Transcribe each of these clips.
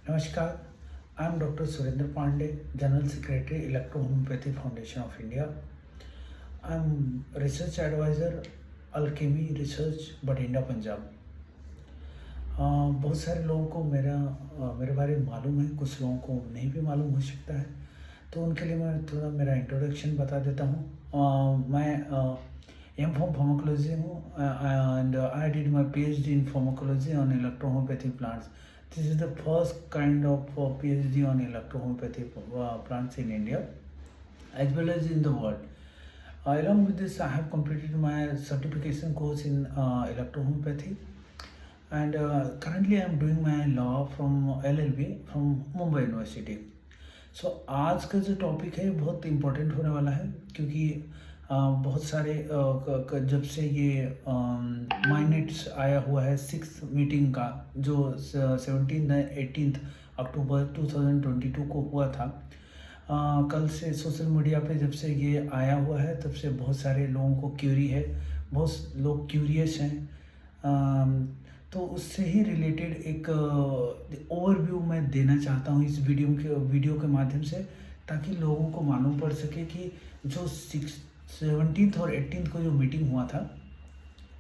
Namaskar, I am Dr. Surendra Pandey, General Secretary, Electro-Homeopathy Foundation of India. I am Research Advisor, Alchemy Research, Bhatinda, Punjab. बहुत सारे लोगों को मेरे बारे में मालूम है, कुछ लोगों को नहीं भी मालूम हो सकता है, तो उनके लिए मैं थोड़ा मेरा इंट्रोडक्शन बता देता हूँ। मैं एम फॉर्म फार्माकोलॉजी हूँ and I did my PhD in pharmacology on electro-homeopathy plants. This is the first kind of PhD on electro-homeopathy plants in India as well as in the world. Along with this, I have completed my certification course in electro-homeopathy, and currently I am doing my law from LLB from Mumbai University. So आज का जो topic है बहुत important होने वाला है, क्योंकि बहुत सारे जब से ये माइनेट्स आया हुआ है 6th मीटिंग का, जो 17-18 अक्टूबर 2022 को हुआ था, कल से सोशल मीडिया पे जब से ये आया हुआ है तब से बहुत सारे लोगों को क्यूरी है, बहुत लोग क्यूरियस हैं। तो उससे ही रिलेटेड एक ओवरव्यू मैं देना चाहता हूँ इस वीडियो के माध्यम से, ताकि लोगों को मालूम पड़ सके कि जो 17th और 18th को जो मीटिंग हुआ था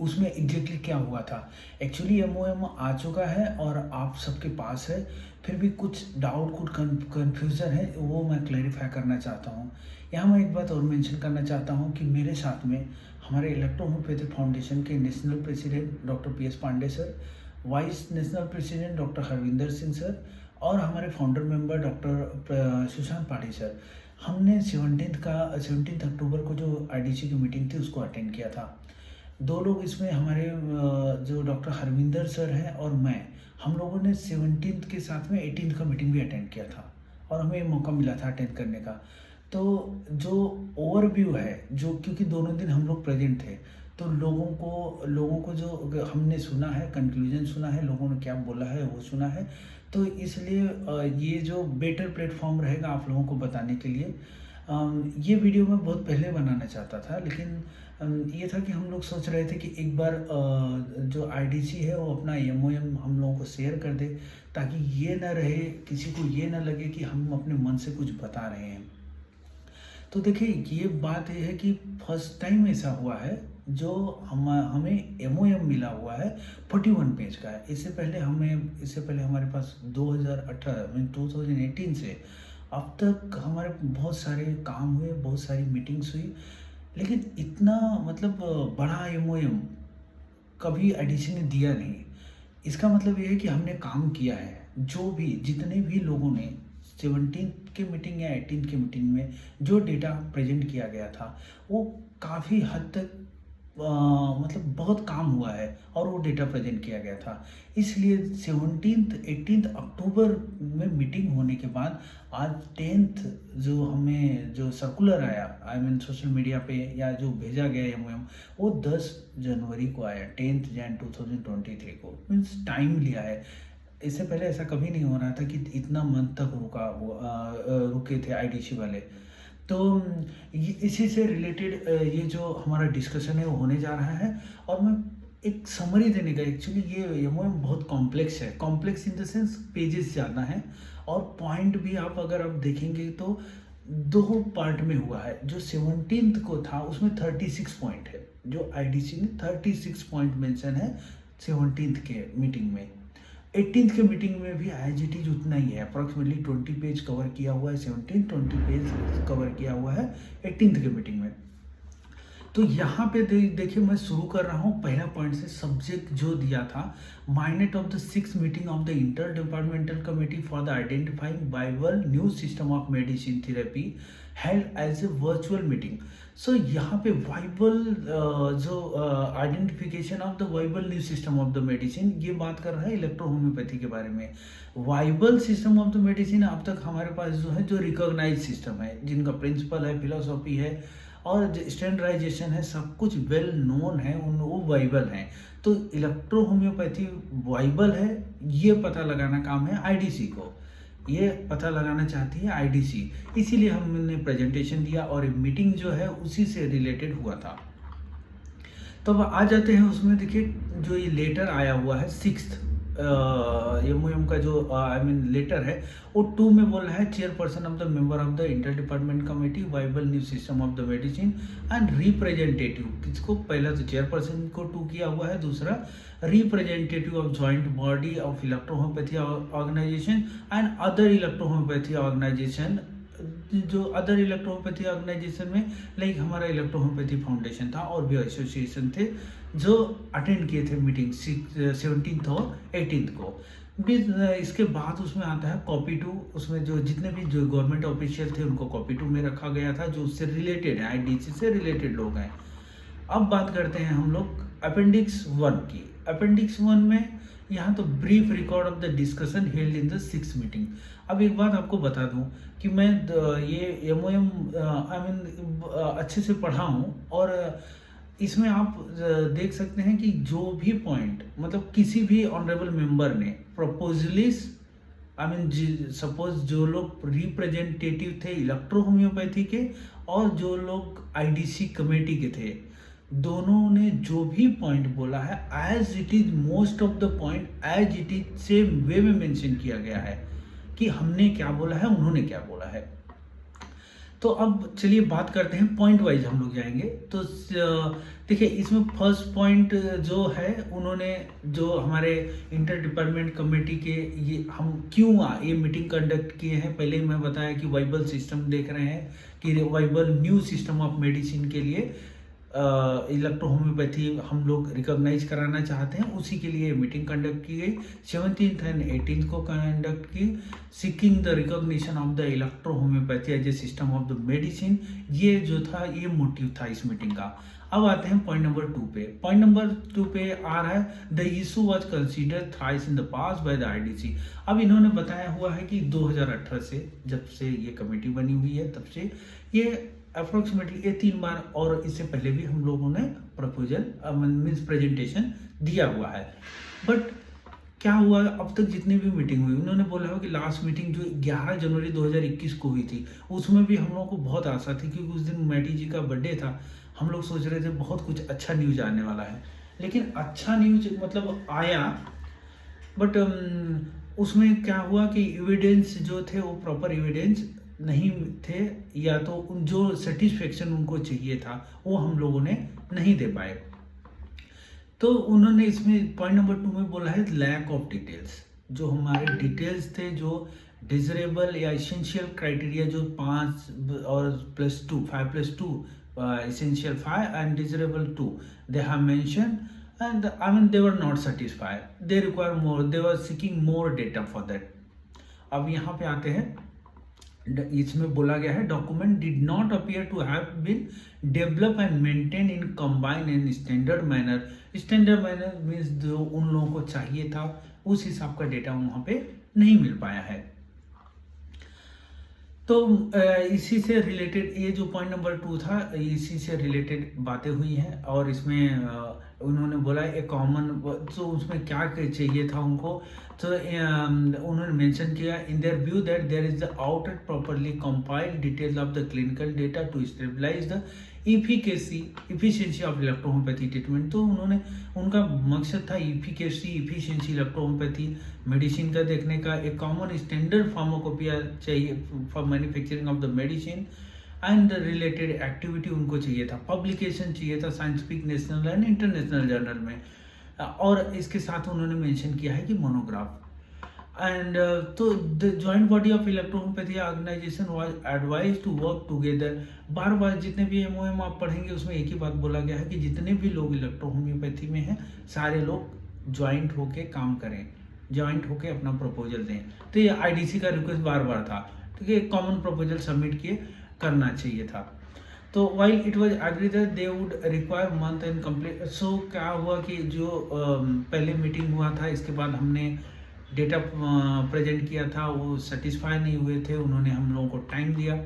उसमें एग्जैक्टली क्या हुआ था। एक्चुअली MOM आ चुका है और आप सबके पास है, फिर भी कुछ डाउट, कुछ कन्फ्यूज़न है, वो मैं क्लैरिफाई करना चाहता हूँ। यहाँ मैं एक बात और मेंशन करना चाहता हूँ कि मेरे साथ में हमारे इलेक्ट्रो-होम्योपैथी फाउंडेशन के national president doctor PS Pandey sir, vice national president doctor Harvinder Singh sir और हमारे फाउंडर मेंबर डॉक्टर सुशांत पाठी सर, हमने 17 अक्टूबर को जो IDC की मीटिंग थी उसको अटेंड किया था। दो लोग इसमें हमारे जो डॉक्टर हरविंदर सर हैं और मैं, हम लोगों ने 17 के साथ में 18 का मीटिंग भी अटेंड किया था और हमें मौका मिला था अटेंड करने का। तो जो ओवरव्यू है, जो क्योंकि दोनों दिन हम लोग प्रेजेंट थे, तो लोगों को जो हमने सुना है, कंक्लूजन सुना है, लोगों ने क्या बोला है वो सुना है, तो इसलिए ये जो बेटर प्लेटफॉर्म रहेगा आप लोगों को बताने के लिए। ये वीडियो मैं बहुत पहले बनाना चाहता था, लेकिन ये था कि हम लोग सोच रहे थे कि एक बार जो IDC है वो अपना MOM हम लोगों को शेयर कर दे, ताकि ये ना रहे, किसी को ये ना लगे कि हम अपने मन से कुछ बता रहे हैं। तो देखिए, ये बात ये है कि फर्स्ट टाइम ऐसा हुआ है जो हमें MOM मिला हुआ है 41 पेज का है। इससे पहले हमारे पास 2018 से अब तक हमारे बहुत सारे काम हुए, बहुत सारी मीटिंग्स हुई, लेकिन इतना मतलब बड़ा MOM कभी IDC ने दिया नहीं। इसका मतलब ये है कि हमने काम किया है। जितने भी लोगों ने 17th के मीटिंग या 18th के मीटिंग में जो डेटा प्रेजेंट किया गया था, वो काफ़ी हद तक मतलब बहुत काम हुआ है और वो डेटा प्रेजेंट किया गया था। इसलिए 18 अक्टूबर में मीटिंग होने के बाद आज 10th जो सर्कुलर आया, सोशल मीडिया पे या जो भेजा गया MOM, वो 10 जनवरी को आया, 10th Jan 2023 को। मीन्स टाइम लिया है। इससे पहले ऐसा कभी नहीं हो रहा था कि इतना मंथ तक रुके थे IDC वाले। तो इसी से रिलेटेड ये जो हमारा डिस्कशन है वो होने जा रहा है, और मैं एक समरी देने का, एक्चुअली ये MOM बहुत कॉम्प्लेक्स है, complex in the sense pages ज़्यादा हैं, और पॉइंट भी अगर आप देखेंगे तो 2 पार्ट में हुआ है। जो 17th को था उसमें 36 पॉइंट है, जो IDC ने 36 पॉइंट मेंशन है 17th के मीटिंग में। 18th के मीटिंग में भी एज इट इज उतना ही है, अप्रॉक्सीमेटली 20 पेज कवर किया हुआ है 17, 20 पेज कवर किया हुआ है 18th के मीटिंग में। तो यहाँ पे देखिए, मैं शुरू कर रहा हूँ पहला पॉइंट से। सब्जेक्ट जो दिया था, minute of the 6th meeting of the inter departmental committee for the identifying viable new system of medicine therapy held as a virtual meeting. So यहाँ पे वाइबल जो identification of the viable new system of the medicine, ये बात कर रहा है electro homeopathy के बारे में। Viable system of the medicine अब तक हमारे पास जो रिकॉग्नाइज सिस्टम है, जिनका प्रिंसिपल है, फिलोसॉफी है और स्टैंडर्डाइजेशन है, सब कुछ वेल नोन है, वो वाइबल हैं। तो इलेक्ट्रो होम्योपैथी वाइबल है, ये पता लगाना काम है IDC को, ये पता लगाना चाहती है IDC। इसीलिए हमने प्रेजेंटेशन दिया और मीटिंग जो है उसी से रिलेटेड हुआ था। तो अब आ जाते हैं उसमें। देखिए, जो ये लेटर आया हुआ है 6th MOM का जो आई मीन लेटर है, वो 2 में बोल रहा है chairperson of the member of the inter department committee viable new system of the medicine and representative. किसको? पहला तो चेयरपर्सन को 2 किया हुआ है, दूसरा representative of joint body of electrohomoeopathy organisation and other electrohomeopathy organisation. जो अदर इलेक्ट्रोहोम्योपैथी ऑर्गेनाइजेशन में लाइक हमारा इलेक्ट्रोहोम्योपैथी फाउंडेशन था और भी एसोसिएशन थे जो अटेंड किए थे मीटिंग 17th और 18th को। इसके बाद उसमें आता है कॉपी 2, उसमें जो जितने भी जो गवर्नमेंट ऑफिशियल थे उनको कॉपी 2 में रखा गया था, जो उससे रिलेटेड है, IDC से रिलेटेड लोग हैं। अब बात करते हैं हम लोग अपेंडिक्स 1 की। अपेंडिक्स 1 में यहाँ तो brief record of the discussion held in the 6th meeting. अब एक बात आपको बता दूं कि मैं ये MOM आई मीन अच्छे से पढ़ा हूँ और इसमें आप देख सकते हैं कि जो भी पॉइंट मतलब किसी भी ऑनरेबल मेंबर ने प्रपोजलिस आई मीन सपोज जो लोग रिप्रेजेंटेटिव थे इलेक्ट्रो होम्योपैथी के और जो लोग IDC कमेटी के थे, दोनों ने जो भी पॉइंट बोला है as it is most of the point as it is same way में मेंशन किया गया है कि हमने क्या बोला है, उन्होंने क्या बोला है। तो अब चलिए बात करते हैं पॉइंट वाइज हम लोग जाएंगे। तो देखिए इसमें फर्स्ट पॉइंट जो है उन्होंने जो हमारे इंटर डिपार्टमेंट कमेटी के ये हम क्यों ये मीटिंग कंडक्ट किए हैं, पहले ही मैं बताया कि वाइबल सिस्टम देख रहे हैं कि viable new system of medicine के लिए इलेक्ट्रो होम्योपैथी हम लोग रिकॉग्नाइज कराना चाहते हैं, उसी के लिए मीटिंग कंडक्ट की गई। 17th एंड 18th को कंडक्ट की, seeking the recognition of the electro homeopathy as a system of the medicine. ये जो था ये मोटिव था इस मीटिंग का। अब आते हैं पॉइंट नंबर 2 पे। पॉइंट नंबर 2 पे आ रहा है the issue was considered thrice in the passed by the IDC। अब इन्होंने बताया हुआ है कि 2018 से जब से ये कमेटी बनी हुई है तब से ये अप्रोक्सीमेटली ये 3 बार और इससे पहले भी हम लोगों ने प्रपोजल मीन्स प्रेजेंटेशन दिया हुआ है। बट क्या हुआ, अब तक जितनी भी मीटिंग हुई उन्होंने बोला हो कि लास्ट मीटिंग जो 11 जनवरी 2021 को हुई थी उसमें भी हम लोगों को बहुत आशा थी क्योंकि उस दिन मैटी जी का बर्थडे था। हम लोग सोच रहे थे बहुत कुछ अच्छा न्यूज आने वाला है, लेकिन अच्छा न्यूज मतलब आया बट उसमें क्या हुआ कि एविडेंस जो थे वो प्रॉपर एविडेंस नहीं थे, या तो जो सेटिस्फेक्शन उनको चाहिए था वो हम लोगों ने नहीं दे पाए। तो उन्होंने इसमें पॉइंट नंबर 2 में बोला है लैक ऑफ डिटेल्स। जो हमारे डिटेल्स थे जो डिजरेबल या इसेंशियल क्राइटेरिया जो 5 और +2 5+2 essential 5 and desirable 2 they have mentioned and I mean they were not satisfied, they require more, they were seeking more data for that। अब यहाँ पे आते हैं, इसमें बोला गया है document did not appear to have been develop and maintain in combine and standard manner. Standard manner means जो उन लोगों को चाहिए था उस हिसाब का डेटा वहाँ पे नहीं मिल पाया है। तो इसी से रिलेटेड ये जो पॉइंट नंबर 2 था इसी से रिलेटेड बातें हुई हैं और इसमें उन्होंने बोला एक कॉमन, तो उसमें क्या चाहिए था उनको, तो उन्होंने मेंशन किया in their view that there is the outlet properly compiled details of the clinical data to stabilise the efficiency of electrohomeopathy treatment. तो उन्होंने उनका मकसद था इफिशिएंसी इलेक्ट्रोहोम्योपैथी मेडिसिन का देखने का, एक कॉमन स्टैंडर्ड फार्माकोपिया चाहिए for manufacturing of the medicine and related activity उनको चाहिए था, पब्लिकेशन चाहिए था scientific national and international journal में, और इसके साथ उन्होंने मेंशन किया है कि मोनोग्राफ एंड तो the joint body of electrohomoeopathy organisation was advise to work together. बार बार जितने भी MOM आप पढ़ेंगे उसमें एक ही बात बोला गया है कि जितने भी लोग इलेक्ट्रोहोम्योपैथी में हैं सारे लोग ज्वाइंट होके काम करें, ज्वाइंट होके अपना प्रपोजल दें। तो ये IDC का रिक्वेस्ट बार बार था, ठीक है, एक कॉमन प्रपोजल सबमिट किए करना चाहिए था। तो while it was agree that they would require month and complete. So क्या हुआ कि जो पहले मीटिंग हुआ था इसके बाद हमने डेटा प्रेजेंट किया था वो सेटिस्फाई नहीं हुए थे, उन्होंने हम लोगों को टाइम दिया।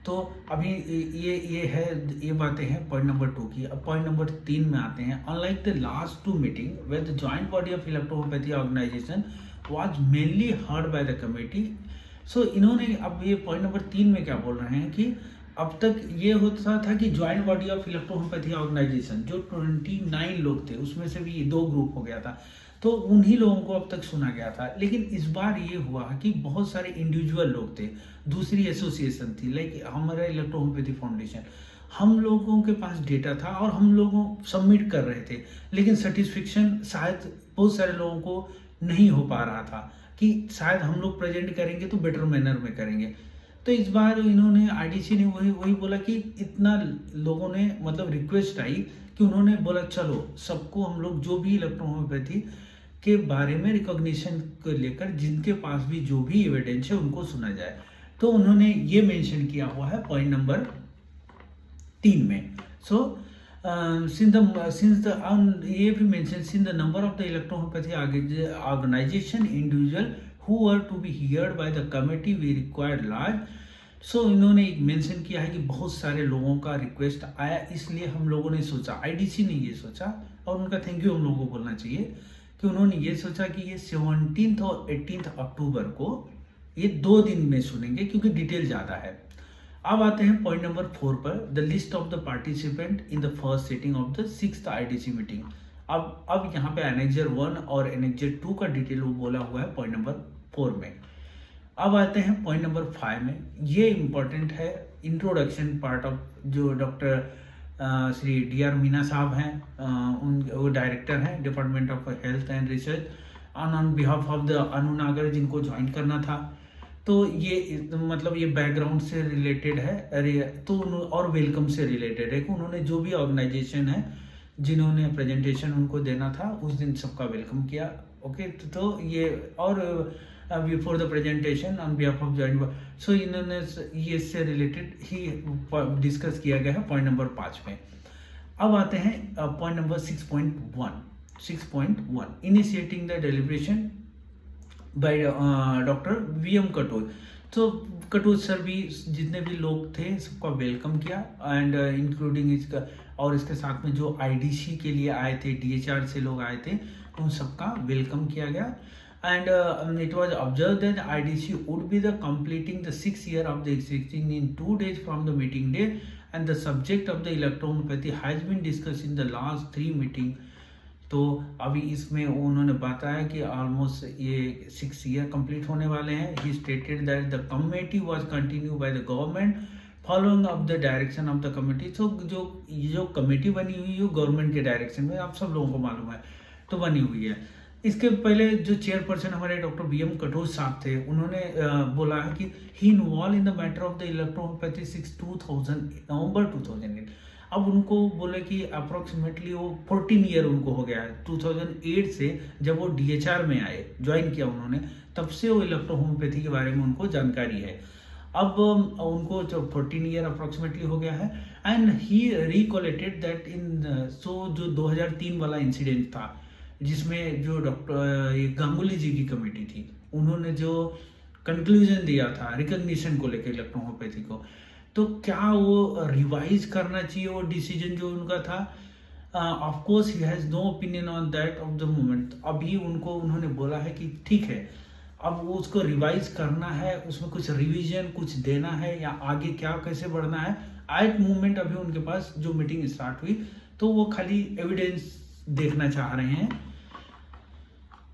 तो अभी ये है, ये बातें हैं पॉइंट नंबर 2 की। अब पॉइंट नंबर 3 में आते हैं। Unlike the last 2 meeting where the joint body of electrohomoeopathy organisation was mainly heard by the committee. So इन्होंने अब ये पॉइंट नंबर 3 में क्या बोल रहे हैं कि अब तक ये होता था कि joint body of electrohomoeopathy organisation जो 29 लोग थे उसमें से भी 2 ग्रुप हो गया था। तो उन्हीं लोगों को अब तक सुना गया था। लेकिन इस बार ये हुआ कि बहुत सारे इंडिविजुअल लोग थे, दूसरी एसोसिएशन थी, लाइक हमारा इलेक्ट्रोहोम्योपैथी फाउंडेशन, हम लोगों के पास डेटा था और हम लोगों सबमिट कर रहे थे, लेकिन सेटिस्फेक्शन शायद बहुत सारे लोगों को नहीं हो पा रहा था कि शायद हम लोग प्रेजेंट करेंगे तो बेटर मैनर में करेंगे। तो इस बार इन्होंने आईडीसी ने वही वही बोला कि इतना लोगों ने मतलब रिक्वेस्ट आई कि उन्होंने बोला चलो सबको हम लोग जो भी इलेक्ट्रोहोम्योपैथी के बारे में रिकॉग्निशन को लेकर जिनके पास भी जो भी एविडेंस है उनको सुना जाए। तो उन्होंने ये मेंशन किया हुआ है पॉइंट नंबर 3 में। सो ये भी mention since the number of the electrohomeopathy organisation individual who were to be heard by the committee we required large। सो इन्होंने एक मेंशन किया है कि बहुत सारे लोगों का रिक्वेस्ट आया, इसलिए हम लोगों ने सोचा, आईडीसी ने ये सोचा, और उनका थैंक यू हम लोगों को बोलना चाहिए कि उन्होंने ये सोचा कि ये 17 और 18 अक्टूबर को ये 2 दिन में सुनेंगे क्योंकि डिटेल ज़्यादा है। अब आते हैं पॉइंट नंबर 4 पर, the list of the participant in the first sitting of the 6th IDC meeting. अब यहाँ पे एनेक्जर 1 और एनेक्जर 2 का डिटेल वो बोला हुआ है पॉइंट नंबर 4 में। अब आते हैं पॉइंट नंबर 5 में, ये इम्पोर्टेंट है, इंट्रोडक्शन पार्ट ऑफ जो डॉक्टर श्री डी.आर. मीना साहब हैं, वो डायरेक्टर हैं department of health and research, on behalf of the Anu Nagar जिनको ज्वाइन करना था। तो ये मतलब ये बैकग्राउंड से रिलेटेड है, अरे तो और वेलकम से रिलेटेड है कि उन्होंने जो भी ऑर्गेनाइजेशन है जिन्होंने प्रेजेंटेशन उनको देना था उस दिन सबका वेलकम किया। ओके, तो ये और before the presentation on behalf of joint, so इन्होंने ये से रिलेटेड ही डिस्कस किया गया है पॉइंट नंबर 5 में। अब आते हैं point number 6.1 initiating the deliberation by doctor VM. Katoch. तो कटोच सर भी जितने भी लोग थे सबका वेलकम किया एंड इंक्लूडिंग इसका, और इसके साथ में जो आईडीसी के लिए आए थे, डीएचआर से लोग आए थे, उन सबका वेलकम किया गया। And it was observe that IDC would be the completing the 6th year of the existing in 2 days from the meeting day and the subject of the electrohomeopathy has been discussed in the last 3 meeting। तो अभी इसमें उन्होंने बताया कि almost ये 6 year complete होने वाले हैं। ही stated that the committee was continue by the government following of the direction of the committee. तो जो कमेटी बनी हुई है गवर्नमेंट के डायरेक्शन में, आप सब लोगों को मालूम है, तो बनी हुई है। इसके पहले जो चेयरपर्सन हमारे डॉक्टर वी.एम. कटोच साहब थे, उन्होंने बोला है कि he involve in the matter of the electrohomoeopathy November 2008। अब उनको बोले कि अप्रोक्सीमेटली वो 14 ईयर उनको हो गया है, 2008 से जब वो डीएचआर में आए, ज्वाइन किया उन्होंने, तब से वो इलेक्ट्रोहोम्योपैथी के बारे में उनको जानकारी है। अब उनको जो 14 ईयर अप्रोक्सीमेटली हो गया है एंड ही रिकॉलेटेड दैट इन जो 2003 वाला इंसिडेंट था जिसमें जो डॉक्टर गांगुली जी की कमेटी थी, उन्होंने जो कंक्लूजन दिया था रिकॉग्निशन को लेकर इलेक्ट्रोहोम्योपैथी को, तो क्या वो रिवाइज करना चाहिए वो डिसीजन जो उनका था। Of course he has no opinion on that of the moment. अभी उन्होंने बोला है कि ठीक है, अब वो उसको रिवाइज करना है, उसमें कुछ रिवीजन कुछ देना है या आगे क्या कैसे बढ़ना है। एट मोमेंट अभी उनके पास जो मीटिंग स्टार्ट हुई तो वो खाली एविडेंस देखना चाह रहे हैं।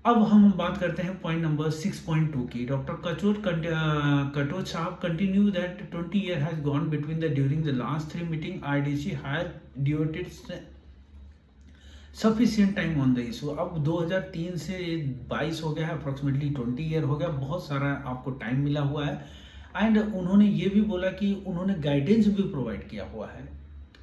अब हम बात करते हैं पॉइंट नंबर 6.2 की। डॉक्टर कटोच साहब continue that 20 years has gone between the during the last 3 meeting IDC has devoted sufficient time on the issue. अब 2003 से 22 हो गया है, अप्रोक्सीमेटली 20 ईयर हो गया, बहुत सारा आपको टाइम मिला हुआ है। एंड उन्होंने ये भी बोला कि उन्होंने गाइडेंस भी प्रोवाइड किया हुआ है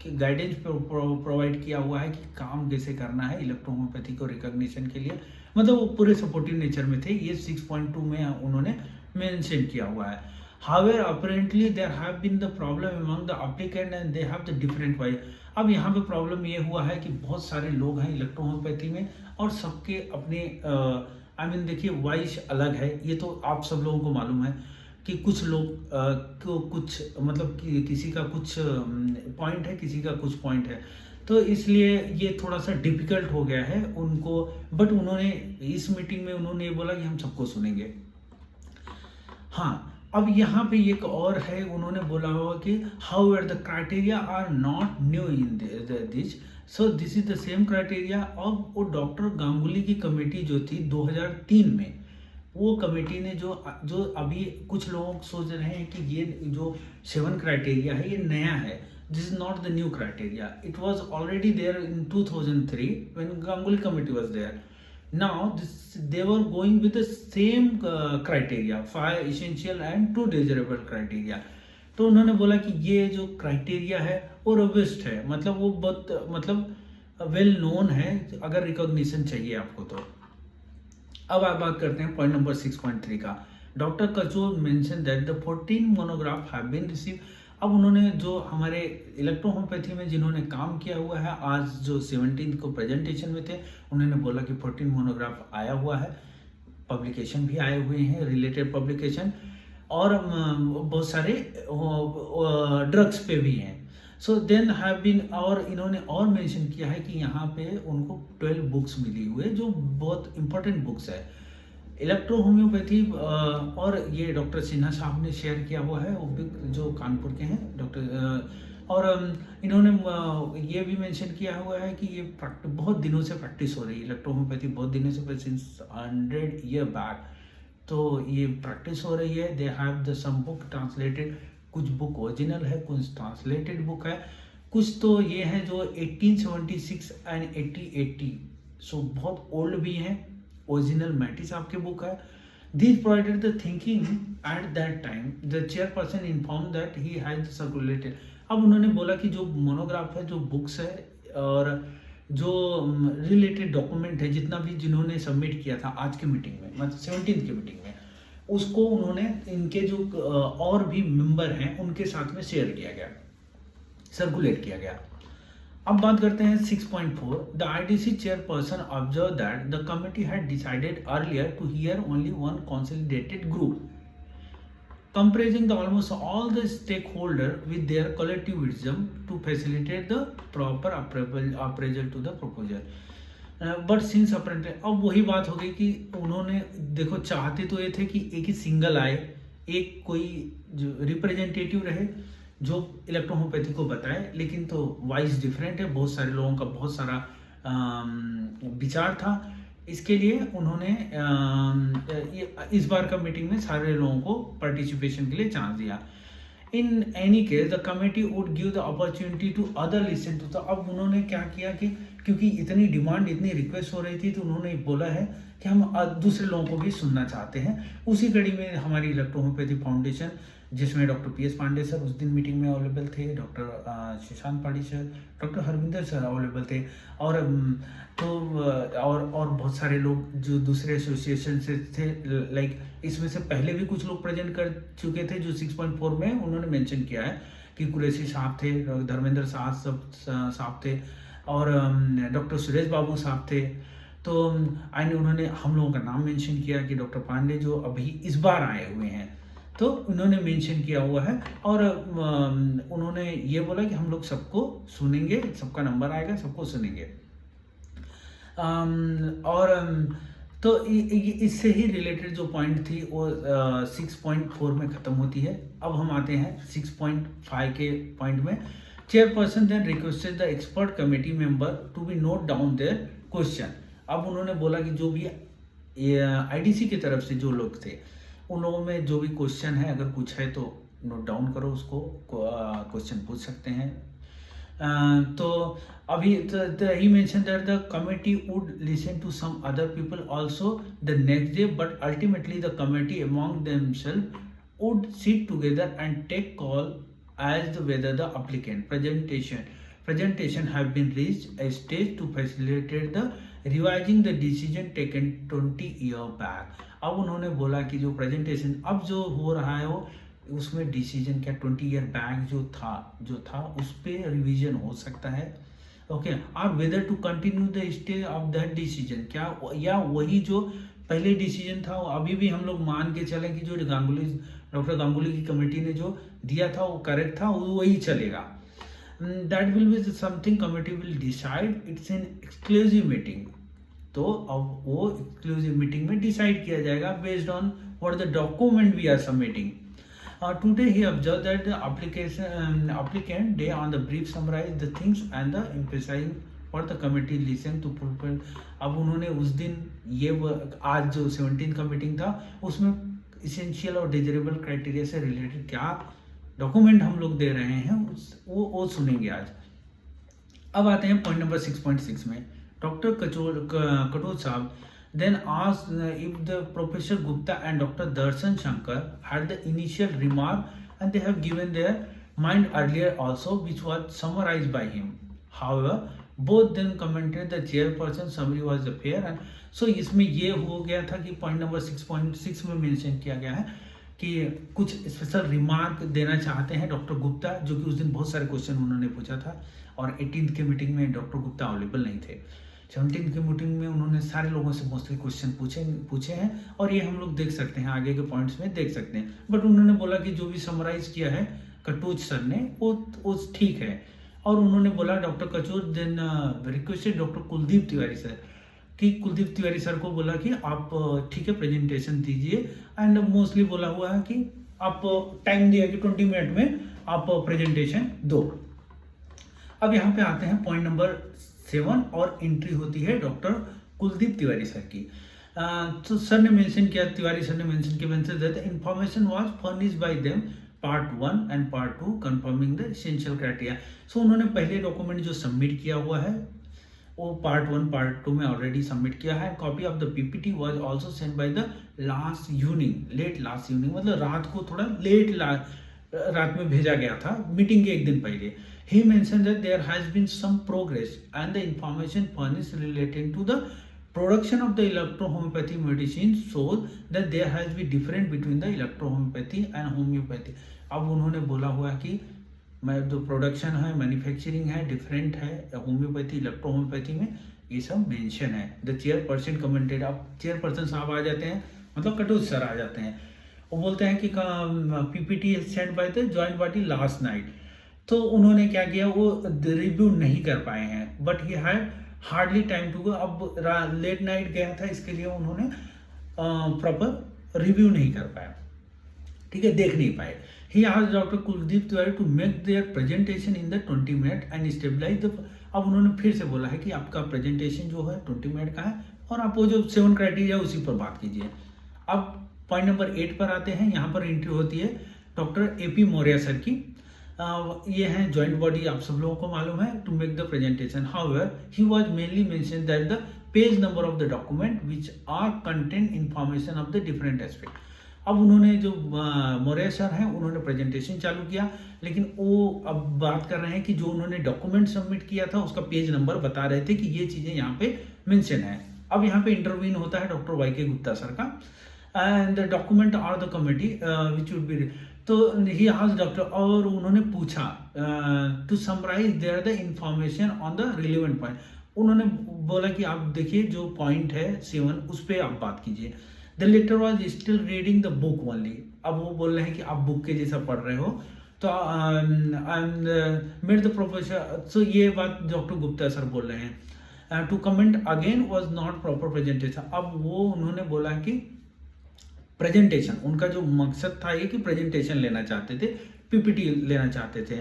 कि प्रोवाइड किया हुआ है कि काम कैसे करना है इलेक्ट्रोहोम्योपैथी को रिकॉग्निशन के लिए, मतलब वो पूरे सपोर्टिव नेचर में थे। ये 6.2 में उन्होंने मेंशन किया हुआ है। However, apparently there have been the problem among the applicant and they have the different why। अब यहाँ पे प्रॉब्लम ये हुआ है कि बहुत सारे लोग हैं इलेक्ट्रोहोम्योपैथी में और सबके अपने देखिए वॉइस अलग है। ये तो आप सब लोगों को मालूम है कि कुछ लोग को कुछ मतलब कि किसी का कुछ पॉइंट है, किसी का कुछ पॉइंट है, तो इसलिए ये थोड़ा सा डिफिकल्ट हो गया है उनको। बट उन्होंने इस मीटिंग में उन्होंने ये बोला कि हम सबको सुनेंगे। हाँ, अब यहाँ पे एक और है, उन्होंने बोला हुआ कि however the criteria are not new in this so this is the same criteria. अब वो डॉक्टर गांगुली की कमेटी जो थी 2003 में, वो कमेटी ने जो जो अभी कुछ लोग सोच रहे हैं कि ये जो 7 क्राइटेरिया है ये नया है, this is not the new criteria, it was already there in 2003 when Ganguly committee was there. Now this they were going with the same criteria, 5 essential and 2 desirable criteria. तो उन्होंने बोला कि ये जो क्राइटेरिया है वो रोबस्ट है, मतलब वो बहुत मतलब वेल नोन है अगर रिकॉग्निशन चाहिए आपको तो। अब आप बात करते हैं पॉइंट नंबर 6.3 का। Doctor Kachor mention that the 14 monograph have been receive. अब उन्होंने जो हमारे इलेक्ट्रोहोम्योपैथी में जिन्होंने काम किया हुआ है, आज जो 17 को प्रेजेंटेशन में थे, उन्होंने बोला कि 14 मोनोग्राफ आया हुआ है, पब्लिकेशन भी आए हुए हैं, रिलेटेड पब्लिकेशन, और बहुत सारे ड्रग्स पे भी हैं। सो देन हैव बीन, और इन्होंने और मेंशन किया है कि यहाँ पे उनको 12 बुक्स मिली हुई है जो बहुत इंपॉर्टेंट बुक्स है इलेक्ट्रो होम्योपैथी। और ये डॉक्टर सिन्हा साहब ने शेयर किया हुआ है, वो भी जो कानपुर के हैं डॉक्टर। और इन्होंने ये भी मेंशन किया हुआ है कि ये बहुत दिनों से प्रैक्टिस हो रही है इलेक्ट्रो होम्योपैथी, बहुत दिनों से, सिंस 100 ईयर बैक तो ये प्रैक्टिस हो रही है। They have the some book translated, कुछ बुक ओरिजिनल है, कुछ ट्रांसलेटेड बुक है, कुछ तो ये है जो 1876 एंड 1880, सो बहुत ओल्ड भी हैं, ओरिजिनल मैटी साहब की बुक है। This provided the thinking at that time, the chairperson inform that he has circulated. अब उन्होंने बोला कि जो मोनोग्राफ है, जो बुक्स है और जो रिलेटेड डॉक्यूमेंट है, जितना भी जिन्होंने सबमिट किया था आज की मीटिंग में, मतलब 17 की मीटिंग में, उसको उन्होंने इनके जो और भी मेंबर हैं उनके साथ में शेयर किया गया, सर्कुलेट किया गया। अब बात करते हैं 6.4। The IDC chairperson observe that the committee had decided earlier to hear only one consolidated group comprising almost all the stakeholder with their collective wisdom to facilitate the proper appraisal to the proposal. But since apparently, अब वही बात हो गई कि उन्होंने देखो चाहते तो ये थे कि एक ही सिंगल आए, एक कोई जो रिप्रेजेंटेटिव रहे जो इलेक्ट्रोहोम्योपैथी को बताए, लेकिन तो वाइज डिफरेंट है, बहुत सारे लोगों का बहुत सारा विचार था। इसके लिए उन्होंने इस बार का मीटिंग में सारे लोगों को पार्टिसिपेशन के लिए चांस दिया। In any case the committee would give the opportunity to other listen to. तो अब उन्होंने क्या किया कि क्योंकि इतनी डिमांड, इतनी रिक्वेस्ट हो रही थी, तो उन्होंने बोला है कि हम दूसरे लोगों को भी सुनना चाहते हैं। उसी कड़ी में हमारी इलेक्ट्रोहोम्योपैथी फाउंडेशन, जिसमें डॉक्टर PS पांडे सर उस दिन मीटिंग में अवेलेबल थे, डॉक्टर शशांक पाड़ी sir, doctor Harvinder sir available थे, और तो और बहुत सारे लोग जो दूसरे एसोसिएशन से थे, लाइक इसमें से पहले भी कुछ लोग प्रेजेंट कर चुके थे जो 6.4 में उन्होंने मेंशन किया है कि कुरैशी साहब थे, धर्मेंद्र साहब थे, और डॉक्टर सुरेश बाबू साहब थे। तो उन्होंने हम लोगों का नाम मेंशन किया कि डॉक्टर पांडे जो अभी इस बार आए हुए हैं, तो उन्होंने मेंशन किया हुआ है, और उन्होंने ये बोला कि हम लोग सबको सुनेंगे, सबका नंबर आएगा, सबको सुनेंगे। और तो इससे ही रिलेटेड जो पॉइंट थी वो 6.4 में ख़त्म होती है। अब हम आते हैं 6.5 के पॉइंट में। Chairperson then requested the expert committee member to be note down their question. अब उन्होंने बोला कि जो भी आईडीसी की तरफ से जो लोग थे, उन लोगों में जो भी क्वेश्चन है, अगर कुछ है तो नोट डाउन करो, उसको क्वेश्चन पूछ सकते हैं। तो अभी ही mention that the committee would listen to some other people also the next day, but ultimately the committee among themselves would sit together and take call as to whether the applicant presentation have been reached a stage to facilitate the revising the decision taken 20 year back। अब उन्होंने बोला कि जो presentation अब जो हो रहा है वो उसमें डिसीजन क्या 20 ईयर बैक जो था उस पर रिवीजन हो सकता है, ओके। और whether to continue the stay of that decision, क्या या वही जो पहले डिसीजन था वो अभी भी हम लोग मान के चलें कि जो डॉक्टर गांगुली की कमेटी ने जो दिया था वो करेक्ट था, वो वही चलेगा। That will be something committee will decide, it's an exclusive meeting. तो अब वो एक्सक्लूसिव मीटिंग में डिसाइड किया जाएगा based on what the document we are submitting. Today he observed that the applicant they on the brief summarize the things and the emphasizing और the committee listen to fulfil. अब उन्होंने उस दिन आज जो 17 का मीटिंग था उसमें इसेंशियल और डिजरेबल क्राइटेरिया से रिलेटेड क्या डॉक्यूमेंट हम लोग दे रहे हैं वो सुनेंगे आज। अब आते हैं पॉइंट नंबर 6.6 में। डॉक्टर कटोच साहब then asked if the Professor Gupta and Dr. Darshan Shankar had the initial remark, and they have given their mind earlier also, which was summarized by him. However, both then commented the chairperson summary was fair, and so इसमें ये हो गया था कि point number 6.6 में mention किया गया है कि कुछ स्पेशल रिमार्क देना चाहते हैं डॉक्टर गुप्ता, जो कि उस दिन बहुत सारे क्वेश्चन उन्होंने पूछा था और 18th के मीटिंग में डॉक्टर गुप्ता अवेलेबल नहीं थे। 17 की मीटिंग में उन्होंने सारे लोगों से मोस्टली क्वेश्चन पूछे हैं और ये हम लोग देख सकते हैं, आगे के पॉइंट्स में देख सकते हैं। बट उन्होंने बोला कि जो भी समराइज किया है कटोच सर ने वो ठीक है। और उन्होंने बोला doctor Katoch then requested doctor Kuldeep Tiwari sir कि कुलदीप तिवारी सर को बोला कि आप ठीक है प्रेजेंटेशन दीजिए, एंड मोस्टली बोला हुआ है कि आप टाइम दिया कि 20 मिनट में आप प्रेजेंटेशन दो। अब यहाँ पे आते हैं पॉइंट नंबर 7 और एंट्री होती है डॉक्टर कुलदीप तिवारी सर की। तो सर ने मेंशन किया, तिवारी सर ने मेंशन किया that the information was furnished by them part 1 and part 2 confirming the essential criteria. So उन्होंने पहले डॉक्यूमेंट जो सबमिट किया हुआ है वो पार्ट 1 पार्ट 2 में ऑलरेडी सबमिट किया है। Copy of the PPT was also send by the late last evening, मतलब रात को थोड़ा रात में भेजा गया था, मीटिंग के एक दिन पहले। He mentioned that there has been some progress and the information furnished relating to the production of the electro-homeopathy medicine shows that there has been difference between the electro-homeopathy and homeopathy। अब उन्होंने बोला हुआ है कि जो production है, manufacturing है, different है होम्योपैथी इलेक्ट्रो होम्योपैथी में, ये सब मेंशन है। द चेयरपर्सन कमेंटेड, अब चेयरपर्सन साहब आ जाते हैं, मतलब कटोच सर आ जाते हैं। वो बोलते हैं कि PPT send by the joint body last night. तो उन्होंने क्या किया, वो रिव्यू नहीं कर पाए हैं, but he had hardly time to go. अब लेट नाइट गया था, इसके लिए उन्होंने प्रॉपर रिव्यू नहीं कर पाया, ठीक है, देख नहीं पाए। He asked doctor Kuldeep Tiwari to make their presentation in the 20 minute and stabilise the. अब उन्होंने फिर से बोला है कि आपका प्रेजेंटेशन जो है 20 मिनट का है और आप वो जो 7 क्राइटेरिया उसी पर बात कीजिए। अब पॉइंट नंबर 8 पर आते हैं। यहाँ पर एंट्री होती है डॉक्टर AP मौर्य सर की। ये हैं जॉइंट बॉडी, आप सब लोगों को मालूम है, to make the presentation. However he was mainly mention that the page number of the document which are contain information of the different aspect. अब उन्होंने जो मौर्य सर हैं उन्होंने प्रेजेंटेशन चालू किया, लेकिन वो अब बात कर रहे हैं कि जो उन्होंने डॉक्यूमेंट सबमिट किया था उसका पेज नंबर बता रहे थे कि ये चीजें यहाँ पे मेंशन है। अब यहाँ पे इंटरवीन होता है डॉक्टर YK गुप्ता सर का, and the document are the committee which would be. तो ही आस्क्ड डॉक्टर, और उन्होंने पूछा to summarise their the information on the relevant point. उन्होंने बोला कि आप देखिए जो पॉइंट है 7 उस पर आप बात कीजिए। The letter was still reading the book only. अब वो बोल रहे हैं कि आप बुक के जैसा पढ़ रहे हो, तो मेड द प्रोफेसर। सो ये बात डॉक्टर गुप्ता सर बोल रहे हैं। To comment again was not proper presentation. अब वो उन्होंने बोला कि प्रेजेंटेशन, उनका जो मकसद था ये कि प्रेजेंटेशन लेना चाहते थे, पीपीटी लेना चाहते थे,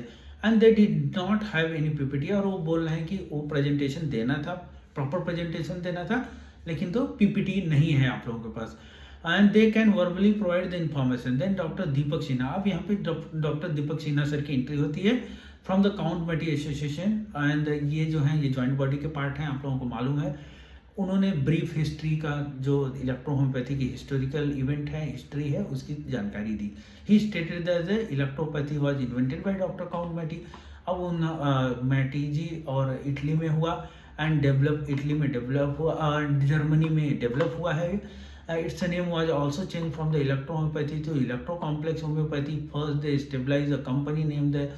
and they did not have any PPT. और वो बोल रहे हैं कि वो प्रेजेंटेशन देना था, प्रॉपर प्रेजेंटेशन देना था, लेकिन तो पीपीटी नहीं है आप लोगों के पास, and they can verbally provide the information. Then doctor Deepak Sinha, अब यहाँ पे डॉक्टर दीपक सिन्हा सर की एंट्री होती है from the Count Mattei association, and ये जो है ये जॉइंट बॉडी के पार्ट हैं, आप लोगों को मालूम है। उन्होंने ब्रीफ हिस्ट्री का जो इलेक्ट्रो होम्योपैथी की हिस्टोरिकल इवेंट है, हिस्ट्री है, उसकी जानकारी दी। He stated that electropathy was invented by doctor Count Mattei. अब उन मैटी जी और इटली में हुआ एंड डेवलप, इटली में डेवलप हुआ, जर्मनी में डेवलप हुआ है। Its name was also change from the electro homoeopathy to electro complex homoeopathy. First they stabilize a company name the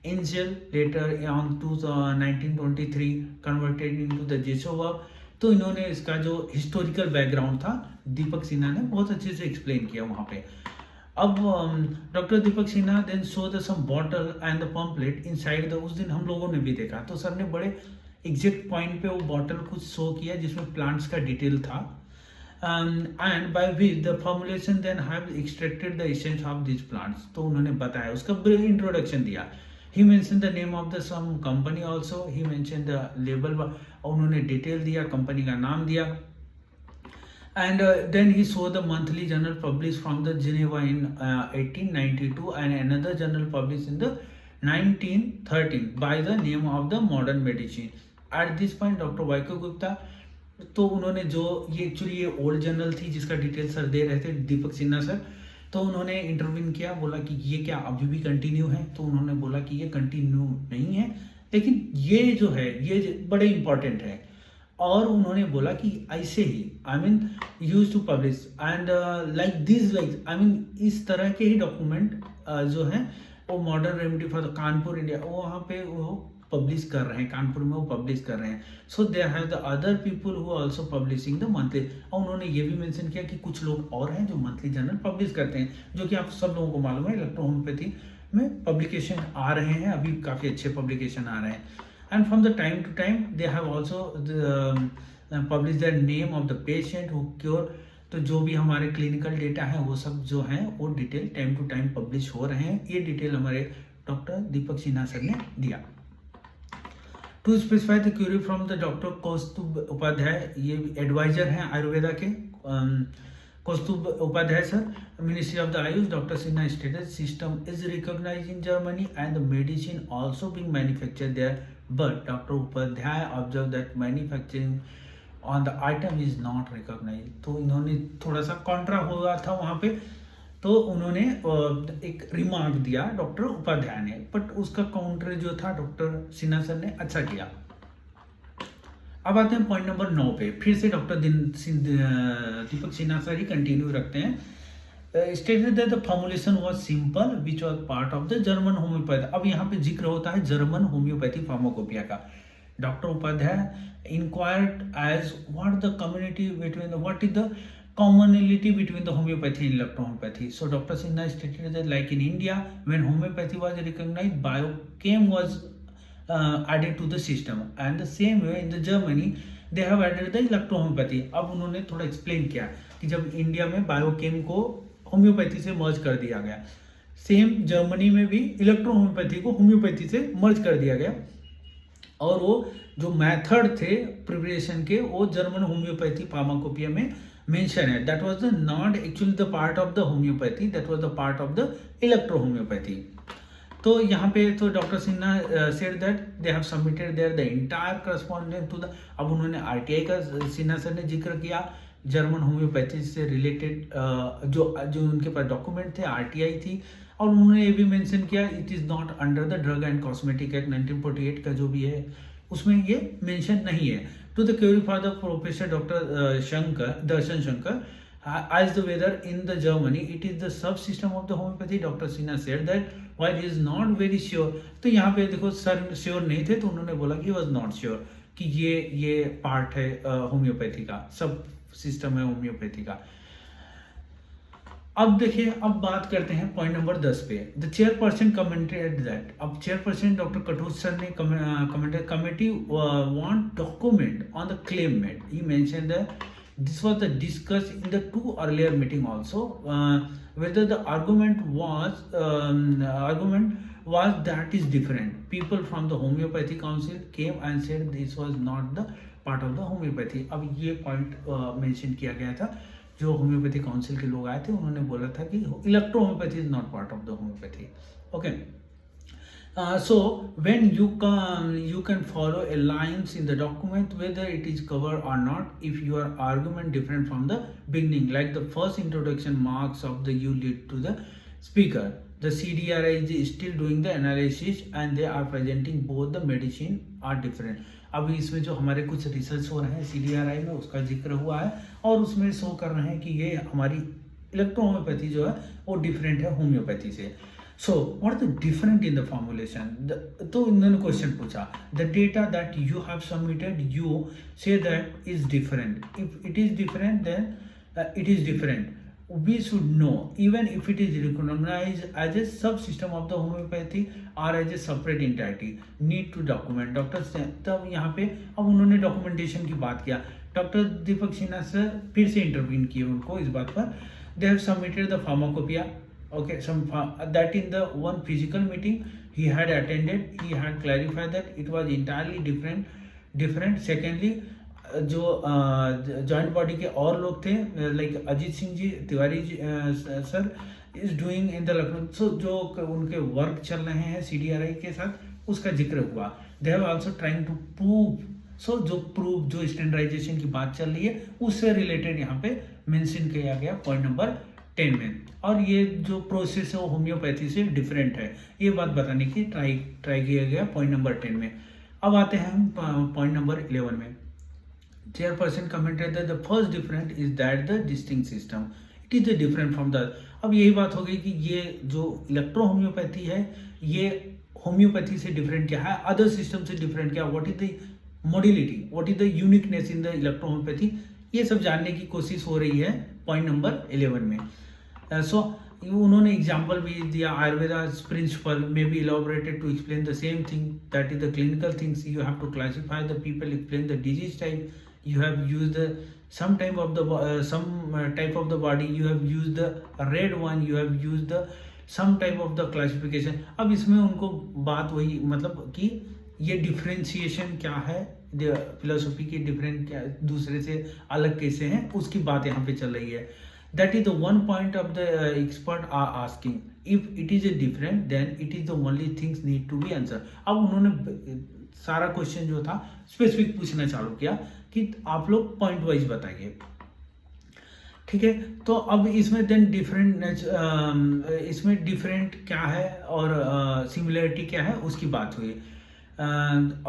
angel, later on 1923 converted into the जेसोवा। तो इन्होंने इसका जो historical background था दीपक सिन्हा ने बहुत अच्छे से एक्सप्लेन किया वहाँ पे। अब doctor Deepak Sinha then show the some bottle and the pamphlet inside the. उस दिन हम लोगों ने भी देखा, तो सर ने बड़े एग्जैक्ट पॉइंट पे वो बॉटल कुछ शो किया जिसमें प्लांट्स का डिटेल था, and by which the formulation then have extracted the essence of this plants. तो उन्होंने बताया, उसका इंट्रोडक्शन दिया। He mention the name of the some company also, he mention the label, उन्होंने डिटेल दिया, कंपनी का नाम दिया. And then he saw the monthly journal published from the Geneva in 1892 and another journal published in the 1913 by the name of the modern medicine. At this point doctor Vaiko Gupta, तो उन्होंने जो ये actually ये old journal थी जिसका detail sir दे रहे थे दीपक Sinha sir, तो उन्होंने इंटरव्यू किया, बोला कि ये क्या अभी भी कंटिन्यू है, तो उन्होंने बोला कि ये कंटिन्यू नहीं है, लेकिन ये जो है ये बड़े इंपॉर्टेंट है. और उन्होंने बोला कि ऐसे ही I mean use to publish and like this, like I mean इस तरह के ही डॉक्यूमेंट जो है वो modern remedy for Kanpur India वो वहाँ पे वो पब्लिश कर रहे हैं, कानपुर में वो पब्लिश कर रहे हैं. So there have the other people who also publishing the monthly. और उन्होंने ये भी मेंशन किया कि कुछ लोग और हैं जो मंथली जर्नल पब्लिश करते हैं, जो कि आप सब लोगों को मालूम है इलेक्ट्रोहोम्योपैथी में पब्लिकेशन आ रहे हैं, अभी काफ़ी अच्छे पब्लिकेशन आ रहे हैं. And from the time to time they have also published the name of the patient who cure. तो जो भी हमारे क्लिनिकल डेटा है वो सब जो है वो detail time to time publish हो रहे हैं. ये डिटेल हमारे डॉक्टर दीपक सिन्हा सर ने दिया. To specify the query from the doctor Kaustubh Upadhyay, ये एडवाइजर हैं आयुर्वेदा के. Kaustubh Upadhyay sir, ministry of the AYUSH, doctor Sinha states system is recognised in Germany and the medicine also being manufactured there. But Dr. Upadhyay observed that manufacturing on the item is not recognized. तो इन्होंने थोड़ा सा Contra हुआ था वहाँ पे, तो उन्होंने एक रिमार्क दिया डॉक्टर उपाध्याय ने, बट उसका काउंटर जो था डॉक्टर सिन्हा सर ने अच्छा किया. अब आते हैं पॉइंट नंबर 9 पे, फिर से डॉक्टर दीपक सिन्हा सर ही कंटिन्यू रखते हैं. Stated that the formulation was simple, which was part of the German homeopathy. अब यहाँ पे जिक्र होता है जर्मन होम्योपैथी फार्माकोपिया का. Doctor Upadhyay inquired as what the community between the what is the commonality between the homeopathy and electrohomeopathy. So Dr. Sinha stated that like in India when homeopathy was recognized, biochem was added to the system, and the same way in the Germany they have added the electrohomeopathy. अब उन्होंने थोड़ा explain किया कि जब India में biochem को homeopathy से मर्ज कर दिया गया, सेम जर्मनी में भी इलेक्ट्रोहोम्योपैथी को होम्योपैथी से मर्ज कर दिया गया, और वो जो मेथड थे प्रिपरेशन के वो जर्मन होम्योपैथी फार्माकोपिया में मेंशन है. That was the not actually the part of the homeopathy, that was the part of the electrohomeopathy. तो यहाँ पे तो doctor Sinha said that they have submitted their the entire correspondence to the. अब उन्होंने RTI का Sinha sir ने जिक्र किया, जर्मन होम्योपैथी से रिलेटेड जो उनके पास डॉक्यूमेंट थे आरटीआई थी, और उन्होंने ये भी मेंशन किया it is not under the drug and cosmetic act 1948 का जो भी है उसमें ये मेंशन नहीं है. To the query for the professor doctor Darshan Shankar as the whether in the Germany it is the subsystem of the homeopathy, Dr. Sinha said that while he is not very sure. तो यहाँ पे देखो sir sure नहीं थे, तो उन्होंने बोला कि was not sure कि ये पार्ट है होम्योपैथी का, सब सिस्टम है होम्योपैथी का. अब देखिए, अब बात करते हैं पॉइंट नंबर 10 पे. The chairperson commented that. अब चेयरपर्सन डॉक्टर कटोच सर ने commented committee want document on the claim made. He mention that this was the discussed in the 2 earlier meeting also, whether the argument was that is different. People from the homeopathy council came and said this was not the part of the homeopathy. अब ये point mention किया गया था, जो homeopathy council के लोग आए थे उन्होंने बोला था कि electro homeopathy is not part of the homeopathy. Okay. So when you can follow a lines in the document whether it is covered or not if your argument different from the beginning, like the first introduction marks of the you lead to the speaker. The CDRI is still doing the analysis and they are presenting both the medicine are different. अभी इसमें जो हमारे कुछ research हो रहे हैं CDRI में उसका जिक्र हुआ है, और उसमें शो कर रहे हैं कि ये हमारी इलेक्ट्रोहोम्योपैथी जो है वो डिफरेंट है होम्योपैथी से. So what is the different in the formulation? तो इन्होंने क्वेश्चन पूछा, the data that you have submitted you say that is different. If it is different then it is different. We should know even if it is recognized as a subsystem of the homeopathy or as a separate entity need to document. Doctor तब यहाँ पे अब उन्होंने documentation की बात किया. Doctor Deepak Sinha sir फिर से इंटरव्यू किए उनको इस बात पर. They have submitted the pharmacopoeia. Okay, that in the one physical meeting he had attended, he had clarified that it was entirely different. Secondly, जो जॉइंट बॉडी के और लोग थे like Ajit Singh ji Tiwari ji sir is doing in the Lucknow, so जो उनके work चल रहे हैं CDRI के साथ उसका जिक्र हुआ. They have also trying to prove, so जो स्टैंडर्डाइजेशन की बात चल रही है उससे रिलेटेड यहाँ पे मेंशन किया गया पॉइंट नंबर 10 में. और ये जो प्रोसेस है वो होम्योपैथी से डिफरेंट है, ये बात बताने की ट्राई किया गया पॉइंट नंबर 10 में. अब आते हैं हम पॉइंट नंबर 11 में. Chairperson commented that the first different is that the distinct system it is the different from the. अब यही बात हो गई कि ये जो इलेक्ट्रो होम्योपैथी है ये होम्योपैथी से डिफरेंट क्या है, अदर सिस्टम से डिफरेंट क्या, what is the modality, what is the uniqueness in the electro homeopathy, ये सब जानने की कोशिश हो रही है पॉइंट नंबर 11 में. सो उन्होंने एग्जाम्पल भी दिया. आयुर्वेदा प्रिंसिपल में be elaborated to explain the same thing that is the clinical things. You have to classify the people, explain the disease type. You have used some type of the body, you have used the red one, you have used the some type of the classification. अब इसमें उनको बात वही मतलब कि ये differentiation क्या है, फिलोसफी की डिफरेंट क्या दूसरे से अलग कैसे हैं उसकी बात यहाँ पे चल रही है. That is the one point of the expert are asking. If it is a different, then it is the only things need to be answered. अब उन्होंने सारा क्वेश्चन जो था स्पेसिफिक पूछना चालू किया कि आप लोग पॉइंट वाइज बताइए. ठीक है, तो अब इसमें देन इसमें डिफरेंट क्या है और सिमिलरिटी क्या है उसकी बात हुई.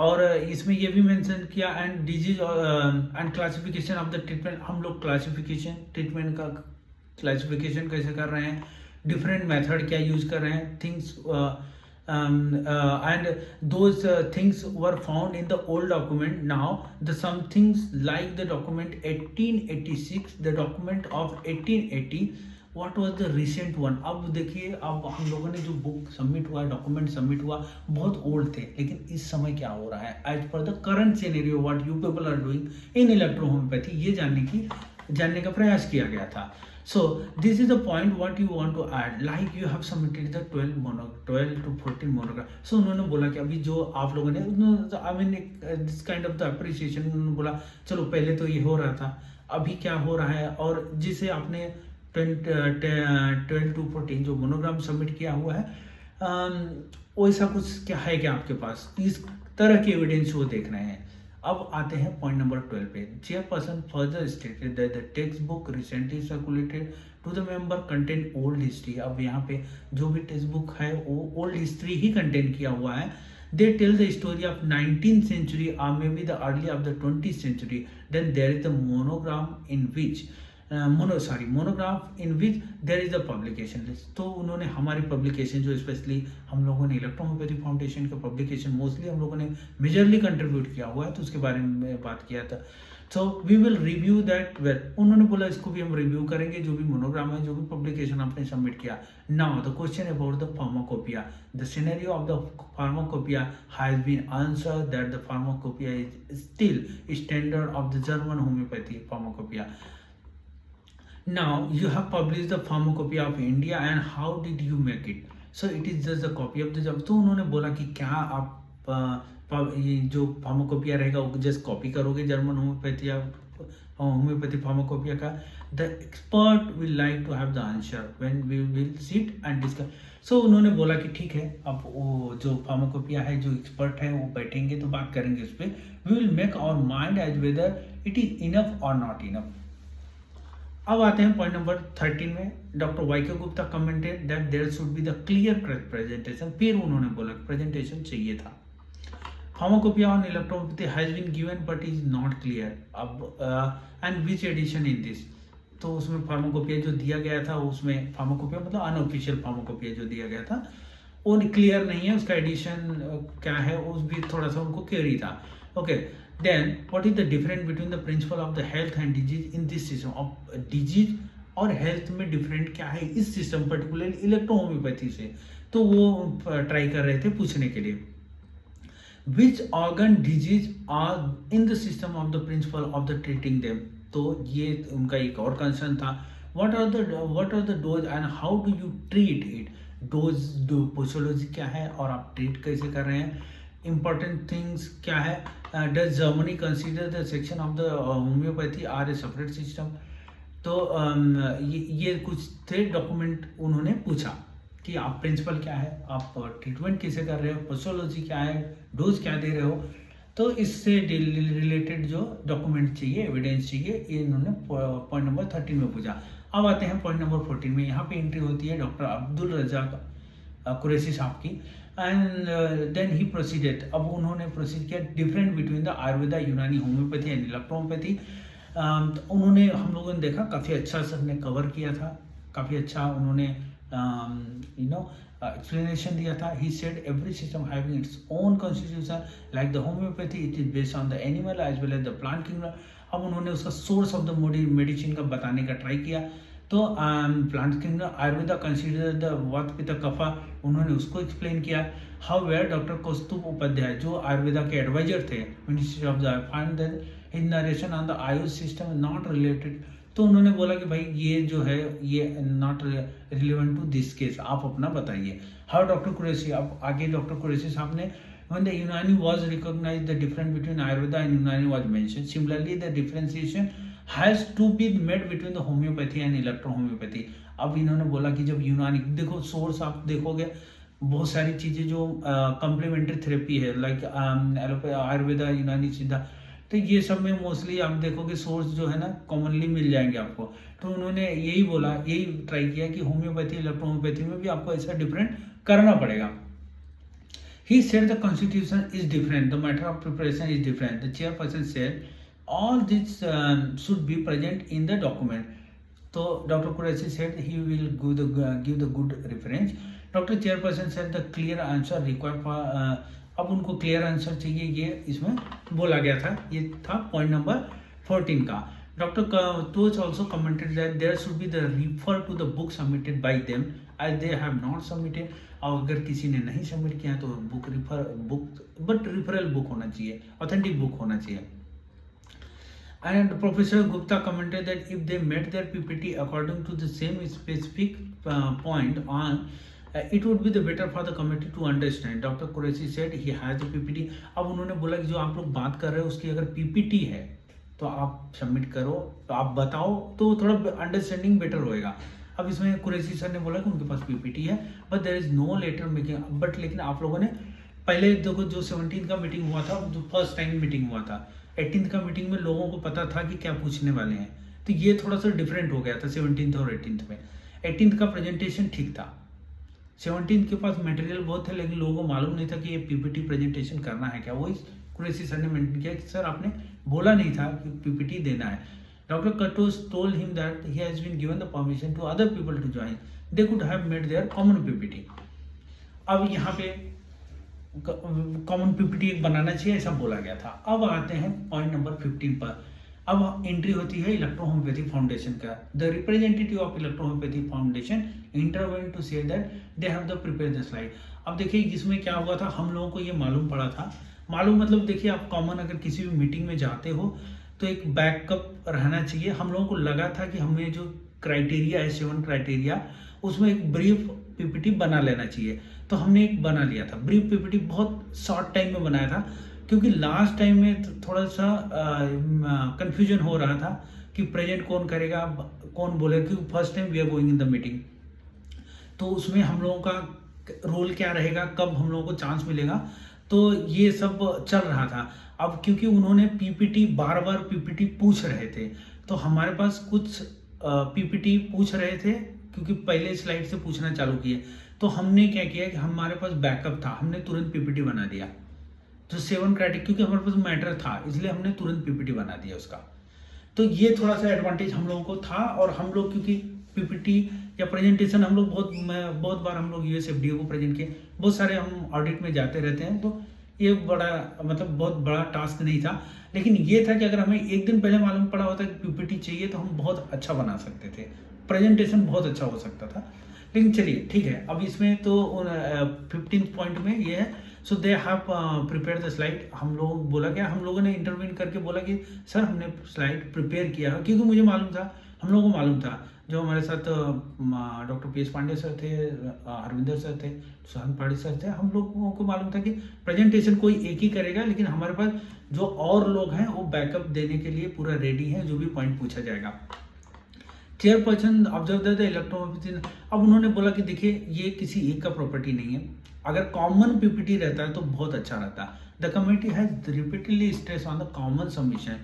और इसमें ये भी मेंशन किया and disease and classification of the treatment. हम लोग ट्रीटमेंट का क्लासिफिकेशन कैसे कर रहे हैं, डिफरेंट मेथड क्या यूज कर रहे हैं, things and those things were found in the old document. Now the some things like the document 1886, the document of 1880, what was the recent one. अब देखिए, अब हम लोगों ने जो बुक सबमिट हुआ, डॉक्यूमेंट सबमिट हुआ, बहुत ओल्ड थे, लेकिन इस समय क्या हो रहा है as per the current scenario what you people are doing in electro homeopathy, ये जानने का प्रयास किया गया था. So this is the point what you want to add, like you have submitted the 12 to 14 monograph. So उन्होंने बोला कि अभी जो आप लोगों ने I mean this kind of the appreciation, उन्होंने बोला चलो पहले तो ये हो रहा था, अभी क्या हो रहा है, और जिसे आपने 12 to 14 जो मोनोग्राम सबमिट किया हुआ है वैसा कुछ क्या है क्या आपके पास, इस तरह के एविडेंस वो देख रहे हैं. अब आते हैं पॉइंट नंबर 12 पे. Chairperson further stated that the text book recently circulated to the member contain old history. अब यहाँ पे जो भी टेक्स्ट बुक है वो ओल्ड हिस्ट्री ही कंटेन किया हुआ है. They tell the story of 19th century or maybe the early of the 20th century. Then there is the monograph in which there is a publication list. तो उन्होंने हमारी publication जो specially हम लोगों ने इलेक्ट्रो होम्योपैथी फाउंडेशन का publication mostly हम लोगों ने मेजरली कंट्रीब्यूट किया हुआ है, तो उसके बारे में बात किया था. So we will review that well. उन्होंने बोला इसको भी हम रिव्यू करेंगे, जो भी मोनोग्राम है, जो भी पब्लिकेशन आपने सबमिट किया. Now the question about the pharmacopoeia, the scenario of the pharmacopoeia has been answered that the pharmacopoeia is still standard of the German homeopathy pharmacopoeia. Now you have published the pharmacopoeia of India and how did you make it? So it is just a copy of the job. तो उन्होंने बोला कि क्या आप ये जो pharmacopoeia रहेगा वो जस्ट कॉपी करोगे जर्मन होम्योपैथी फार्माकोपिया का. The expert will like to have the answer when we will sit and discuss. So उन्होंने बोला कि ठीक है, अब वो जो फार्माकोपिया है, जो एक्सपर्ट है वो बैठेंगे तो बात करेंगे उस पर. We will make our mind as whether it is enough और नॉट इनफ. अब आते हैं पॉइंट नंबर 13 में. Doctor Y K Gupta commented that there should be the clear presentation. फिर उन्होंने बोला प्रेजेंटेशन चाहिए था. Pharmacopoeia on electropathy has been given but is not clear. अब and which edition in this. तो उसमें फार्माकोपिया जो दिया गया था, उसमें फार्माकोपिया मतलब अनऑफिशियल फार्माकोपिया जो दिया गया था वो क्लियर नहीं है, उसका एडिशन क्या है उस भी थोड़ा सा उनको क्वेरी था. Okay, then what is the difference between the principle of the health and disease in this system. of disease और health में different क्या है इस system particularly इलेक्ट्रो होम्योपैथी से. तो वो ट्राई कर रहे थे पूछने के लिए. which organ disease are in the system of the principle of the treating them. तो ये उनका एक और कंसर्न था. what are the dose and how do you treat it. Dose posology क्या है और आप ट्रीट कैसे कर रहे हैं, इंपॉर्टेंट थिंग्स क्या है, does Germany consider the section of the homeopathy are a separate system. तो ये कुछ थे डॉक्यूमेंट उन्होंने पूछा कि आप प्रिंसिपल क्या है, आप ट्रीटमेंट कैसे कर रहे हो, पोस्टोलॉजी क्या है, डोज क्या दे रहे हो। तो इससे रिलेटेड जो डॉक्यूमेंट चाहिए, एविडेंस चाहिए, ये इन्होंने पॉइंट नंबर 13 में पूछा। अब आते हैं पॉइंट नंबर 14 में। यहाँ पे एंट्री होती है डॉक्टर अब्दुल रज़ाक कुरैशी साहब की, एंड देन ही प्रोसीडेड। अब उन्होंने प्रोसीड किया डिफरेंट बिटवीन द आयुर्वेदा, यूनानी, होम्योपैथी एंड इलेक्ट्रोहोम्योपैथी। तो उन्होंने, हम लोगों ने देखा काफ़ी अच्छा सर ने कवर किया था, काफ़ी अच्छा उन्होंने explanation दिया था। He said every system having its own constitution, like the homeopathy, it is based on the animal as well as the plant kingdom। अब उन्होंने उसका सोर्स ऑफ द मेडिसिन का बताने का ट्राई किया। तो plant kingdom, Ayurveda consider the vata pitta kapha, उन्होंने उसको एक्सप्लेन किया। How where doctor Kaustubh Upadhyay जो आयुर्वेदा के एडवाइजर थे ministry of the find that his narration on the AYUSH system not related. तो उन्होंने बोला कि भाई ये जो है ये not relevant to this case, आप अपना बताइए। हाउ डॉक्टर कुरैशी, अब आगे डॉक्टर कुरैशी साहब ने when the Unani was recognized, the difference between Ayurveda and Unani was mentioned. Similarly, the differentiation has to be made between the homeopathy and electro-homeopathy। अब इन्होंने बोला कि जब यूनानी, देखो सोर्स आप देखोगे बहुत सारी चीज़ें जो कम्प्लीमेंट्री थेरेपी है, लाइक आयुर्वेदा, यूनानी, सिद्धा, तो ये सब में मोस्टली आप देखोगे सोर्स जो है ना कॉमनली मिल जाएंगे आपको। तो उन्होंने यही बोला, यही ट्राई किया कि होम्योपैथी, इलेक्ट्रोहोम्योपैथी में भी आपको ऐसा डिफरेंट करना पड़ेगा। He said the constitution is different, the matter of preparation is different. The chairperson said all this should be present in the document. So Dr. Qureshi said he will give the good reference. Dr. Chairperson said the clear answer required for अब उनको clear answer चाहिए, ये इसमें बोला गया था। ये था पॉइंट नंबर 14 का। Doctor Toach also commented that there should be the refer to the book submitted by them as they have not submitted। और अगर किसी ने नहीं सबमिट किया तो बट रिफरल बुक होना चाहिए, ऑथेंटिक बुक होना चाहिए। And Professor Gupta commented that if they met their PPT according to the same specific point on, it would be the better for the committee to understand। Dr. Qureshi said he has the PPT। अब उन्होंने बोला कि जो आप लोग बात कर रहे हो उसकी अगर PPT है तो आप सबमिट करो, तो आप बताओ, तो थोड़ा अंडरस्टैंडिंग बेटर होएगा। अब इसमें कुरैशी सर ने बोला कि उनके पास PPT है, but there is no letter making. But लेकिन आप लोगों ने पहले देखो जो 17 का मीटिंग हुआ था, जो फर्स्ट टाइम मीटिंग हुआ था, 18 का मीटिंग में लोगों को पता था कि क्या पूछने वाले हैं, तो ये थोड़ा सा डिफरेंट हो गया था 17th और 18th में। 18th का प्रेजेंटेशन ठीक था, 17th के पास मटेरियल बहुत थे, लेकिन लोगों को मालूम नहीं था कि ये PPT प्रेजेंटेशन करना है क्या। वही कुरैशी सर ने मेंशन किया कि सर आपने बोला नहीं था कि PPT देना है। Dr. Katos told him that he has been given the permission to other people to join. They could have made their common PPT। अब यहाँ पे कॉमन PPT एक बनाना चाहिए, ऐसा बोला गया था। अब आते हैं पॉइंट नंबर 15 पर। अब एंट्री होती है इलेक्ट्रोहोम्योपैथी फाउंडेशन का। The representative of electrohomoeopathy foundation intervened to say that they have the prepare the slide. अब देखिए इसमें क्या हुआ था, हम लोगों को ये मालूम पड़ा था, मालूम मतलब देखिए आप कॉमन अगर किसी भी मीटिंग में जाते हो तो एक बैकअप रहना चाहिए। हम लोगों को लगा था कि हमें जो क्राइटेरिया है 7 क्राइटेरिया, उसमें एक ब्रीफ PPT बना लेना चाहिए। तो हमने एक बना लिया था ब्रीफ PPT, बहुत शॉर्ट टाइम में बनाया था, क्योंकि लास्ट टाइम में थोड़ा सा कंफ्यूजन हो रहा था कि प्रेजेंट कौन करेगा, कौन बोलेगा, क्योंकि first time we are going in the meeting. तो उसमें हम लोगों का रोल क्या रहेगा, कब हम लोगों को चांस मिलेगा, तो ये सब चल रहा था। अब क्योंकि उन्होंने PPT बार बार PPT पूछ रहे थे, तो हमारे पास कुछ PPT पूछ रहे थे, क्योंकि पहले स्लाइड से पूछना चालू किए, तो हमने क्या किया कि हमारे पास बैकअप था, हमने तुरंत PPT बना दिया जो 7 क्राइटेरिया, क्योंकि हमारे पास मैटर था, इसलिए हमने तुरंत PPT बना दिया उसका। तो ये थोड़ा सा एडवांटेज हम लोगों को था। और हम लोग क्योंकि PPT या प्रेजेंटेशन हम लोग बहुत बार हम लोग USFDA को प्रेजेंट किए, बहुत सारे हम ऑडिट में जाते रहते हैं, तो ये बड़ा मतलब बहुत बड़ा टास्क नहीं था। लेकिन ये था कि अगर हमें एक दिन पहले मालूम पड़ा होता कि PPT चाहिए तो हम बहुत अच्छा बना सकते थे, प्रेजेंटेशन बहुत अच्छा हो सकता था। लेकिन चलिए ठीक है, अब इसमें तो 15th पॉइंट में ये है, so they have prepare the slide. हम लोग बोला क्या, हम लोगों ने इंटरव्यू करके बोला कि सर हमने स्लाइड प्रिपेयर किया है, क्योंकि मुझे मालूम था, हम लोगों को मालूम था जो हमारे साथ doctor P S Pandey sir थे, हरविंदर सर थे, सुशांत पांडे सर थे, हम लोगों को मालूम था कि प्रेजेंटेशन कोई एक ही करेगा, लेकिन हमारे पास जो और लोग हैं वो बैकअप देने के लिए पूरा रेडी है, जो भी पॉइंट पूछा जाएगा। Chairperson observe the electromobility. अब उन्होंने बोला कि देखिए ये किसी एक का प्रॉपर्टी नहीं है, अगर कॉमन पीपीटी रहता है तो बहुत अच्छा रहता। The committee has repeatedly stress on the common submission.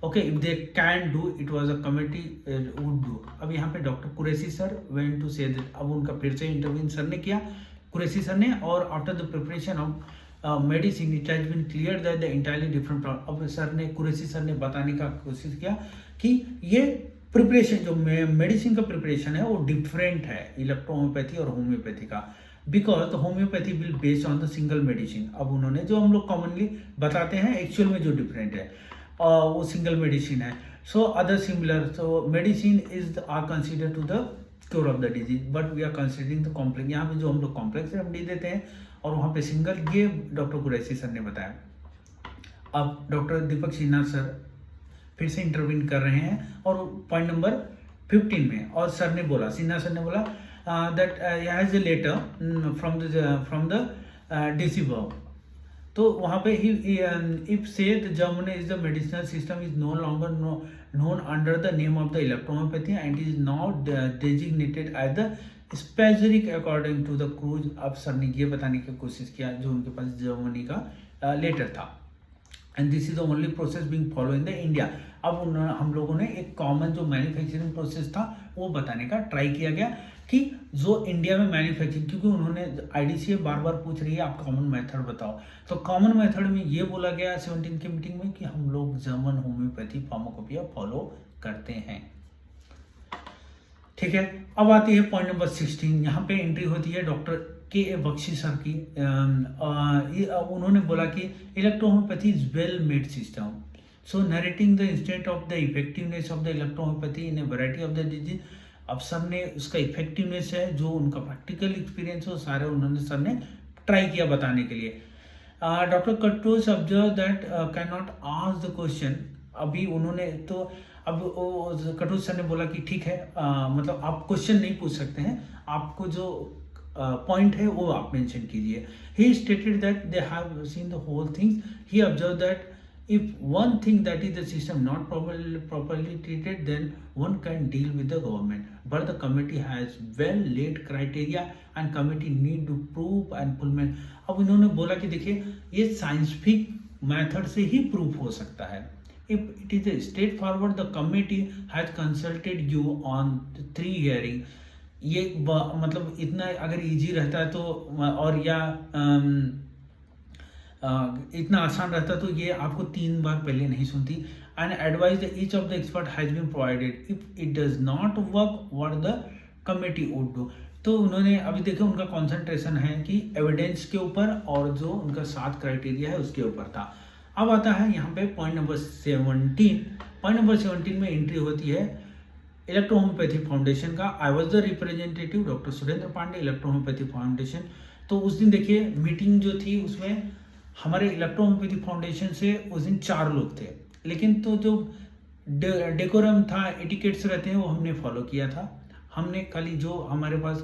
Okay, if they can do it was a committee would do. अब यहाँ पे doctor Qureshi sir went to say that, अब उनका फिर से इंटरव्यू सर ने किया, कुरैशी सर ने, और after the preparation of medicine it has been clear that the entirely different. अब सर ने, कुरैशी सर ने बताने का कोशिश किया कि ये प्रिपरेशन जो मेडिसिन का प्रिपरेशन है वो डिफरेंट है इलेक्ट्रोहोम्योपैथी और होम्योपैथी का, because the homeopathy will based on the single medicine. अब उन्होंने जो हम लोग कॉमनली बताते हैं, एक्चुअल में जो डिफरेंट है वो सिंगल मेडिसिन है। So other similar, so medicine is are consider to the cure of the disease, but we are considering the complex. यहाँ पे जो हम लोग कॉम्प्लेक्स रेमेडी देते हैं और वहाँ पे सिंगल, ये डॉक्टर कुरैशी सर ने बताया। अब डॉक्टर दीपक सिन्हा सर फिर से इंटरव्यून कर रहे हैं और पॉइंट नंबर 15 में, और सर ने बोला, सिन्हा सर ने बोला that has a letter from the DC work. तो वहाँ पे ही if say Germany is the medicinal system is no longer known under the name of the electrohomoeopathy and is now designated as the specific according to the cruise. अब sir ने ये बताने की कोशिश किया जो उनके पास जर्मनी का लेटर था, and this is the only process being follow in the India. अब हम लोगों ने एक कॉमन जो मैन्युफैक्चरिंग प्रोसेस था वो बताने का ट्राई किया गया कि जो इंडिया में मैन्युफैक्चरिंग, क्योंकि उन्होंने आईडीसीए बार बार पूछ रही है आप कॉमन मेथड बताओ, तो कॉमन मेथड में ये बोला गया 17 की मीटिंग में कि हम लोग जर्मन होम्योपैथी फार्माकोपिया फॉलो करते हैं। ठीक है, अब आती है पॉइंट नंबर 16। यहाँ पे एंट्री होती है डॉक्टर के ए बख्शी सर की। उन्होंने बोला कि electrohomoeopathy is well made system, so narrating the instant of the effectiveness of the electrohomoeopathy in a variety of the disease. अब सर ने उसका इफेक्टिवनेस है, जो उनका प्रैक्टिकल एक्सपीरियंस हो, सारे उन्होंने सर ने ट्राई किया बताने के लिए। Doctor Katoch observe that can not ask the question. अभी उन्होंने तो अब कटोस सर ने बोला कि ठीक है, मतलब आप क्वेश्चन नहीं पूछ सकते हैं, आपको जो पॉइंट है वो आप मेंशन कीजिए। He stated that they have seen the whole things. He observe that if one thing that is the system not properly treated, then one can deal with the government, but the committee has well laid criteria and committee need to prove and implement। अब इन्होंने बोला कि देखिए ये scientific method से ही proof हो सकता है। if it is a straightforward, the committee has consulted you on 3 hearing। ये मतलब इतना अगर इजी रहता है तो, और या इतना आसान रहता तो ये आपको 3 बार पहले नहीं सुनती। And advise each of the expert has been provided if it does not work what the committee would do. तो उन्होंने अभी देखो उनका कंसंट्रेशन है कि एविडेंस के ऊपर और जो उनका 7 क्राइटेरिया है उसके ऊपर था। अब आता है यहाँ पे पॉइंट नंबर 17। पॉइंट नंबर 17 में एंट्री होती है इलेक्ट्रोहोम्योपैथी फाउंडेशन का। I was the representative doctor Surendra Pandey, electrohomoeopathy foundation. तो उस दिन देखिए मीटिंग जो थी उसमें हमारे इलेक्ट्रोहोम्योपैथी फाउंडेशन से उस दिन 4 लोग थे, लेकिन तो जो डेकोरम था, एटिकेट्स रहते हैं, वो हमने फॉलो किया था। हमने खाली जो हमारे पास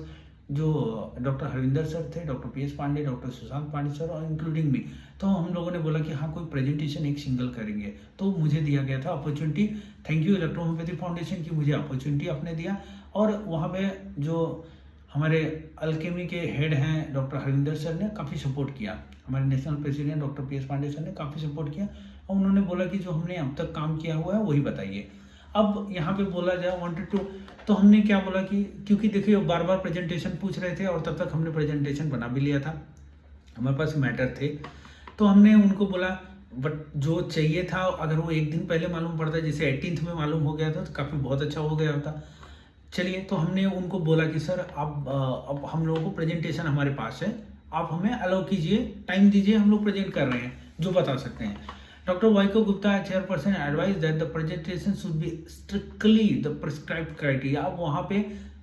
जो डॉक्टर हरविंदर सर थे, doctor P S Pandey, doctor Sushant Pandey sir और इंक्लूडिंग मी, तो हम लोगों ने बोला कि हाँ कोई प्रेजेंटेशन एक सिंगल करेंगे, तो मुझे दिया गया था opportunity. Thank you electrohomoeopathy foundation की मुझे अपॉर्चुनिटी आपने दिया। और वहाँ पे जो हमारे अल्केमी के हेड हैं डॉक्टर हरविंदर सर ने काफ़ी सपोर्ट किया, हमारे national president doctor P S Pandey sir ने काफ़ी सपोर्ट किया, और उन्होंने बोला कि जो हमने अब तक काम किया हुआ है वही बताइए। अब यहाँ पे बोला जाए वांटेड टू, तो हमने क्या बोला कि क्योंकि देखिए बार बार प्रेजेंटेशन पूछ रहे थे और तब तक हमने प्रेजेंटेशन बना भी लिया था, हमारे पास मैटर थे, तो हमने उनको बोला बट जो चाहिए था अगर वो एक दिन पहले मालूम पड़ता, जैसे 18th में मालूम हो गया था तो काफ़ी बहुत अच्छा हो गया होता। चलिए, तो हमने उनको बोला कि सर आप अब हम लोगों को प्रेजेंटेशन हमारे पास है, आप हमें अलाउ कीजिए, टाइम दीजिए, हम लोग प्रेजेंट कर रहे हैं जो बता सकते हैं। Doctor Vaiko Gupta chairperson advise that the presentation should be strictly the prescribed criteria. अब वहाँ पे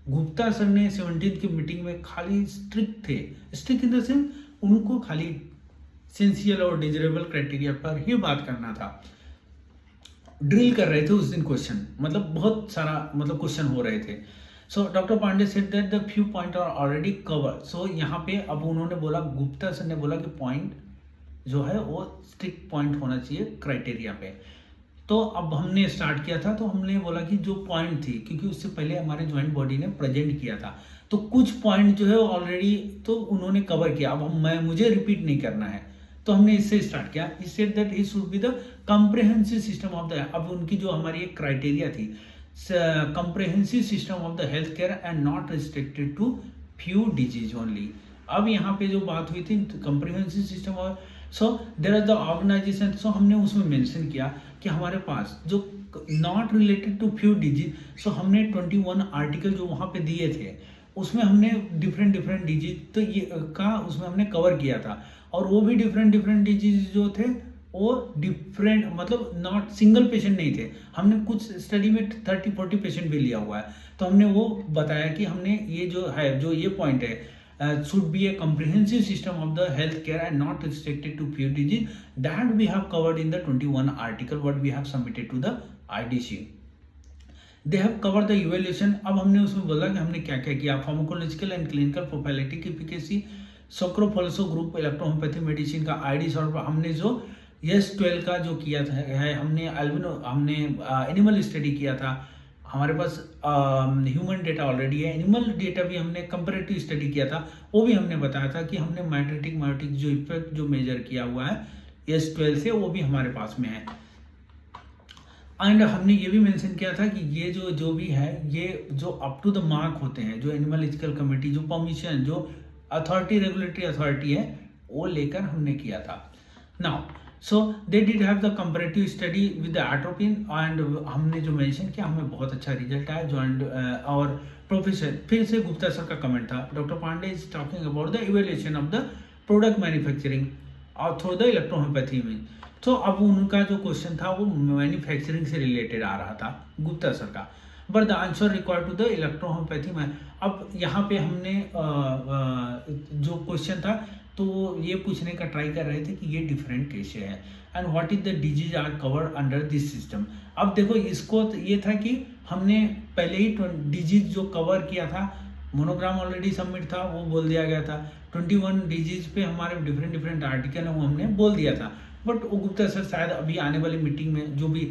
गुप्ता सर ने 17 की मीटिंग में खाली स्ट्रिक्ट थे, स्ट्रिक्ट इन द सेंस उनको खाली सेंसियल और डिजरेबल क्राइटेरिया पर ही बात करना था। ड्रिल कर रहे थे उस दिन क्वेश्चन, मतलब बहुत सारा मतलब क्वेश्चन हो रहे थे। So doctor Pandey said that the few point are already cover. So यहाँ पे अब उन्होंने बोला, गुप्ता सर ने बोला कि पॉइंट जो है वो स्ट्रिक्ट पॉइंट होना चाहिए क्राइटेरिया पे। तो अब हमने स्टार्ट किया था, तो हमने बोला कि जो पॉइंट थी, क्योंकि उससे पहले हमारे ज्वाइंट बॉडी ने प्रेजेंट किया था, तो कुछ पॉइंट जो है ऑलरेडी तो उन्होंने कवर किया, अब मुझे रिपीट नहीं करना है, तो हमने इससे स्टार्ट किया। He said that he should be the comprehensive system of the, अब उनकी जो हमारी एक क्राइटेरिया थी, comprehensive system of the health care and not restricted to few disease only. अब यहाँ पे जो बात हुई थी कॉम्प्रिहेंसिव सिस्टम और so there are the organisation, so हमने उसमें मेंशन किया कि हमारे पास जो not related to few disease, so हमने 21 आर्टिकल जो वहाँ पे दिए थे उसमें हमने डिफरेंट डिफरेंट डिजीज तो ये का उसमें हमने कवर किया था, और वो भी डिफरेंट डिफरेंट डिजीज जो थे वो डिफरेंट, मतलब नॉट सिंगल पेशेंट नहीं थे, हमने कुछ स्टडी में 30-40 पेशेंट भी लिया हुआ है। तो हमने वो बताया कि हमने ये जो है, जो ये पॉइंट है, should be a comprehensive system of the health care and not restricted to few disease that we have covered in the 21 article what we have submitted to the IDC. They have covered the evaluation। अब हमने उसमें बोला कि हमने क्या क्या किया, pharmacological and clinical prophylactic efficacy, सोक्रोफोल्सो ग्रुप इलेक्ट्रोहोम्योपैथी मेडिसिन का आईडी सॉल्व, हमने जो S12 का जो किया था है, हमने एल्बिनो, हमने एनिमल स्टडी किया था, हमारे पास ह्यूमन डेटा ऑलरेडी है, एनिमल डेटा भी हमने कंपैरेटिव स्टडी किया था, वो भी हमने बताया था कि हमने माइटोटिक मायोटिक जो इफेक्ट जो मेजर किया हुआ है S12 से, वो भी हमारे पास में है। एंड हमने ये भी मेंशन किया था कि ये जो भी है, ये जो अप टू द मार्क होते हैं, जो एनिमल एथिकल कमेटी जो परमिशन जो अथॉरिटी रेगुलेटरी अथॉरिटी है वो लेकर हमने किया था। Now so they did have the comparative study with the atropine, and हमने जो मेंशन किया हमें बहुत अच्छा रिजल्ट आया। जॉइंट और प्रोफेसर, फिर से गुप्ता सर का कमेंट था, doctor Pandey is talking about the evaluation of the product manufacturing और थ्रू द इलेक्ट्रोहोम्योपैथी में। तो अब उनका जो क्वेश्चन था वो मैन्युफैक्चरिंग से रिलेटेड आ रहा था गुप्ता सर का, but the answer required to the electrohomoeopathy में। अब यहाँ पे हमने जो क्वेश्चन था तो ये पूछने का ट्राई कर रहे थे कि ये डिफरेंट कैसे है and what is the disease are covered under this system. अब देखो इसको तो ये था कि हमने पहले ही डिजीज जो कवर किया था, मोनोग्राम ऑलरेडी सबमिट था, वो बोल दिया गया था, 21 डिजीज पे हमारे डिफरेंट डिफरेंट आर्टिकल है वो हमने बोल दिया था, बट वो गुप्ता सर शायद अभी आने वाली मीटिंग में जो भी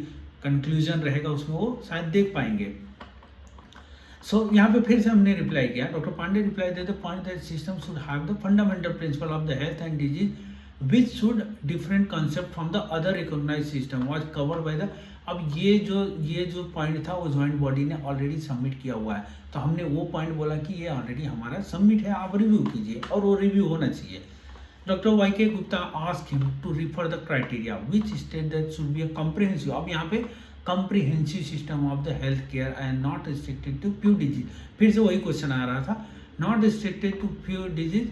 कंक्लूजन रहेगा उसमें वो शायद देख पाएंगे। सो यहाँ पे फिर से हमने रिप्लाई किया, doctor Pandey reply that the point that system should have the fundamental principle of the health and disease which should different concept from the other recognise system was covered by the. अब ये जो point था वो joint body ने already submit किया हुआ है, तो हमने वो पॉइंट बोला कि ये ऑलरेडी हमारा सबमिट है, आप रिव्यू कीजिए, और वो रिव्यू होना चाहिए। Doctor Y K. Gupta ask him to refer the criteria which state that should be a comprehensive. अब यहाँ पे comprehensive system of the health care and not restricted to few disease, फिर से वही क्वेश्चन आ रहा था, not restricted to few disease.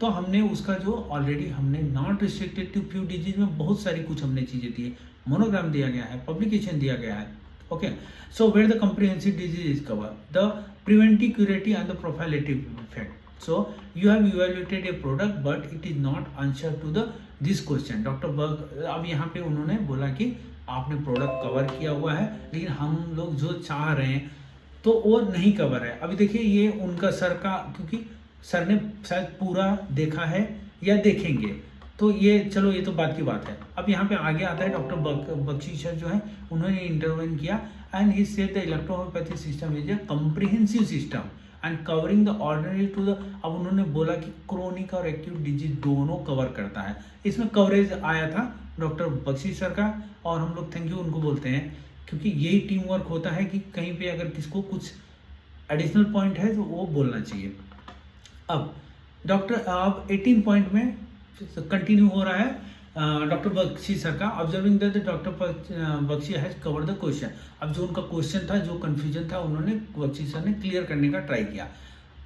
तो हमने उसका जो ऑलरेडी हमने not restricted to few disease में बहुत सारी कुछ हमने चीज़ें दी है, मोनोग्राम दिया गया है, पब्लिकेशन दिया गया है, okay. So where the comprehensive disease is cover the preventive curative and the prophylactic effect. So you have evaluated a product but it is not answer to the this question। Doctor Berg अब यहाँ पे उन्होंने बोला कि आपने product cover किया हुआ है, लेकिन हम लोग जो चाह रहे हैं तो वो नहीं कवर है। अभी देखिए ये उनका सर का, क्योंकि सर ने शायद पूरा देखा है या देखेंगे, तो ये चलो ये तो बात की बात है। अब यहाँ पे आगे आता है डॉक्टर बख्शी सर जो है उन्होंने इंटरवेन किया and he said the electrohomoeopathy system is a comprehensive system and covering the ordinary to the. अब उन्होंने बोला कि क्रोनिक और एक्यूट डिजीज दोनों कवर करता है, इसमें कवरेज आया था डॉक्टर बख्शी सर का, और हम लोग थैंक यू उनको बोलते हैं, क्योंकि यही टीम वर्क होता है कि कहीं पे अगर किसको कुछ एडिशनल पॉइंट है तो वो बोलना चाहिए। अब डॉक्टर अब 18 पॉइंट में कंटिन्यू हो रहा है डॉक्टर बख्शी सर का, observing that doctor Bakshi has cover the question. अब जो उनका क्वेश्चन था, जो कंफ्यूजन था, उन्होंने बख्शी सर ने क्लियर करने का ट्राई किया।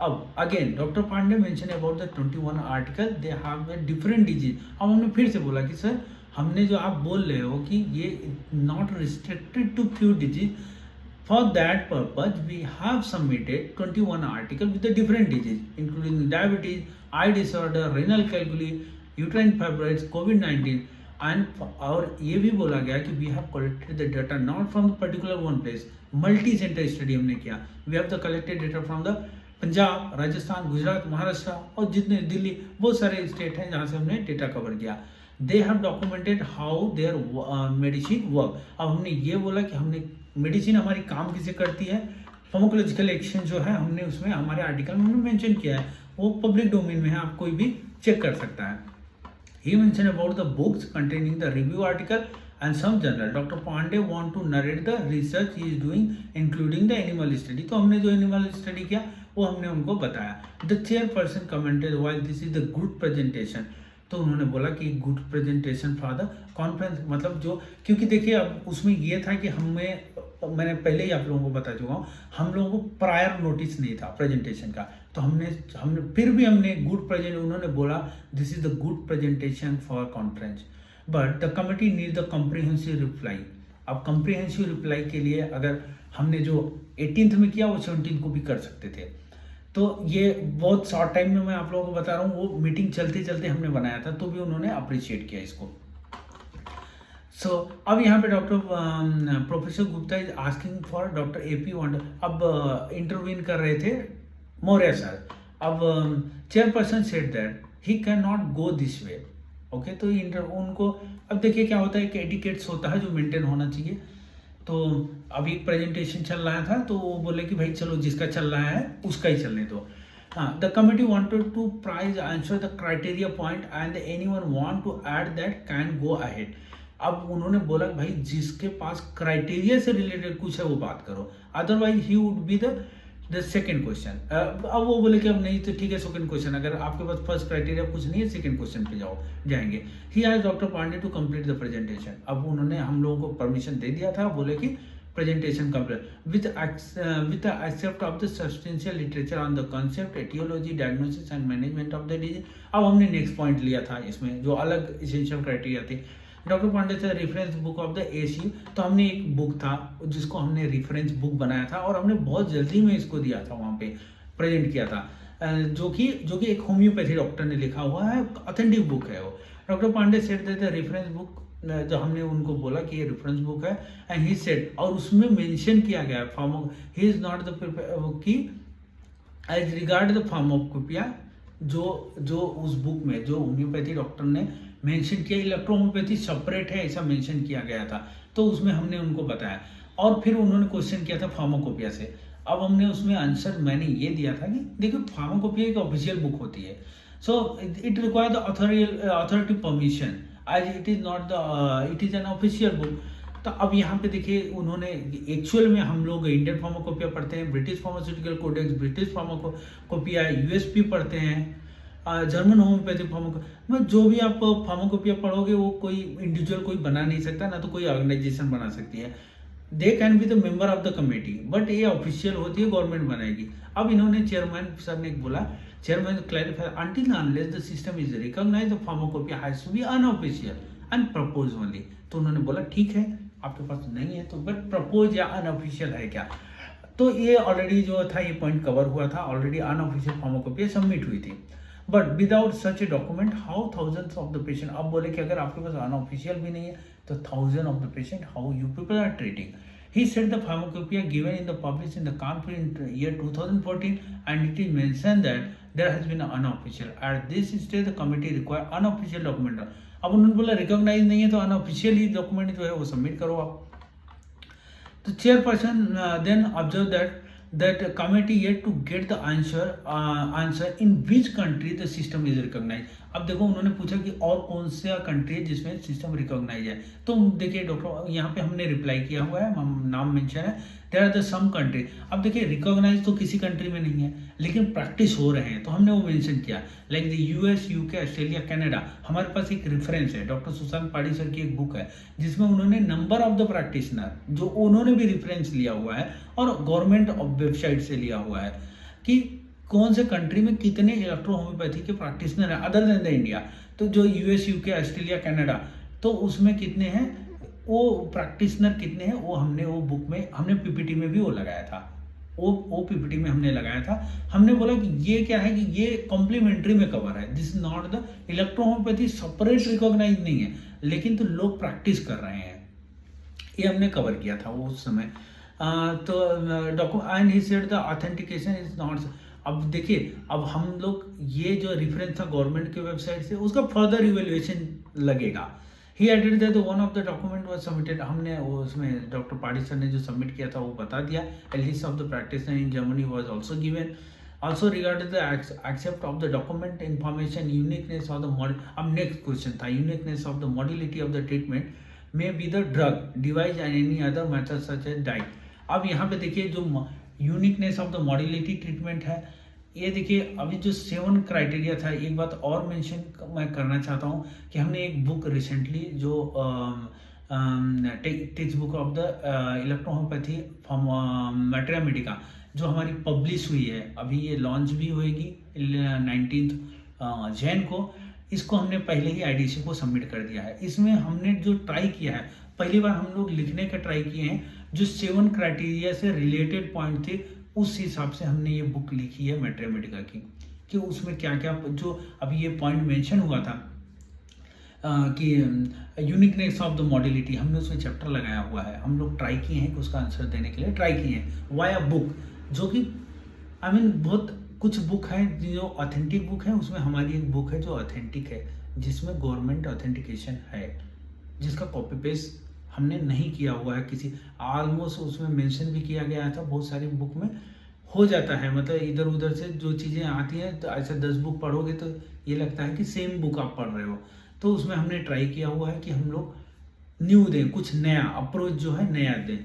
अब again doctor Pandey mention about the 21 article they have a different disease. अब हमने फिर से बोला कि सर हमने जो आप बोल रहे हो कि ये not restricted to few disease, for that purpose we have submitted 21 articles with the different disease including diabetes, eye disorder, renal calculi, uterine fibroids, COVID-19, and और ये भी बोला गया कि we have collected the data not from the particular one place, multi centre study हमने किया। We have the collected data from the Punjab, Rajasthan, Gujarat, Maharashtra और जितने दिल्ली, बहुत सारे स्टेट हैं जहाँ से हमने डेटा कवर किया। They have documented how their medicine work. अब हमने ये बोला कि हमने मेडिसिन हमारी काम किसे करती है, फार्माकोलॉजिकल एक्शन जो है हमने उसमें हमारे आर्टिकल में हमने मेंशन किया है, वो पब्लिक डोमेन में है, आप कोई भी चेक कर सकता है। He mention about the books containing the review article and some journal. Dr. Pandey want to narrate the research he is doing including the animal study. तो हमने जो एनिमल स्टडी किया वो हमने उनको बताया। The chairperson commented while this is the good presentation. तो उन्होंने बोला कि good presentation for the conference, मतलब जो, क्योंकि देखिए अब उसमें ये था कि मैंने पहले ही आप लोगों को बता चुका हूँ, हम लोगों को प्रायर नोटिस नहीं था प्रेजेंटेशन का, तो हमने फिर भी हमने गुड प्रेजेंट, उन्होंने बोला this is the good presentation for conference but the committee need the comprehensive reply. अब कॉम्प्रिहेंसिव रिप्लाई के लिए अगर हमने जो 18th में किया वो 17th को भी कर सकते थे। तो ये बहुत शॉर्ट टाइम में मैं आप लोगों को बता रहा हूँ, वो मीटिंग चलते चलते हमने बनाया था, तो भी उन्होंने अप्रिशिएट किया इसको। सो अब यहाँ पे professor Gupta is asking for doctor AP wander, अब इंटरवीन कर रहे थे मौर्य सर। अब chairperson said that he can not go this way. Okay, तो उनको अब देखिए क्या होता है कि एटिकेट्स होता है जो मेंटेन होना चाहिए। तो अभी एक प्रेजेंटेशन चल रहा था, तो वो बोले कि भाई चलो जिसका चल रहा है उसका ही चलने दो। हाँ, the committee wanted to prize answer the criteria point and anyone want to add that can go ahead. अब उन्होंने बोला भाई जिसके पास क्राइटेरिया से रिलेटेड कुछ है वो बात करो, otherwise he would be the second question. अब वो बोले कि अब नहीं तो ठीक है सेकेंड क्वेश्चन, अगर आपके पास फर्स्ट क्राइटेरिया कुछ नहीं है सेकेंड क्वेश्चन पे जाएंगे। He has doctor Pandey to complete the presentation. अब उन्होंने हम लोगों को परमिशन दे दिया था, बोले कि presentation complete with except of the substantial literature on the concept, aetiology, diagnosis and management of the disease. अब हमने नेक्स्ट पॉइंट लिया था इसमें जो अलग इसेंशियल क्राइटेरिया थे। डॉक्टर पांडे से reference book of the ACU, तो हमने एक बुक था जिसको हमने रेफरेंस बुक बनाया था और हमने बहुत जल्दी में इसको दिया था, वहाँ पे प्रेजेंट किया था, जो कि एक होम्योपैथी डॉक्टर ने लिखा हुआ है, ऑथेंटिक बुक है वो। Doctor Pandey said that the reference book, जो हमने उनको बोला कि ये रेफरेंस बुक है, एंड ही सेड, और उसमें मेंशन किया गया है ही इज नॉट द कि एज रिगार्ड द फार्माकोपिया, जो उस बुक में जो होम्योपैथी डॉक्टर ने मेंशन किया, इलेक्ट्रोहोम्योपैथी सेपरेट है ऐसा मेंशन किया गया था, तो उसमें हमने उनको बताया। और फिर उन्होंने क्वेश्चन किया था फार्माकोपिया से। अब हमने उसमें आंसर मैंने ये दिया था कि देखिए फार्माकोपिया एक ऑफिशियल बुक होती है, so it require the authority permission as it is an official book. तो अब यहाँ पे देखिए उन्होंने एक्चुअल में, हम लोग इंडियन फार्माकोपिया पढ़ते हैं, British pharmaceutical codex, British pharmacopoeia, USP पढ़ते हैं, जर्मन होम्योपैथी फार्माकोपिया, जो भी आप फार्माकोपिया पढ़ोगे वो कोई इंडिविजुअल कोई बना नहीं सकता, ना तो कोई ऑर्गेनाइजेशन बना सकती है। They can be the member of the committee, but ये ऑफिशियल होती है, गवर्नमेंट बनाएगी। अब इन्होंने चेयरमैन सर ने बोला, chairman clarify until unless the system is recognised the pharmacopoeia has to be unofficial and propose only. तो उन्होंने बोला ठीक है आपके पास नहीं है तो बट प्रपोज या अनऑफिशियल है क्या। तो ये ऑलरेडी जो था ये पॉइंट कवर हुआ था, ऑलरेडी अनऑफिशियल फार्माकोपिया सबमिट हुई थी। But without such a document how thousands of the patient, अब बोले कि अगर आपके पास अनऑफिशियल भी नहीं है तो thousand of the patient how you people are treating. He said the pharmacopoeia given in the published in the Kanpur in year 2014 and it is mentioned that there has been an unofficial. At this stage the committee require unofficial document. अब उन्होंने बोला recognise नहीं है तो unofficial ही document जो है वो submit करो आप। तो chairperson then observe that committee yet to get the answer in which country the system is recognized। अब देखो उन्होंने पूछा कि और कौन सा कंट्री है जिसमें सिस्टम रिकॉग्नाइज है, तो देखिए डॉक्टर यहाँ पे हमने रिप्लाई किया हुआ है, नाम मेंशन है, there are the some country. अब देखिए रिकॉग्नाइज तो किसी कंट्री में नहीं है लेकिन प्रैक्टिस हो रहे हैं, तो हमने वो मेंशन किया, like the US, UK, Australia, Canada. हमारे पास एक रेफरेंस है, डॉक्टर सुशांत पाड़ी सर की एक बुक है जिसमें उन्होंने नंबर ऑफ द प्रैक्टिशनर, जो उन्होंने भी रेफरेंस लिया हुआ है और गवर्नमेंट वेबसाइट से लिया हुआ है कि कौन से कंट्री में कितने इलेक्ट्रो होम्योपैथी के प्रैक्टिशनर हैं अदर देन द इंडिया। तो जो US, UK, ऑस्ट्रेलिया, कनाडा, तो उसमें कितने हैं वो प्रैक्टिशनर कितने हैं, वो हमने वो बुक में हमने PPT में भी वो लगाया था। वो पीपीटी में हमने लगाया था। हमने बोला कि ये क्या है कि ये कॉम्प्लीमेंट्री में कवर है, this is not the electrohomoeopathy separate recognise नहीं है, लेकिन तो लोग प्रैक्टिस कर रहे हैं, ये हमने कवर किया था वो उस समय। तो document and he said the authentication is not. अब देखिए, अब हम लोग ये जो रेफरेंस था गवर्नमेंट के वेबसाइट से, उसका फर्दर इवेल्युएशन लगेगा। He added that one of the document was submitted, हमने वो उसमें डॉक्टर पाड़ी सर ने जो सबमिट किया था वो बता दिया। A list of the practitioner in Germany was also given, also regarding the accept of the document information, uniqueness of the model। अब नेक्स्ट क्वेश्चन था uniqueness of the modality of the treatment may be the drug device and any other method such as diet। अब यहाँ पे देखिए जो uniqueness of the मॉड्यूलिटी treatment है, ये देखिए अभी जो 7 क्राइटेरिया था। एक बात और मेंशन मैं करना चाहता हूँ कि हमने एक बुक रिसेंटली जो text book of the electrohomoeopathy from materia medica जो हमारी पब्लिश हुई है, अभी ये लॉन्च भी होएगी 19 जैन को। इसको हमने पहले ही आईडीसी को सबमिट कर दिया है। इसमें हमने जो ट्राई किया है, पहली बार हम लोग लिखने का ट्राई किए हैं, जो 7 क्राइटेरिया से रिलेटेड पॉइंट थे उस हिसाब से हमने ये बुक लिखी है मैट्रिया मेडिका की, कि उसमें क्या क्या जो अभी ये पॉइंट मेंशन हुआ था कि यूनिकनेस ऑफ द मॉड्यूलिटी, हमने उसमें चैप्टर लगाया हुआ है। हम लोग ट्राई किए हैं कि उसका आंसर देने के लिए ट्राई किए हैं वाया बुक, जो कि आई मीन बहुत कुछ बुक है जो ऑथेंटिक बुक है, उसमें हमारी एक बुक है जो ऑथेंटिक है, जिसमें गवर्नमेंट ऑथेंटिकेशन है, जिसका कॉपी पेस्ट हमने नहीं किया हुआ है किसी। ऑलमोस्ट उसमें मेंशन भी किया गया था, बहुत सारी बुक में हो जाता है, मतलब इधर उधर से जो चीज़ें आती हैं, तो ऐसे 10 बुक पढ़ोगे तो ये लगता है कि सेम बुक आप पढ़ रहे हो। तो उसमें हमने ट्राई किया हुआ है कि हम लोग न्यू दें, कुछ नया अप्रोच जो है नया दें।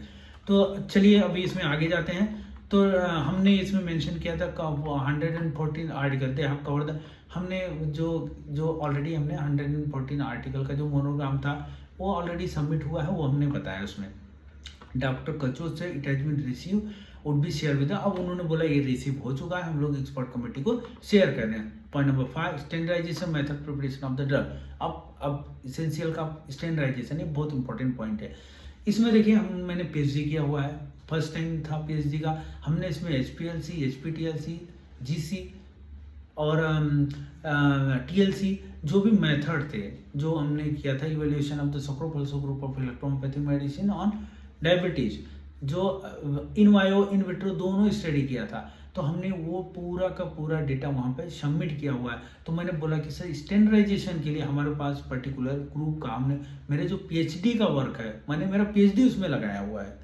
तो चलिए अभी इसमें आगे जाते हैं। तो हमने इसमें मेंशन किया था 114 आर्टिकल दे हैव कवर्ड। हमने जो ऑलरेडी हमने 114 आर्टिकल का जो मोनोग्राम था वो ऑलरेडी सबमिट हुआ है, वो हमने बताया उसमें। डॉक्टर कचो से it has been receive would be share with. अब उन्होंने बोला ये रिसीव हो चुका है, हम लोग एक्सपर्ट कमेटी को शेयर कर दें। Point number 5 standardisation method preparation of the drug. अब इसेंशियल का स्टैंडर्डाइजेशन ये बहुत इंपॉर्टेंट पॉइंट है। इसमें देखिए मैंने पीएचडी किया हुआ है, फर्स्ट टाइम था पीएचडी का। हमने इसमें एचपीएलसी, एचपीटीएलसी, जीसी और टीएलसी जो भी मेथड थे जो हमने किया था, इवैल्यूएशन ऑफ द सॉक्रोपल्सो group of electrohomoeopathic medicine on diabetes, जो इन वायो इन विट्रो दोनों स्टडी किया था। तो हमने वो पूरा का पूरा डेटा वहाँ पे सबमिट किया हुआ है। तो मैंने बोला कि सर स्टैंडर्डाइजेशन के लिए हमारे पास पर्टिकुलर ग्रुप का, हमने मेरे जो पीएचडी का वर्क है, मैंने मेरा पीएचडी उसमें लगाया हुआ है,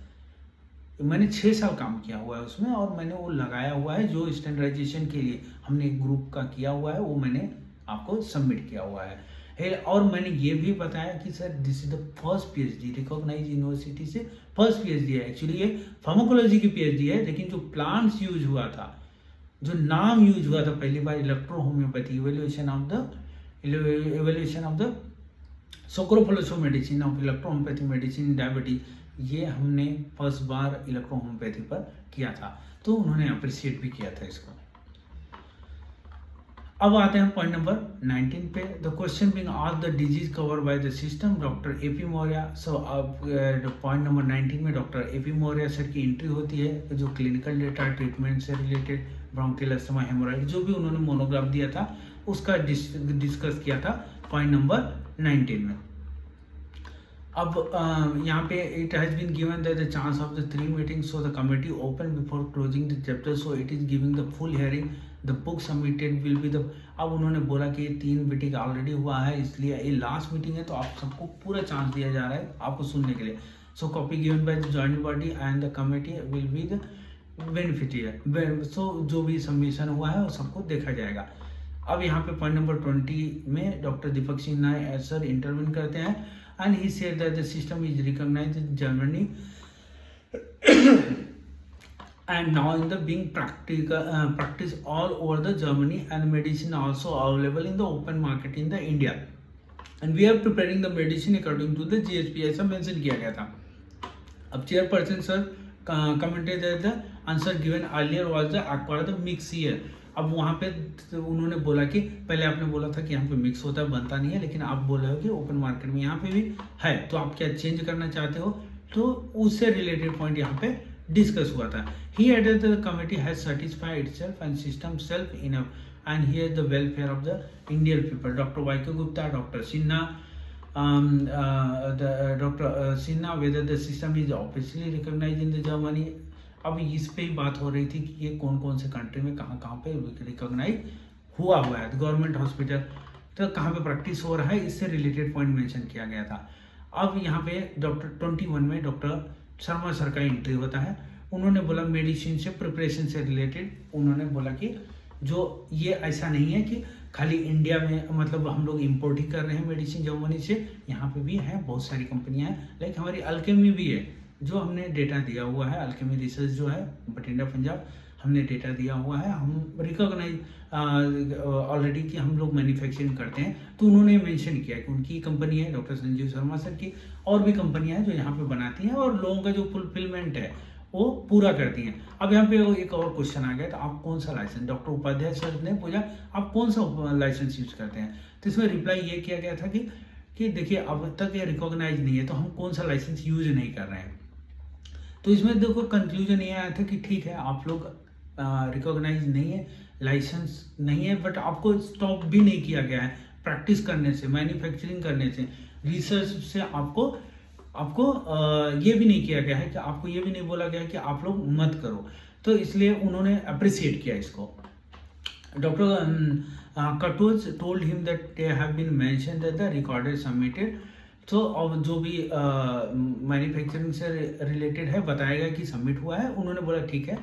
मैंने 6 साल काम किया हुआ है उसमें, और मैंने वो लगाया हुआ है जो स्टैंडर्डाइजेशन के लिए हमने एक ग्रुप का किया हुआ है, वो मैंने आपको सबमिट किया हुआ है। और मैंने ये भी बताया कि sir this is the first PhD recognise university से, फर्स्ट पीएचडी है। एक्चुअली ये फार्माकोलॉजी की पीएचडी है, लेकिन जो प्लांट्स यूज हुआ था, जो नाम यूज हुआ था पहली बार, electro homoeopathy evaluation of the सॉक्रोपल्सो medicine of electro homoeopathy medicine in diabetes, ये हमने फर्स्ट बार इलेक्ट्रो होम्योपैथी पर किया था। तो उन्होंने अप्रिशिएट भी किया था इसको। अब आते हैं पॉइंट नंबर 19 पे। The question being all the disease cover by the system doctor A P Maurya. So अब पॉइंट नंबर 19 में डॉक्टर एपी मौर्य सर की एंट्री होती है, जो क्लिनिकल डेटा, ट्रीटमेंट से रिलेटेड, ब्रोंकियल अस्थमा, हेमोराइड, जो भी उन्होंने मोनोग्राफ दिया था उसका डिस्कस किया था पॉइंट नंबर 19 में। अब यहाँ पे it has been given that the chance of the 3 meetings, so the committee open before closing the chapter, so it is giving the full hearing, the book submitted will be the. अब उन्होंने बोला कि 3 meeting already हुआ है, इसलिए ये last meeting है, तो आप सबको पूरा चांस दिया जा रहा है आपको सुनने के लिए। So copy given by the joint body and the committee will be the beneficiary. So जो भी सबमिशन हुआ है वो सबको देखा जाएगा। अब यहाँ पे पॉइंट नंबर 20 में डॉक्टर दीपक सिंह नाय सर इंटरव्यू करते हैं, and he said that the system is recognized in Germany and now in the being practiced all over the Germany, and medicine also available in the open market in the India, and we are preparing the medicine according to the GSP, ऐसा mention किया गया था। अब chairperson sir commented that the answer given earlier was the acquired the mix year। अब वहाँ पे उन्होंने बोला कि पहले आपने बोला था कि यहाँ पे मिक्स होता है, बनता नहीं है, लेकिन आप बोल रहे हो कि ओपन मार्केट में यहाँ पे भी है, तो आप क्या चेंज करना चाहते हो, तो उससे रिलेटेड पॉइंट यहाँ पे डिस्कस हुआ था। He added the committee has certified itself and system self enough and here the welfare of the Indian people. Doctor Y K Gupta, doctor Sinha, doctor Sinha whether the system is officially recognise in the Germany. अब इस पे ही बात हो रही थी कि ये कौन कौन से कंट्री में कहाँ कहाँ पे रिकॉग्नाइज हुआ है। गवर्नमेंट हॉस्पिटल तो कहाँ पे प्रैक्टिस हो रहा है, इससे रिलेटेड पॉइंट मेंशन किया गया था। अब यहाँ पे डॉक्टर 21 में डॉक्टर शर्मा सर का एंट्री होता है। उन्होंने बोला मेडिसिन से प्रिपरेशन से रिलेटेड, उन्होंने बोला कि जो ये ऐसा नहीं है कि खाली इंडिया में मतलब हम लोग इंपोर्ट ही कर रहे हैं मेडिसिन जर्मनी से, यहाँ पे भी हैं बहुत सारी कंपनियां हैं, लाइक हमारी अल्केमी भी है जो हमने डेटा दिया हुआ है। अल्केमी रिसर्च जो है बठिंडा पंजाब, हमने डेटा दिया हुआ है, हम रिकॉग्नाइज ऑलरेडी कि हम लोग मैन्युफैक्चरिंग करते हैं। तो उन्होंने मेंशन किया कि उनकी कंपनी है डॉक्टर संजीव शर्मा सर की, और भी कंपनियां हैं जो यहाँ पे बनाती हैं और लोगों का जो फुलफिलमेंट है वो पूरा करती हैं। अब यहाँ पे एक और क्वेश्चन आ गया, तो आप कौन सा लाइसेंस, डॉक्टर उपाध्याय सर ने पूछा आप कौन सा लाइसेंस यूज करते हैं, तो इसमें रिप्लाई ये किया गया था कि देखिए अब तक ये रिकॉग्नाइज नहीं है तो हम कौन सा लाइसेंस यूज नहीं कर रहे हैं। तो इसमें देखो कंक्लूजन ये आया था कि ठीक है आप लोग रिकॉग्नाइज नहीं है, लाइसेंस नहीं है, बट आपको स्टॉप भी नहीं किया गया है प्रैक्टिस करने से, मैन्युफैक्चरिंग करने से, रिसर्च से आपको ये भी नहीं किया गया है कि आपको ये भी नहीं बोला गया है कि आप लोग मत करो। तो इसलिए उन्होंने अप्रिशिएट किया इसको। Doctor Katoch told him that they have been mentioned that the recorded submitted. तो अब जो भी मैन्युफैक्चरिंग से रिलेटेड है बताएगा कि सबमिट हुआ है। उन्होंने बोला ठीक है।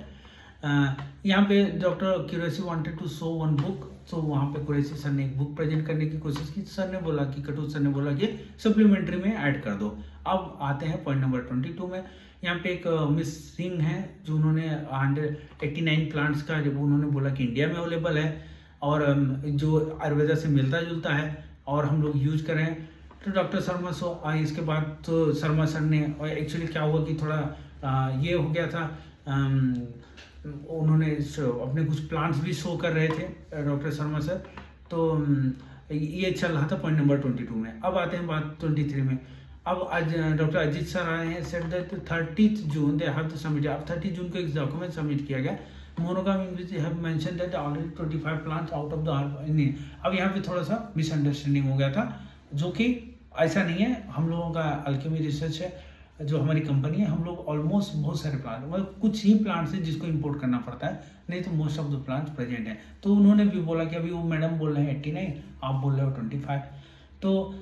यहाँ पे doctor Qureshi wanted to show one book, तो वहाँ पे कुरैशी सर ने एक बुक प्रेजेंट करने की कोशिश की। सर ने बोला कि कटोज सर ने बोला कि सप्लीमेंट्री में ऐड कर दो। अब आते हैं पॉइंट नंबर 22 में। यहाँ पे एक मिस सिंह है जो उन्होंने 189 प्लांट्स का जब उन्होंने बोला कि इंडिया में अवेलेबल है और जो आयुर्वेदा से मिलता जुलता है और हम लोग यूज करें। तो डॉक्टर शर्मा इसके बाद तो शर्मा सर ने, और एक्चुअली क्या हुआ कि थोड़ा ये हो गया था, उन्होंने अपने कुछ प्लांट्स भी शो कर रहे थे डॉक्टर शर्मा सर। तो ये चल रहा था पॉइंट नंबर 22 में। अब आते हैं बात 23 में। अब आज डॉक्टर अजीत सर आए हैं, said that 30 June they have to submit. अब 30 जून को एक डॉक्यूमेंट सबमिट किया गया, monograph in which they have mention that already 25 plants out of the. अब यहाँ पे थोड़ा सा मिसअंडरस्टैंडिंग हो गया था, जो कि ऐसा नहीं है। हम लोगों का अल्केमी रिसर्च है जो हमारी कंपनी है, हम लोग ऑलमोस्ट बहुत सारे प्लांट, मतलब कुछ ही प्लांट्स हैं जिसको इंपोर्ट करना पड़ता है, नहीं तो most of the plants present हैं। तो उन्होंने भी बोला कि अभी वो मैडम बोल रहे हैं 89, आप बोल रहे हो 25, तो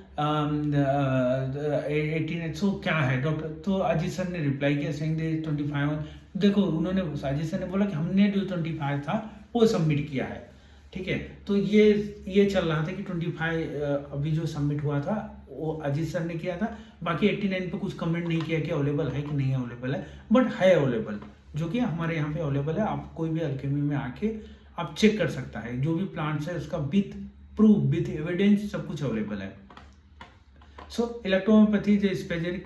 89 सो क्या है डॉक्टर। तो अजीत सर ने रिप्लाई किया सेइंग दे 25। देखो उन्होंने, अजीत सर ने बोला कि हमने जो 25 था वो सबमिट किया है, ठीक है। तो ये चल रहा था कि 25 अभी जो सबमिट हुआ था वो अजीत सर ने किया था। बाकी 89 पे कुछ कमेंट नहीं किया कि अवेलेबल है कि नहीं अवेलेबल है, बट है अवेलेबल, जो कि हमारे यहाँ पे अवेलेबल है। आप कोई भी अल्केमी में आके आप चेक कर सकता है, जो भी प्लांट्स है उसका विथ प्रूफ विथ एविडेंस सब कुछ अवेलेबल है। सो इलेक्ट्रोहोम्योपैथी जो स्पेशलिक,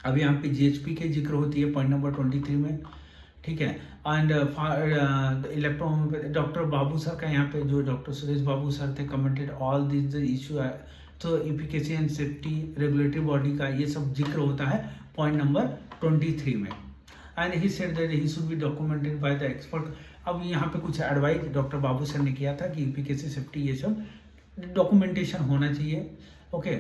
अब यहाँ पे जीएचपी की जिक्र होती है पॉइंट नंबर 23 में, ठीक है। And electrohomoeopathy doctor Babu sir का, यहाँ पे जो डॉक्टर सुरेश बाबू सर थे, कमेंटेड ऑल दिस इशू। तो efficacy and safety regulatory body का ये सब जिक्र होता है पॉइंट नंबर 23 में। And he said that he should be documented by the expert. अब यहाँ पे कुछ एडवाइस डॉक्टर बाबू सर ने किया था कि इफिकेसी सेफ्टी ये सब डॉक्यूमेंटेशन होना चाहिए, ओके।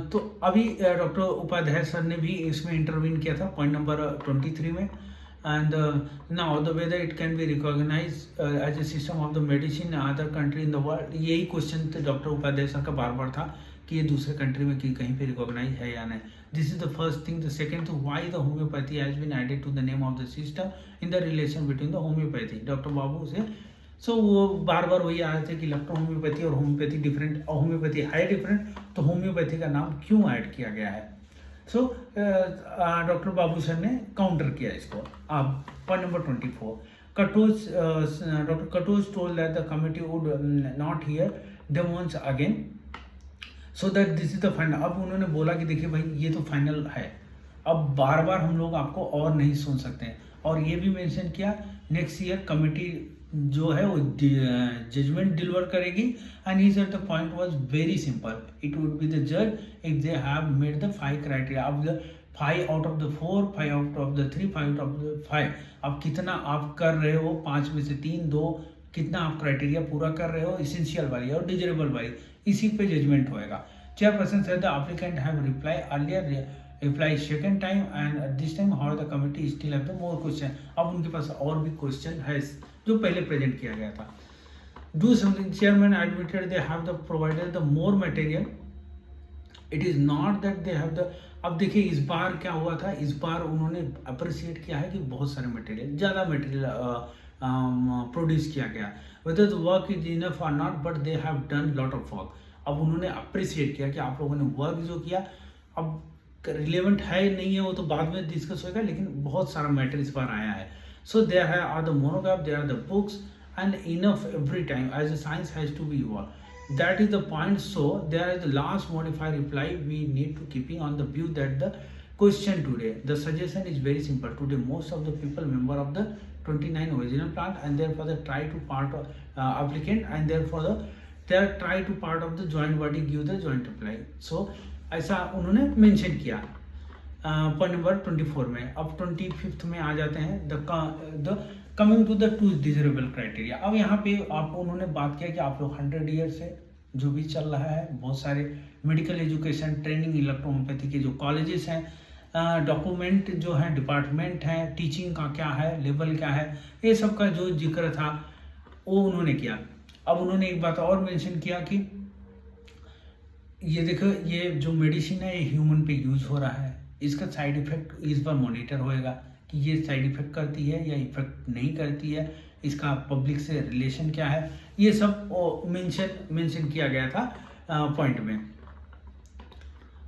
तो अभी डॉक्टर उपाध्याय सर ने भी इसमें इंटरवीन किया था पॉइंट नंबर 23 में। And now the whether it can be recognise as a system of the medicine other country in the world. यही क्वेश्चन डॉक्टर उपाध्याय सर का बार बार था कि ये दूसरे कंट्री में कहीं पे रिकॉग्नाइज है या नहीं। This is the first thing. The second, तो why the homoeopathy has been added to the name of the system in the relation between the homoeopathy. Doctor Babu से वो बार बार वही आ रहे थे कि इलेक्ट्रो होम्योपैथी और होम्योपैथी डिफरेंट, होम्योपैथी है डिफरेंट, तो होम्योपैथी का नाम क्यों ऐड किया गया है। सो डॉक्टर बाबू सर ने काउंटर किया इसको। अब point number 24, doctor Katoch told that the committee would not hear them once again so that this is the final. अब उन्होंने बोला कि देखिए भाई ये तो फाइनल है, अब बार बार हम लोग आपको और नहीं सुन सकते हैं। और ये भी मेंशन किया नेक्स्ट ईयर कमिटी जो है वो जजमेंट डिलीवर करेगी। And he said the point was very simple, it would be the जज if they have made the 5 criteria. अब 5 out of the 4, 5 out of the 3, 5 out of the 5। अब कितना आप कर रहे हो, 5 में से 3, 2, कितना आप क्राइटेरिया पूरा कर रहे हो, इसेंशियल वाली और डिजरेबल वाली, इसी पे जजमेंट होएगा। Chairperson said the applicant have reply earlier reply second time and this time how the committee still have the more question. अब उनके पास और भी क्वेश्चन है जो पहले प्रेजेंट किया गया था। Do something, chairman admitted they have the provided the more material, it is not that they have the. अब देखिए इस बार क्या हुआ था, इस बार उन्होंने अप्रिशिएट किया है कि बहुत सारे मटेरियल, ज़्यादा मटेरियल प्रोड्यूस किया गया, whether the work is enough और not, but they have done lot of work. अब उन्होंने अप्रिशिएट किया कि आप लोगों ने वर्क जो किया, अब रिलेवेंट है नहीं है वो तो बाद में डिस्कस होगा, लेकिन बहुत सारा मैटर इस बार आया है। So there are the monograph, there are the books and enough every time as a science has to be evolve. That is the point. So there is the last modified reply we need to keeping on the view that the question today, the suggestion is very simple. Today most of the people member of the 29 original plant and therefore they try to part of applicant and therefore they try to part of the joint body give the joint reply. So ऐसा उन्होंने mention किया point number 24 में। अब 25th में आ जाते हैं, the coming to the to desirable criteria. अब यहाँ पे आप उन्होंने बात किया कि आप लोग 100 ईयर से जो भी चल रहा है, बहुत सारे मेडिकल एजुकेशन ट्रेनिंग इलेक्ट्रोहोम्योपैथी के जो कॉलेजेस हैं, डॉक्यूमेंट जो है, डिपार्टमेंट हैं, टीचिंग का क्या है, लेवल क्या है, ये सब का जो जिक्र था वो उन्होंने किया। अब उन्होंने एक बात और मेंशन किया कि ये देखो ये जो मेडिसिन है ये ह्यूमन पे यूज हो रहा है, इसका साइड इफेक्ट इस बार मॉनिटर होएगा कि ये साइड इफेक्ट करती है या इफेक्ट नहीं करती है, इसका पब्लिक से रिलेशन क्या है, ये सब मेंशन किया गया था पॉइंट में।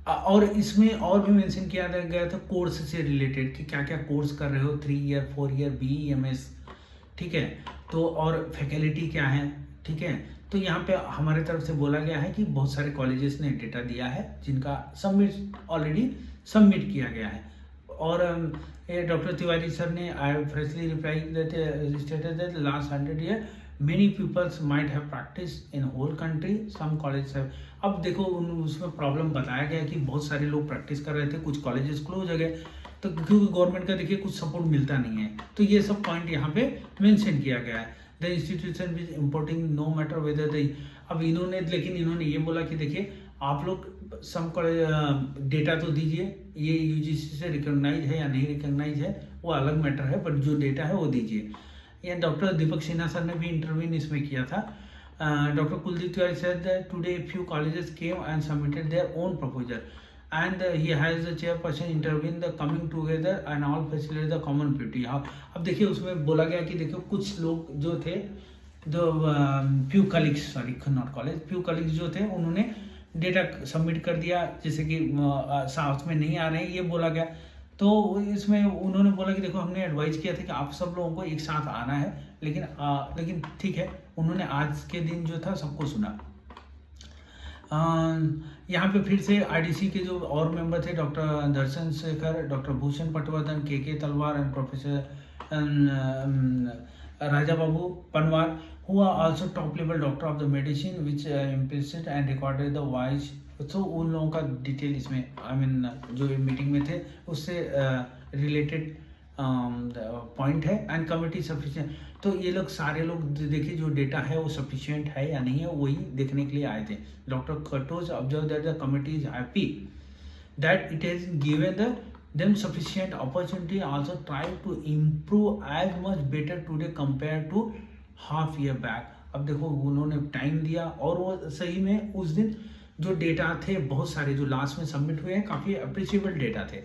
और इसमें और भी मेंशन किया गया था कोर्स से रिलेटेड कि क्या क्या कोर्स कर रहे हो, 3 ईयर 4 ईयर BEMS, ठीक है, तो और फैकल्टी क्या है, ठीक है। तो यहाँ पे हमारे तरफ से बोला गया है कि बहुत सारे कॉलेजेस ने डेटा दिया है जिनका ऑलरेडी सबमिट किया गया है। और डॉक्टर तिवारी सर ने I freshly reply stated that last 100 year many peoples might have practice in whole country, some college have. अब देखो उसमें प्रॉब्लम बताया गया कि बहुत सारे लोग प्रैक्टिस कर रहे थे, कुछ कॉलेजेस क्लोज हो गए, तो क्योंकि गवर्नमेंट का देखिए कुछ सपोर्ट मिलता नहीं है, तो ये सब पॉइंट यहाँ पे मेंशन किया गया है। The institution which importing no matter whether the. अब लेकिन इन्होंने ये बोला कि देखिए आप लोग सम कॉलेज डेटा तो दीजिए, ये UGC से रिकॉग्नाइज है या नहीं रिकॉग्नाइज है वो अलग मैटर है, बट जो डेटा है वो दीजिए। ये डॉक्टर दीपक सिन्हा सर ने भी इंटरव्यून इसमें किया था। Doctor Kuldeep Tiwari said that today few colleges came and submitted their own proposal and he has the chairperson intervene the coming together and all facilitate the common beauty। अब देखिए उसमें बोला गया कि देखिए कुछ लोग जो थे, जो few colleagues, sorry not college, few colleagues जो थे उन्होंने डेटा सबमिट कर दिया, जैसे कि साउथ में नहीं आ रहे हैं ये बोला गया। तो इसमें उन्होंने बोला कि देखो हमने एडवाइस किया था कि आप सब लोगों को एक साथ आना है, लेकिन ठीक है, उन्होंने आज के दिन जो था सबको सुना। यहाँ पे फिर से IDC के जो और मेंबर थे, डॉक्टर दर्शन शेखर, डॉक्टर भूषण पटवर्धन, KK तलवार and professor Raja Babu Panwar, who are also top level doctor of the medicine which implicit and recorded the voice। तो उन लोगों का डिटेल इसमें जो मीटिंग में थे उससे रिलेटेड पॉइंट है। एंड कमिटी सफिशिएंट, तो ये लोग सारे लोग देखिए जो डेटा है वो सफिशिएंट है या नहीं है वही देखने के लिए आए थे। Doctor Katoch observe that the committee is happy that it has given them sufficient opportunity, also try to improve as much better today compared to half year back। अब देखो उन्होंने टाइम दिया और वो सही में उस दिन जो डेटा थे बहुत सारे जो लास्ट में सबमिट हुए हैं काफ़ी अप्रिशिएबल डेटा थे।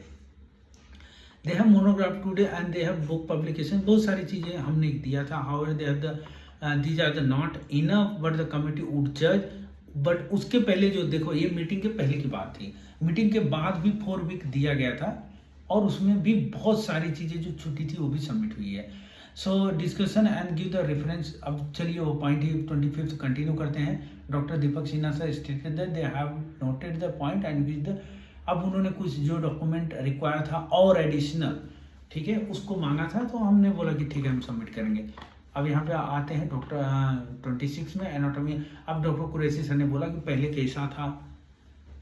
They have monograph today and they have book publication, बहुत सारी चीज़ें हमने दिया था। However they have the these are the not enough but the committee would जज। बट उसके पहले जो देखो ये मीटिंग के पहले की बात थी, मीटिंग के बाद भी 4 वीक दिया गया था और उसमें भी बहुत सारी चीज़ें जो छुट्टी थी वो भी सबमिट हुई है। So discussion and give the reference. अब चलिए वो पॉइंट ही 25 कंटिन्यू करते हैं। Doctor Deepak Sinha sir stated that they have noted the point and with the, अब उन्होंने कुछ जो डॉक्यूमेंट रिक्वायर था और एडिशनल, ठीक है, उसको मांगा था, तो हमने बोला कि ठीक है हम सबमिट करेंगे। अब यहाँ पे आते हैं डॉक्टर 26 में एनाटॉमी। अब डॉक्टर कुरैशी सर ने बोला कि पहले कैसा था,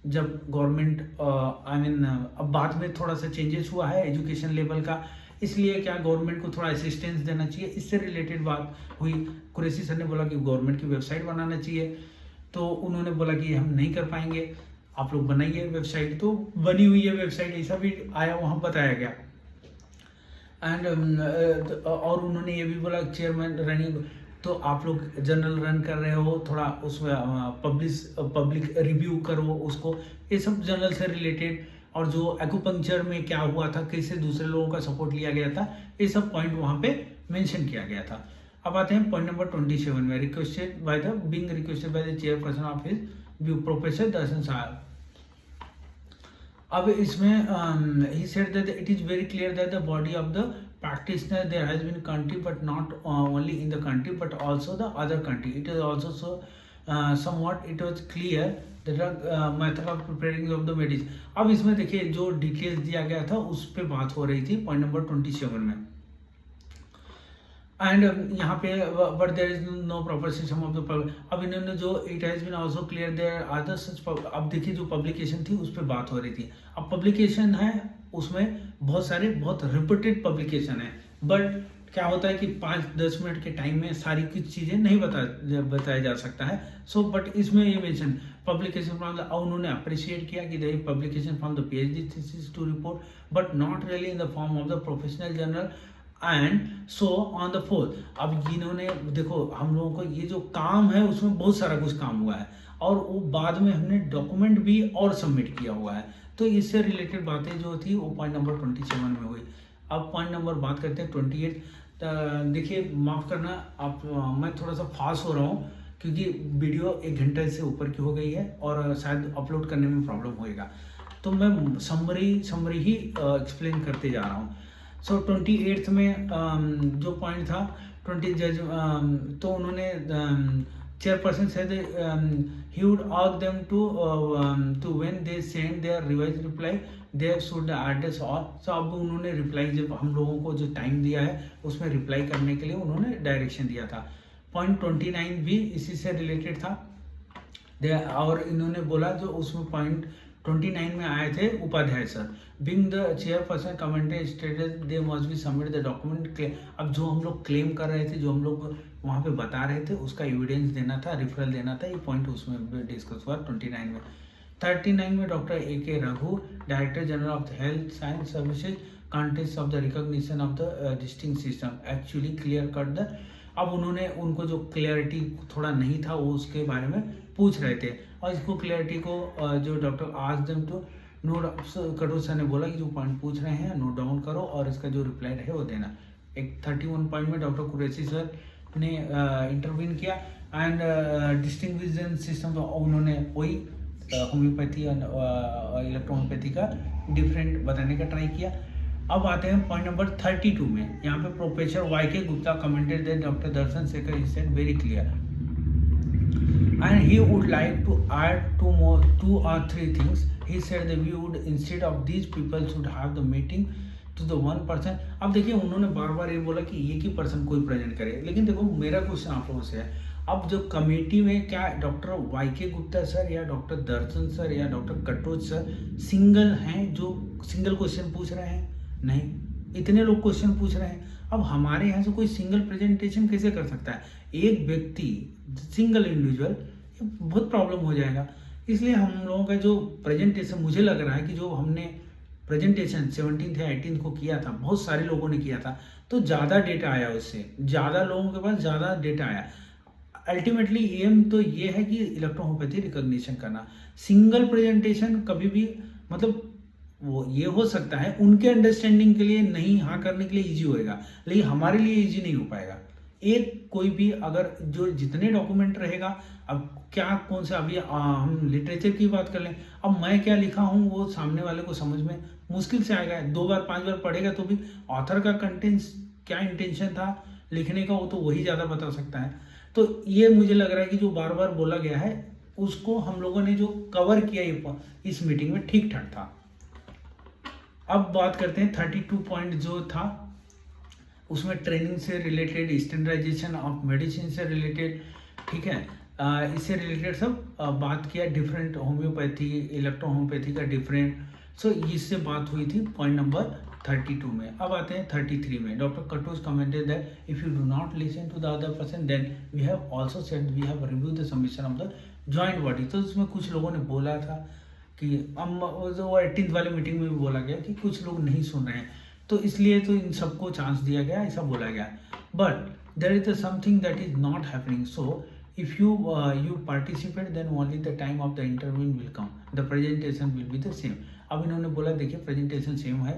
जब गवर्नमेंट आई मीन अब बाद में थोड़ा सा चेंजेस हुआ है एजुकेशन लेवल का, इसलिए क्या गवर्नमेंट को थोड़ा असिस्टेंस देना चाहिए, इससे रिलेटेड बात हुई। कुरैशी सर ने बोला कि गवर्नमेंट की वेबसाइट बनाना चाहिए, तो उन्होंने बोला कि हम नहीं कर पाएंगे, आप लोग बनाइए वेबसाइट। तो बनी हुई है वेबसाइट, ऐसा भी आया वहाँ बताया गया। एंड और उन्होंने ये भी बोला चेयरमैन रनिंग, तो आप लोग जनरल रन कर रहे हो, थोड़ा उसमें पब्लिक रिव्यू करो उसको, ये सब जनरल से रिलेटेड। और जो एक्यूपंक्चर में क्या हुआ था, कैसे दूसरे लोगों का सपोर्ट लिया गया था, ये सब पॉइंट वहाँ पे मेंशन किया गया था। अब आते हैं पॉइंट नंबर 27 में, requested by the chairperson of his view professor Darshan साहब। अब इसमें he said that it is very clear that the body of the practitioner there has been country, but not only in the country but also the other country. It is also so somewhat it was clear that the method of preparing of the medicine. अब इसमें देखिए जो details दिया गया था उस पे बात हो रही थी पॉइंट नंबर 27 में। एंड यहाँ पे but there is no proper system of the, अब इन्होंने जो it has been also clear there other such, अब देखिए जो पब्लिकेशन थी उस पर बात हो रही थी। अब पब्लिकेशन है उसमें बहुत सारे बहुत रिपीटेड पब्लिकेशन है, बट क्या होता है कि 5-10 मिनट के टाइम में सारी कुछ चीज़ें नहीं बताया जा सकता है। सो बट इसमें ये मेंशन पब्लिकेशन फ्रॉम द, उन्होंने अप्रिशिएट किया कि the publication from the PhD thesis to report but not really in the form of the professional journal and so on the fourth. अब इन्होंने देखो हम लोगों को ये जो काम है उसमें बहुत सारा कुछ काम हुआ है, और वो बाद में हमने डॉक्यूमेंट भी और सबमिट किया हुआ है, तो इससे रिलेटेड बातें जो थी वो पॉइंट नंबर 27 में हुई। अब पॉइंट नंबर बात करते हैं 28। देखिए माफ़ करना आप, मैं थोड़ा सा फास्ट हो रहा हूँ क्योंकि वीडियो 1 घंटे से ऊपर की हो गई है और शायद अपलोड करने में प्रॉब्लम होएगा, तो मैं समरी ही एक्सप्लेन करते जा रहा हूँ। सो 28 में जो पॉइंट था 20 जज, तो उन्होंने chairperson said he would ask them to when they send their revise reply they should address all. So अब उन्होंने रिप्लाई, जब हम लोगों को जो टाइम दिया है उसमें रिप्लाई करने के लिए उन्होंने डायरेक्शन दिया था। पॉइंट 29 भी इसी से रिलेटेड था, और इन्होंने बोला जो उसमें पॉइंट 29 में आए थे Upadhyay sir, being the chairperson commented status they must be submit the document. अब जो हम लोग क्लेम कर रहे थे, जो हम लोग वहाँ पे बता रहे थे, उसका एविडेंस देना था, रेफरल देना था, ये पॉइंट उसमें डिस्कस हुआ 29 में। 39 में doctor A.K. Raghu, director general of health science services, context of the recognition of the distinct system actually clear cut the. अब उन्होंने उनको जो क्लियरिटी थोड़ा नहीं था वो उसके बारे में पूछ रहे थे, और इसको क्लियरिटी को जो doctor ask them to note, Katoch sir ने बोला कि जो पॉइंट पूछ रहे हैं नोट डाउन करो और इसका जो रिप्लाई है वो देना। एक 31 पॉइंट में डॉक्टर कुरैशी सर ने इंटरवीन किया एंड डिस्टिंग्विशन सिस्टम, उन्होंने वही होम्योपैथी और इलेक्ट्रोहोम्योपैथी का डिफरेंट बताने का ट्राई किया। अब आते हैं पॉइंट नंबर 32 में, यहाँ पे professor Y.K. Gupta commented that doctor Darshan Shekhar is said very clear and he would like to add 2 or 3 things. He said that we would, instead of these people should have the meeting to the one person. अब देखिए उन्होंने बार बार ये बोला कि एक ही person कोई present करे, लेकिन देखो मेरा क्वेश्चन आप लोगों से है, अब जो कमेटी में क्या डॉक्टर Y.K. गुप्ता सर या डॉक्टर दर्शन सर या डॉक्टर कटोच सर सिंगल हैं जो सिंगल क्वेश्चन पूछ रहे हैं? नहीं, इतने लोग क्वेश्चन पूछ रहे हैं। अब हमारे यहाँ से कोई सिंगल प्रेजेंटेशन कैसे कर सकता है? एक व्यक्ति, सिंगल इंडिविजुअल, बहुत प्रॉब्लम हो जाएगा। इसलिए हम लोगों का जो प्रेजेंटेशन, मुझे लग रहा है कि जो हमने प्रेजेंटेशन 17 या 18 को किया था, बहुत सारे लोगों ने किया था, तो ज़्यादा डेटा आया, उससे ज़्यादा लोगों के पास ज़्यादा डेटा आया। अल्टीमेटली एम तो ये है कि इलेक्ट्रोहोम्योपैथी रिकॉग्निशन करना। सिंगल प्रेजेंटेशन कभी भी, मतलब वो ये हो सकता है उनके अंडरस्टैंडिंग के लिए नहीं, हाँ करने के लिए ईजी होएगा, लेकिन हमारे लिए ईजी नहीं हो पाएगा। एक कोई भी अगर जो जितने डॉक्यूमेंट रहेगा, अब क्या कौन सा, अभी हम लिटरेचर की बात कर लें, अब मैं क्या लिखा हूँ वो सामने वाले को समझ में मुश्किल से आएगा। 2 बार 5 बार पढ़ेगा तो भी ऑथर का कंटेंट्स क्या इंटेंशन था लिखने का, वो तो वही ज़्यादा बता सकता है। तो ये मुझे लग रहा है कि जो बार बार बोला गया है उसको हम लोगों ने जो कवर किया इस मीटिंग में ठीक ठाक था। अब बात करते हैं 32 पॉइंट जो था उसमें ट्रेनिंग से रिलेटेड, स्टैंडर्डाइजेशन ऑफ मेडिसिन से रिलेटेड, ठीक है। इससे रिलेटेड सब बात किया, डिफरेंट होम्योपैथी, इलेक्ट्रो होम्योपैथी का डिफरेंट। सो इससे बात हुई थी पॉइंट नंबर 32 में। अब आते हैं 33 में। Doctor Katoch commented that if you do not listen to the other person then we have also said we have reviewed the submission of the joint body. तो उसमें कुछ लोगों ने बोला था कि वो 18th वाले मीटिंग में भी बोला गया कि कुछ लोग नहीं सुन रहे हैं, तो इसलिए तो इन सबको चांस दिया गया, ऐसा बोला गया। But there is something that is not happening, so if you participate then only the time of the interview will come, the presentation will be the same। अब इन्होंने बोला देखिए प्रेजेंटेशन सेम है,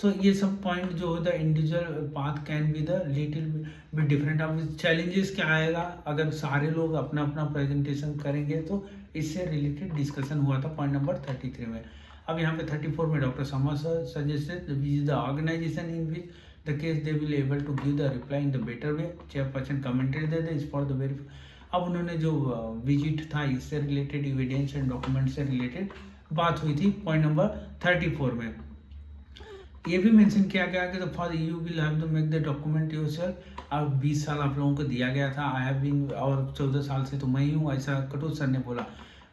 तो ये सब पॉइंट जो है the individual path can be the little bit different. अब चैलेंजेस क्या आएगा अगर सारे लोग अपना अपना प्रेजेंटेशन करेंगे, तो इससे रिलेटेड डिस्कशन हुआ था पॉइंट नंबर 33 में। अब यहाँ पे 34 में doctor Sharma suggested which is the organisation in which the case they will able to give the reply in the better way. Chairperson commented that is for the very. अब उन्होंने जो विजिट था इससे रिलेटेड एविडेंस एंड डॉक्यूमेंट से related बात हुई थी point number 34 में। ये भी मेंशन किया गया कि for you will have to make the document yourself. अब 20 साल आप लोगों को दिया गया था, आई हैव बीन, और 14 साल से तो मैं ही हूँ, ऐसा कटोच सर ने बोला।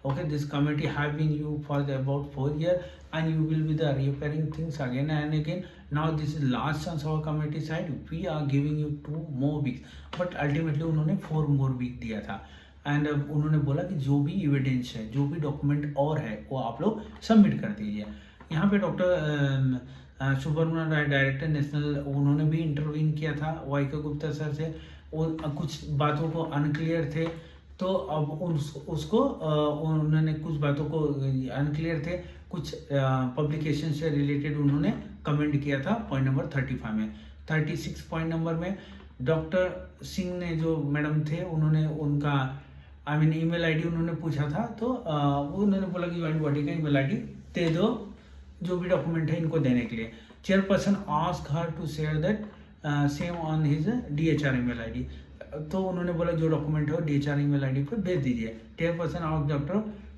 Okay, this committee have been you for the about 4 years and you will be the repairing things again and again. Now this is last chance our committee side, we are giving you 2 more weeks, but ultimately उन्होंने 4 more week दिया था। And उन्होंने बोला कि जो भी evidence है, जो भी डॉक्यूमेंट और है, वो आप लोग सबमिट कर दीजिए। यहाँ पे डॉक्टर सुब्रमण्यम राय डायरेक्टर नेशनल, उन्होंने भी इंटरव्यून किया था वाई के गुप्ता सर से, और कुछ बातों को अनक्लियर थे, तो अब उसको उन्होंने कुछ बातों को अनक्लियर थे, कुछ पब्लिकेशन से रिलेटेड उन्होंने कमेंट किया था पॉइंट नंबर 35 में। 36 पॉइंट नंबर में डॉक्टर सिंह ने जो मैडम थे, उन्होंने उनका ईमेल आईडी उन्होंने पूछा था, तो उन्होंने बोला कि जॉइंट बॉडी का ईमेल आईडी दे दो, जो भी डॉक्यूमेंट है इनको देने के लिए। Chairperson ask her to share that same on his DHR email ID. तो उन्होंने बोला जो डॉक्यूमेंट है वो DHR ईमेल आईडी पे भेज दीजिए। Chairperson of doctor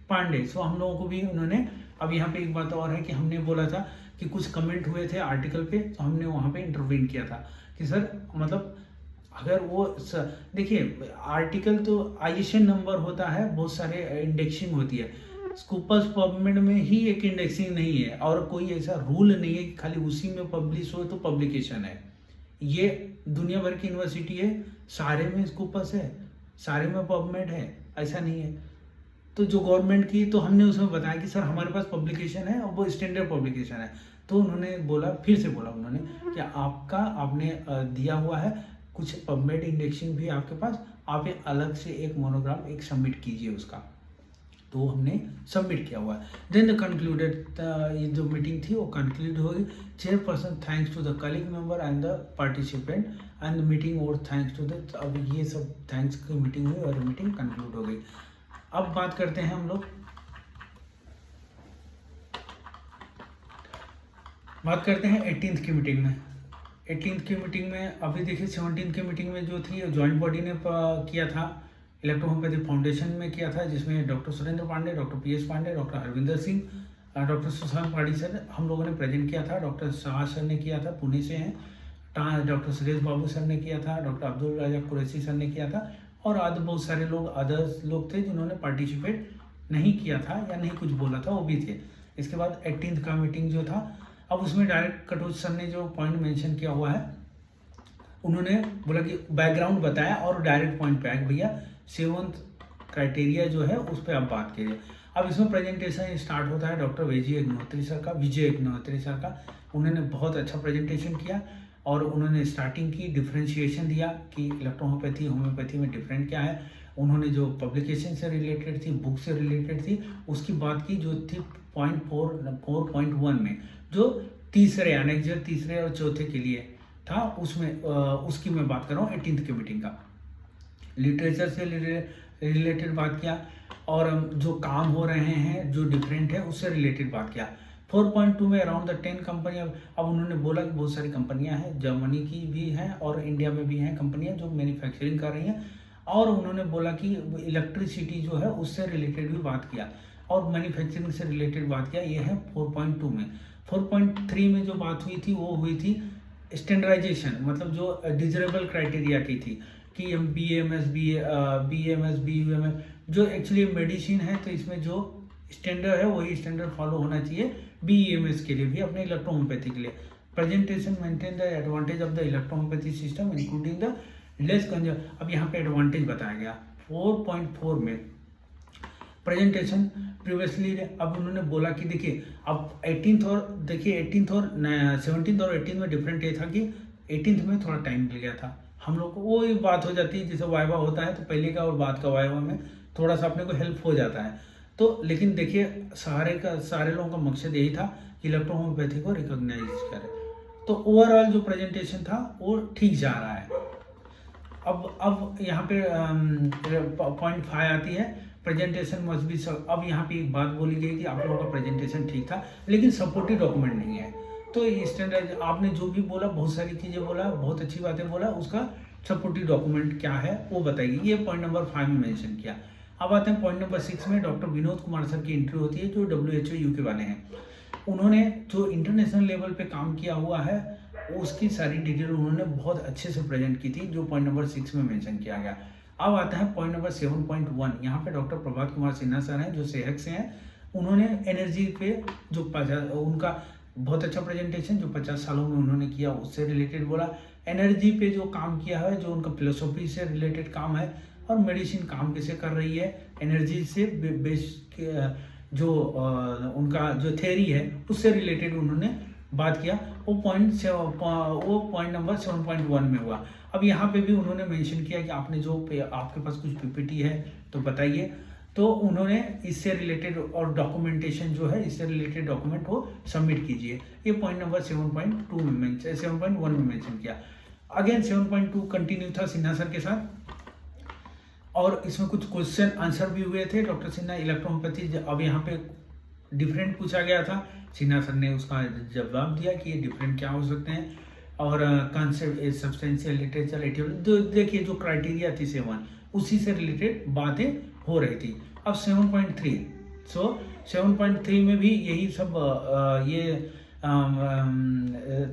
Pandey. So हम लोगों को भी उन्होंने, अब यहाँ पे एक बात और है कि हमने बोला था कि कुछ कमेंट हुए थे आर्टिकल पे, तो हमने वहाँ पे इंटरवीन किया था कि सर मतलब अगर वो देखिए आर्टिकल तो ISN नंबर होता है, बहुत सारे इंडेक्सिंग होती है, स्कूपस पबमेड में ही एक इंडेक्सिंग नहीं है, और कोई ऐसा रूल नहीं है कि खाली उसी में पब्लिश हो तो पब्लिकेशन है। ये दुनिया भर की यूनिवर्सिटी है, सारे में स्कूपस है, सारे में पबमेड है, ऐसा नहीं है। तो जो गवर्नमेंट की, तो हमने उसमें बताया कि सर हमारे पास पब्लिकेशन है और वो स्टैंडर्ड पब्लिकेशन है। तो उन्होंने बोला, फिर से बोला उन्होंने कि आपका आपने दिया हुआ है कुछ पबमेड इंडेक्सिंग भी आपके पास, आप ये अलग से एक मोनोग्राम एक सबमिट कीजिए उसका। तो हमने सबमिट किया हुआ है। देन द कंक्लूडेड, ये जो मीटिंग थी वो कंक्लूड हो गई। Chairperson thanks to the colleague member and the participant and the meeting और थैंक्स टू द, अब ये सब थैंक्स की मीटिंग हुई और मीटिंग कंक्लूड हो गई। अब बात करते हैं हम लोग, बात करते हैं 18th की मीटिंग में। 18th की मीटिंग में अभी देखिए 17th की मीटिंग में जो थी जॉइंट बॉडी ने किया था, इलेक्ट्रो होम्योपैथी फाउंडेशन में किया था, जिसमें doctor Surendra Pandey, doctor PS Pandey, doctor Harvinder Singh, doctor Sushant Padi sir हम लोगों ने प्रेजेंट किया था, डॉक्टर शाह सर ने किया था, पुणे से हैं, डॉक्टर सुरेश बाबू सर ने किया था, डॉक्टर अब्दुल राजा कुरैशी सर ने किया था, और आदि बहुत सारे लोग अदर्स लोग थे जिन्होंने पार्टिसिपेट नहीं किया था या नहीं कुछ बोला था, वो भी थे। इसके बाद 18th का मीटिंग जो था, अब उसमें डायरेक्ट कटोच सर ने जो पॉइंट मेंशन किया हुआ है, उन्होंने बोला कि बैकग्राउंड बताया और डायरेक्ट पॉइंट पे आया, भैया 7th क्राइटेरिया जो है उस पर आप बात कीजिए। अब इसमें प्रेजेंटेशन स्टार्ट होता है डॉक्टर विजय अग्निहोत्री सर का। उन्होंने बहुत अच्छा प्रेजेंटेशन किया और उन्होंने स्टार्टिंग की, डिफ्रेंशिएशन दिया कि इलेक्ट्रो होम्योपैथी में डिफरेंट क्या है। उन्होंने जो पब्लिकेशन से रिलेटेड थी, बुक से रिलेटेड थी, उसकी बात की, जो थी पॉइंट 4.1 में, जो तीसरे और चौथे के लिए था, उसमें उसकी मैं बात कर रहा हूँ 18th की मीटिंग का। लिटरेचर से रिलेटेड बात किया, और जो काम हो रहे हैं जो डिफरेंट है उससे रिलेटेड बात किया। 4.2 में अराउंड द 10 कंपनी, अब उन्होंने बोला कि बहुत सारी कंपनियां हैं, जर्मनी की भी हैं और इंडिया में भी हैं कंपनियां जो मैन्युफैक्चरिंग कर रही हैं, और उन्होंने बोला कि इलेक्ट्रिसिटी जो है उससे रिलेटेड भी बात किया और मैन्युफैक्चरिंग से रिलेटेड बात किया। ये है 4.2 में। 4.3 में जो बात हुई थी वो हुई थी स्टैंडर्डाइजेशन, मतलब जो डिजरेबल क्राइटेरिया की थी कि हम BAMS BUMS जो एक्चुअली मेडिसिन है, तो इसमें जो स्टैंडर्ड है वही स्टैंडर्ड फॉलो होना चाहिए BEMS के लिए भी, अपने इलेक्ट्रोहोम्योपैथी के लिए। Presentation maintain the advantage of the electrohomoeopathy system including the less conserve. अब यहाँ पे एडवांटेज बताया गया 4.4 में प्रेजेंटेशन प्रीवियसली। अब उन्होंने बोला कि देखिए अब 18th और 17th और 18th में डिफरेंट ये था कि 18th में थोड़ा टाइम मिल गया था हम लोग को। वो ही बात हो जाती है, जैसे वाइवा होता है तो पहले का और बाद का वाइवा में थोड़ा सा अपने को हेल्प हो जाता है। तो लेकिन देखिए सारे लोगों का मकसद यही था कि इलेक्ट्रोहोम्योपैथी को रिकॉग्नाइज करे। तो ओवरऑल जो प्रेजेंटेशन था वो ठीक जा रहा है। अब यहाँ पे पॉइंट 5 आती है, प्रेजेंटेशन मस्ट बी। अब यहाँ पे एक बात बोली गई कि आप लोगों का प्रेजेंटेशन ठीक था लेकिन सपोर्टिव डॉक्यूमेंट नहीं है। तो स्टैंडर्ड आपने जो भी बोला, बहुत सारी चीज़ें बोला, बहुत अच्छी बातें बोला, उसका सपोर्टिव डॉक्यूमेंट क्या है वो बताइए। ये पॉइंट नंबर 5 में मेंशन किया। अब आते हैं पॉइंट नंबर 6 में। डॉक्टर विनोद कुमार सर की एंट्री होती है, जो WHO UK वाले हैं। उन्होंने जो इंटरनेशनल लेवल पे काम किया हुआ है उसकी सारी डिटेल उन्होंने बहुत अच्छे से प्रेजेंट की थी, जो पॉइंट नंबर 6 में मेंशन किया गया। अब आता है पॉइंट नंबर 7.1। यहाँ पे डॉक्टर प्रभात कुमार सिन्हा सर हैं, जो सेहक से हैं। उन्होंने एनर्जी पे जो उनका बहुत अच्छा प्रेजेंटेशन जो 50 सालों में उन्होंने किया उससे रिलेटेड बोला। एनर्जी पे जो काम किया है, जो उनका फिलोसॉफी से रिलेटेड काम है, और मेडिसिन काम कैसे कर रही है एनर्जी से बेस जो उनका जो थ्योरी है उससे रिलेटेड उन्होंने बात किया। वो पॉइंट नंबर 7.1 में हुआ। अब यहाँ पे भी उन्होंने मेंशन किया कि आपके पास कुछ PPT है तो बताइए। तो उन्होंने इससे रिलेटेड और डॉक्यूमेंटेशन जो है, इससे रिलेटेड डॉक्यूमेंट वो सबमिट कीजिए। ये पॉइंट नंबर 7.1 में मेंशन किया। अगेन 7.2 कंटिन्यू था सिन्हा सर के साथ, और इसमें कुछ क्वेश्चन आंसर भी हुए थे। डॉक्टर सिन्हा इलेक्ट्रोहोम्योपैथी, अब यहाँ पे डिफरेंट पूछा गया था, सिन्हा सर ने उसका जवाब दिया कि ये डिफरेंट क्या हो सकते हैं, और कॉन्सेप्ट सब्सटेंशियल लिटरेचर एटियोलॉजी, देखिए जो क्राइटेरिया थी 7 उसी से रिलेटेड बातें हो रही थी। अब 7.3, 7.3 में भी यही सब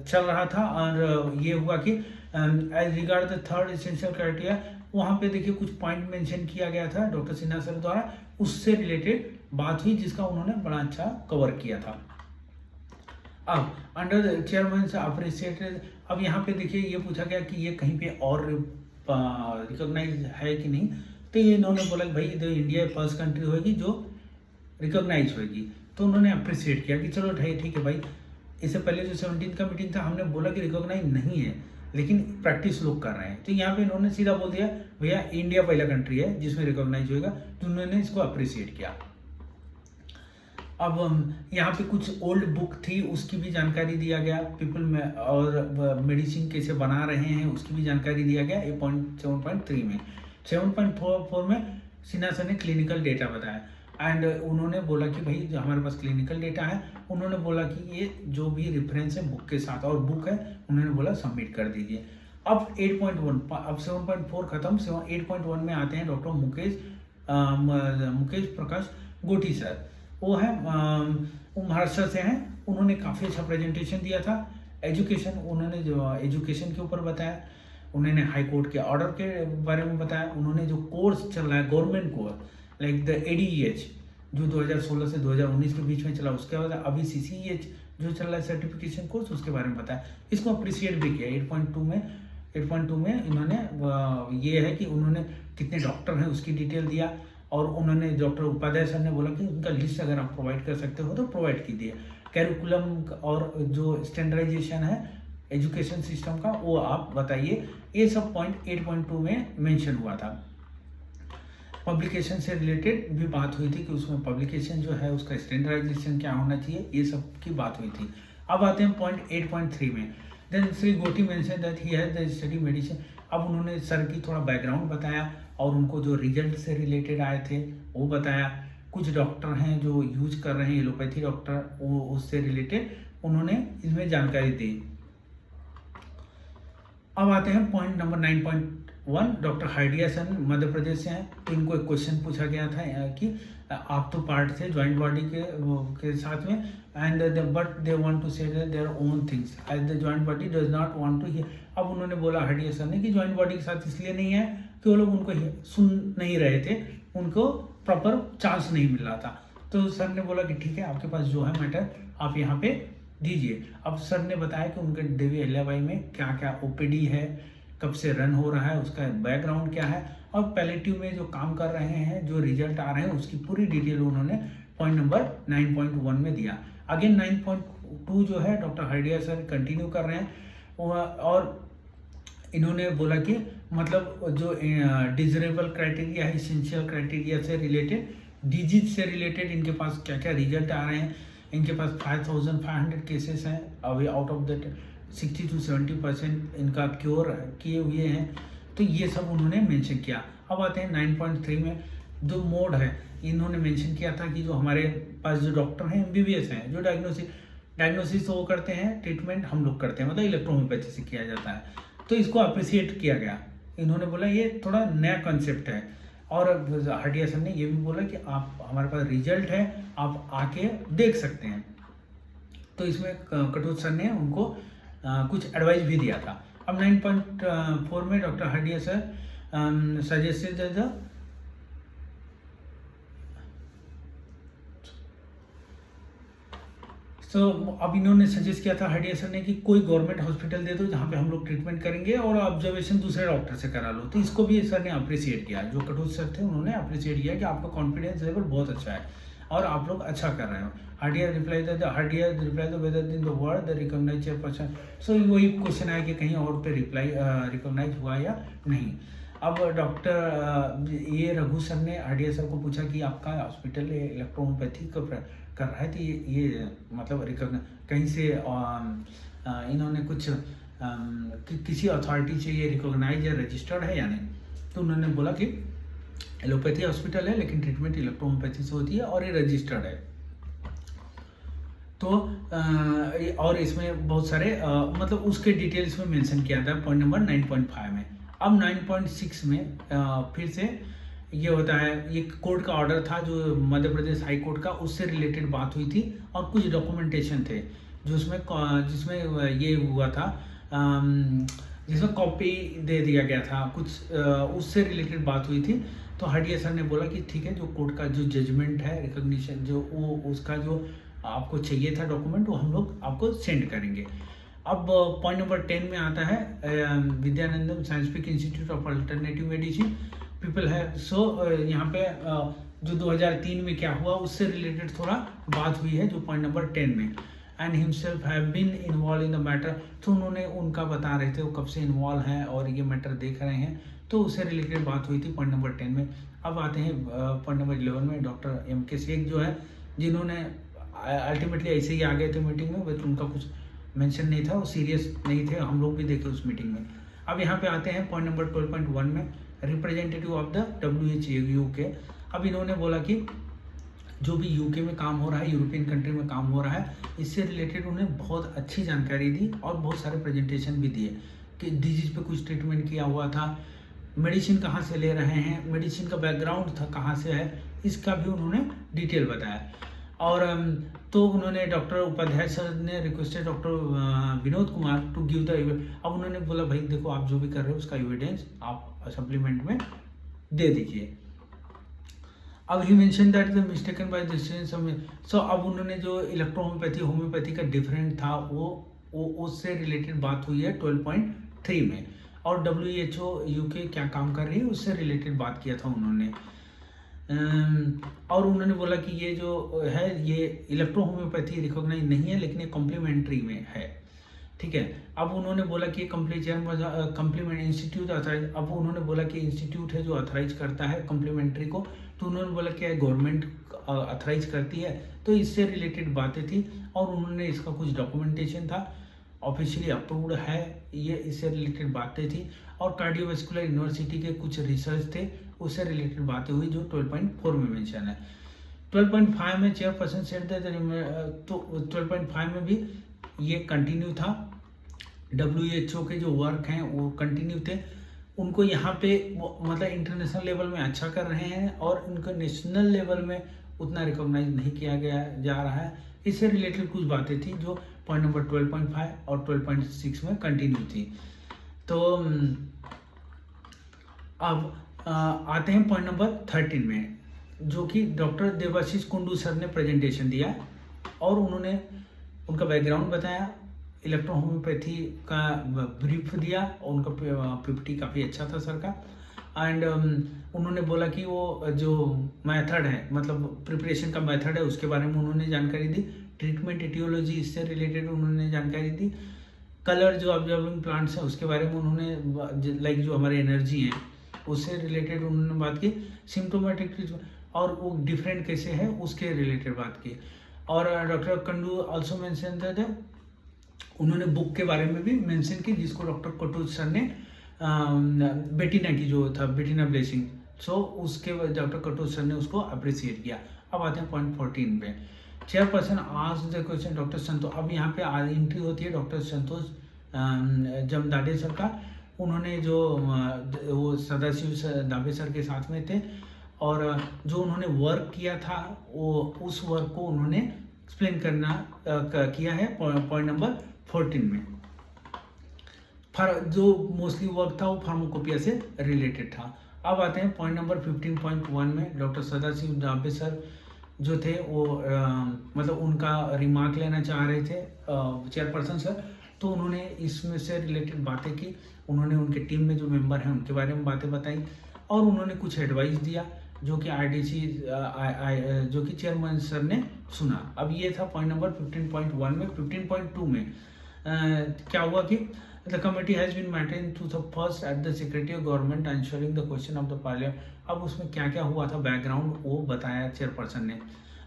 चल रहा था, और ये हुआ कि as regard the third essential criteria, वहाँ पे देखिए कुछ पॉइंट मेंशन किया गया था डॉक्टर सिन्हा सर द्वारा, उससे रिलेटेड बात हुई जिसका उन्होंने बड़ा अच्छा कवर किया था। अब अंडर द चेयरमैन से अप्रिशिएटेड, अब यहाँ पे देखिए ये पूछा गया कि ये कहीं पे और रिकॉग्नाइज है कि नहीं। तो ये इन्होंने बोला कि भाई इंडिया फर्स्ट कंट्री होगी जो रिकॉग्नाइज होगी। तो उन्होंने अप्रिशिएट किया कि चलो ठीक है भाई, इससे पहले जो 17 का मीटिंग था हमने बोला कि रिकॉग्नाइज नहीं है लेकिन प्रैक्टिस लोग कर रहे हैं। तो यहाँ पे इन्होंने सीधा बोल दिया भैया इंडिया पहला कंट्री है जिसमें रिकॉग्नाइज होगा, तो उन्होंने इसको अप्रिशिएट किया। अब यहाँ पे कुछ ओल्ड बुक थी उसकी भी जानकारी दिया गया, पीपल में, और मेडिसिन कैसे बना रहे हैं उसकी भी जानकारी दिया गया। ये पॉइंट 7.3 में। 7.4 में सिन्हा सर ने क्लिनिकल डेटा बताया, एंड उन्होंने बोला कि भाई जो हमारे पास क्लिनिकल डेटा है, उन्होंने बोला कि ये जो भी रेफरेंस है बुक के साथ, और बुक है उन्होंने बोला सबमिट कर दीजिए। अब 8.1, अब 7.4 खत्म, 8.1 में आते हैं डॉक्टर मुकेश प्रकाश गोटी सर। वो है महाराष्ट्र से हैं, उन्होंने काफ़ी अच्छा प्रेजेंटेशन दिया था। एजुकेशन, उन्होंने जो एजुकेशन के ऊपर बताया, उन्होंने हाई कोर्ट के ऑर्डर के बारे में बताया, उन्होंने जो कोर्स चल रहा है government course like the ADEH जो 2016 से 2019 के बीच में चला, उसके बाद अभी CCEH जो चल रहा है सर्टिफिकेशन कोर्स, उसके बारे में बताया। इसको अप्रिशिएट भी किया 8.2 में इन्होंने ये है कि उन्होंने कितने डॉक्टर हैं उसकी डिटेल दिया, और उन्होंने डॉक्टर उपाध्याय सर ने बोला कि उनका लिस्ट अगर आप प्रोवाइड कर सकते हो तो प्रोवाइड कीजिए। कैरिकुलम और जो स्टैंडर्डाइजेशन है एजुकेशन सिस्टम का वो आप बताइए। ये सब पॉइंट 8.2 में मेंशन हुआ था। पब्लिकेशन से रिलेटेड भी बात हुई थी कि उसमें पब्लिकेशन जो है उसका स्टैंडर्डाइजेशन क्या होना चाहिए, ये सब की बात हुई थी। अब आते हैं पॉइंट 8.3 में। देन श्री गोटी mention that he has the study medicine. अब उन्होंने सर की थोड़ा बैकग्राउंड बताया और उनको जो रिजल्ट से रिलेटेड आए थे वो बताया। कुछ डॉक्टर हैं जो यूज कर रहे हैं एलोपैथी डॉक्टर, वो उससे रिलेटेड उन्होंने इसमें जानकारी दी। अब आते हैं पॉइंट नंबर वन डॉक्टर हाइडिया सन मध्य प्रदेश से हैं, तो इनको एक क्वेश्चन पूछा गया था कि आप तो पार्ट थे ज्वाइंट बॉडी के साथ में, and but they want to say their own things as the joint body does not want to hear. अब उन्होंने बोला हाइडिया सन ने कि ज्वाइंट बॉडी के साथ इसलिए नहीं है कि वो लोग उनको सुन नहीं रहे थे, उनको प्रॉपर चांस नहीं मिल रहा था। तो सर ने बोला कि ठीक है, आपके पास जो है मैटर आप यहाँ पे दीजिए। अब सर ने बताया कि उनके देवी अहिल्याबाई में क्या क्या ओपीडी है, कब से रन हो रहा है, उसका बैकग्राउंड क्या है, और पैलेटिव में जो काम कर रहे हैं, जो रिजल्ट आ रहे हैं, उसकी पूरी डिटेल उन्होंने पॉइंट नंबर 9.1 में दिया। अगेन 9.2 जो है डॉक्टर हाइडिया सर कंटिन्यू कर रहे हैं, और इन्होंने बोला कि मतलब जो डिजरेबल क्राइटेरिया है, इसेंशियल क्राइटेरिया से रिलेटेड, डिजीज से रिलेटेड इनके पास क्या क्या रिजल्ट आ रहे हैं। इनके पास 5500 केसेस हैं, अभी आउट ऑफ दैट 60 to 70% इनका क्योर किए हुए हैं। तो ये सब उन्होंने मेंशन किया। अब आते हैं 9.3 में, जो मोड है इन्होंने मेंशन किया था कि जो हमारे पास जो डॉक्टर हैं एमबीबीएस हैं, जो डायग्नोसिस वो करते हैं, ट्रीटमेंट हम लोग करते हैं, मतलब इलेक्ट्रोहोम्योपैथी से किया जाता है। तो इसको अप्रिसिएट किया गया। इन्होंने बोला ये थोड़ा नया कंसेप्ट है, और हाइडिया सर ने ये भी बोला कि आप हमारे पास रिजल्ट है, आप आके देख सकते हैं। तो इसमें कटोच सर ने उनको कुछ एडवाइस भी दिया था। अब 9.4 में doctor idea sir suggested the तो अब इन्होंने सजेस्ट किया था हाइडिया सर ने कि कोई गवर्नमेंट हॉस्पिटल दे दो जहाँ पे हम लोग ट्रीटमेंट करेंगे, और ऑब्जर्वेशन दूसरे डॉक्टर से करा लो। तो इसको भी सर ने अप्रिशिएट किया, जो कटोच सर थे उन्होंने अप्रिशिएट किया कि आपका कॉन्फिडेंस लेवल बहुत अच्छा है और आप लोग अच्छा कर रहे हो। हाइडिया reply the whether in the word the recognise chairperson. So वही क्वेश्चन आया कि कहीं और पे रिप्लाई रिकॉग्नाइज हुआ या नहीं। अब डॉक्टर ये रघु सर ने हाइडिया सर को पूछा कि आपका हॉस्पिटल इलेक्ट्रोहोम्योपैथी कर रहा है, तो ये मतलब कहीं से इन्होंने कुछ किसी अथॉरिटी से ये रिकॉग्नाइज या रजिस्टर्ड है या नहीं। तो उन्होंने बोला कि एलोपैथी हॉस्पिटल है, लेकिन ट्रीटमेंट इलेक्ट्रोहोम्योपैथी से होती है और ये रजिस्टर्ड है। तो और इसमें बहुत सारे मतलब उसके डिटेल्स में मेंशन किया था पॉइंट नंबर 9.5 में। अब 9.6 में फिर से ये होता है, ये कोर्ट का ऑर्डर था जो मध्य प्रदेश हाई कोर्ट का, उससे रिलेटेड बात हुई थी, और कुछ डॉक्यूमेंटेशन थे जो जिसमें ये हुआ था, जिसमें कॉपी दे दिया गया था, कुछ उससे रिलेटेड बात हुई थी। तो हाइडिया सर ने बोला कि ठीक है, जो कोर्ट का जो जजमेंट है, रिकॉग्निशन जो वो उसका जो आपको चाहिए था डॉक्यूमेंट, वो हम लोग आपको सेंड करेंगे। अब पॉइंट नंबर 10 में आता है Vidyanandam scientific institute of alternative medicine people है। सो यहाँ पे जो 2003 में क्या हुआ उससे रिलेटेड थोड़ा बात हुई है, जो पॉइंट नंबर 10 में, and himself have been involve in the matter. तो उन्होंने उनका बता रहे थे वो कब से इन्वॉल्व हैं और ये मैटर देख रहे हैं, तो उससे रिलेटेड बात हुई थी पॉइंट नंबर 10 में। अब आते हैं पॉइंट नंबर 11 में, डॉक्टर MK शेख जो है, जिन्होंने अल्टीमेटली ऐसे ही आ गए थे मीटिंग में, बट उनका कुछ मेंशन नहीं था, वो सीरियस नहीं थे, हम लोग भी देखे उस मीटिंग में। अब यहाँ पे आते हैं पॉइंट नंबर 12.1 में, representative of the WHO UK। अब इन्होंने बोला कि जो भी UK में काम हो रहा है, यूरोपियन कंट्री में काम हो रहा है, इससे रिलेटेड उन्हें बहुत अच्छी जानकारी दी और बहुत सारे प्रेजेंटेशन भी दिए कि डिजीज पे कुछ ट्रीटमेंट किया हुआ था, मेडिसिन कहाँ से ले रहे हैं, मेडिसिन का बैकग्राउंड था कहाँ से है, इसका भी उन्होंने डिटेल बताया। और तो उन्होंने डॉक्टर उपाध्याय सर ने requested doctor Vinod Kumar to give the. अब उन्होंने बोला भाई देखो, आप जो भी कर रहे हो उसका एविडेंस आप सप्लीमेंट में दे दीजिए। अब he mention that the mistaken by decision. So अब उन्होंने जो इलेक्ट्रोहोम्योपैथी होम्योपैथी का डिफरेंट था वो उससे रिलेटेड बात हुई है 12.3 में, और WHO UK क्या काम कर रही है उससे रिलेटेड बात किया था उन्होंने। और उन्होंने बोला कि ये जो है ये इलेक्ट्रोहोम्योपैथी रिकॉग्नाइज नहीं है, लेकिन ये कॉम्प्लीमेंट्री में है, ठीक है। अब उन्होंने बोला कि कम्प्लीमेंट इंस्टीट्यूट अथराइज। अब उन्होंने बोला कि इंस्टीट्यूट है जो अथराइज करता है कम्प्लीमेंट्री को, तो उन्होंने बोला कि गवर्नमेंट अथराइज करती है, तो इससे रिलेटेड बातें थी, और उन्होंने इसका कुछ डॉक्यूमेंटेशन था, ऑफिशियली अप्रूव्ड है, ये इससे रिलेटेड बातें थी। और कार्डियोवैस्कुलर यूनिवर्सिटी के कुछ रिसर्च थे, उससे रिलेटेड बातें हुई जो 12.4 में मेंशन है। 12.5 में चेयरपर्सन सेड दैट, तो 12.5 में भी ये कंटिन्यू था, WHO के जो वर्क हैं वो कंटिन्यू थे। उनको यहाँ पे मतलब इंटरनेशनल लेवल में अच्छा कर रहे हैं और उनको नेशनल लेवल में उतना रिकॉग्नाइज नहीं किया गया जा रहा है। इससे रिलेटेड कुछ बातें थी जो पॉइंट नंबर 12.5 और 12.6 में कंटिन्यू थी। तो अब आते हैं पॉइंट नंबर 13 में, जो कि डॉक्टर देवाशीष कुंडू सर ने प्रेजेंटेशन दिया और उन्होंने उनका बैकग्राउंड बताया, इलेक्ट्रो होम्योपैथी का ब्रीफ दिया और उनका पीपीटी काफ़ी अच्छा था सर का। एंड उन्होंने बोला कि वो जो मेथड है, मतलब प्रिपरेशन का मेथड है, उसके बारे में उन्होंने जानकारी दी। ट्रीटमेंट एटियोलॉजी, इससे रिलेटेड उन्होंने जानकारी दी। कलर जो ऑब्जर्विंग प्लांट्स है उसके बारे में उन्होंने, लाइक जो हमारे एनर्जी है उससे रिलेटेड उन्होंने बात की। सिम्टोमेटिक और वो डिफरेंट कैसे है उसके रिलेटेड बात की। और doctor Kandu also mention that, उन्होंने बुक के बारे में भी मेंशन की जिसको डॉक्टर कटू सर ने बेटिना की जो था बेटिना ब्लेसिंग, सो उसके डॉक्टर कटू सर ने उसको अप्रिशिएट किया। अब आते हैं पॉइंट 14 पे। Chairperson asked the question doctor Santosh. अब यहाँ पे एंट्री होती है डॉक्टर संतोष जमदाड़े सर का। उन्होंने जो वो सदाशिव दावे सर के साथ में थे और जो उन्होंने वर्क किया था वो उस वर्क को उन्होंने एक्सप्लेन किया है पॉइंट नंबर 14 में। जो मोस्टली वर्क था वो फार्माकोपिया से रिलेटेड था। अब आते हैं पॉइंट नंबर 15.1 में। डॉक्टर सदाशिव दावे सर जो थे वो मतलब उनका रिमार्क लेना चाह रहे थे चेयरपर्सन सर, तो उन्होंने इसमें से रिलेटेड बातें की। उन्होंने उनके टीम में जो मेंबर हैं उनके बारे में बातें बताई और उन्होंने कुछ एडवाइस दिया जो कि आईडीसी जो कि चेयरमैन सर ने सुना। अब ये था पॉइंट नंबर 15.1 में। 15.2 में क्या हुआ कि the committee has been maintain to the first at the secretary of government ensuring the question of the parliament. अब उसमें क्या क्या हुआ था बैकग्राउंड वो बताया चेयरपर्सन ने।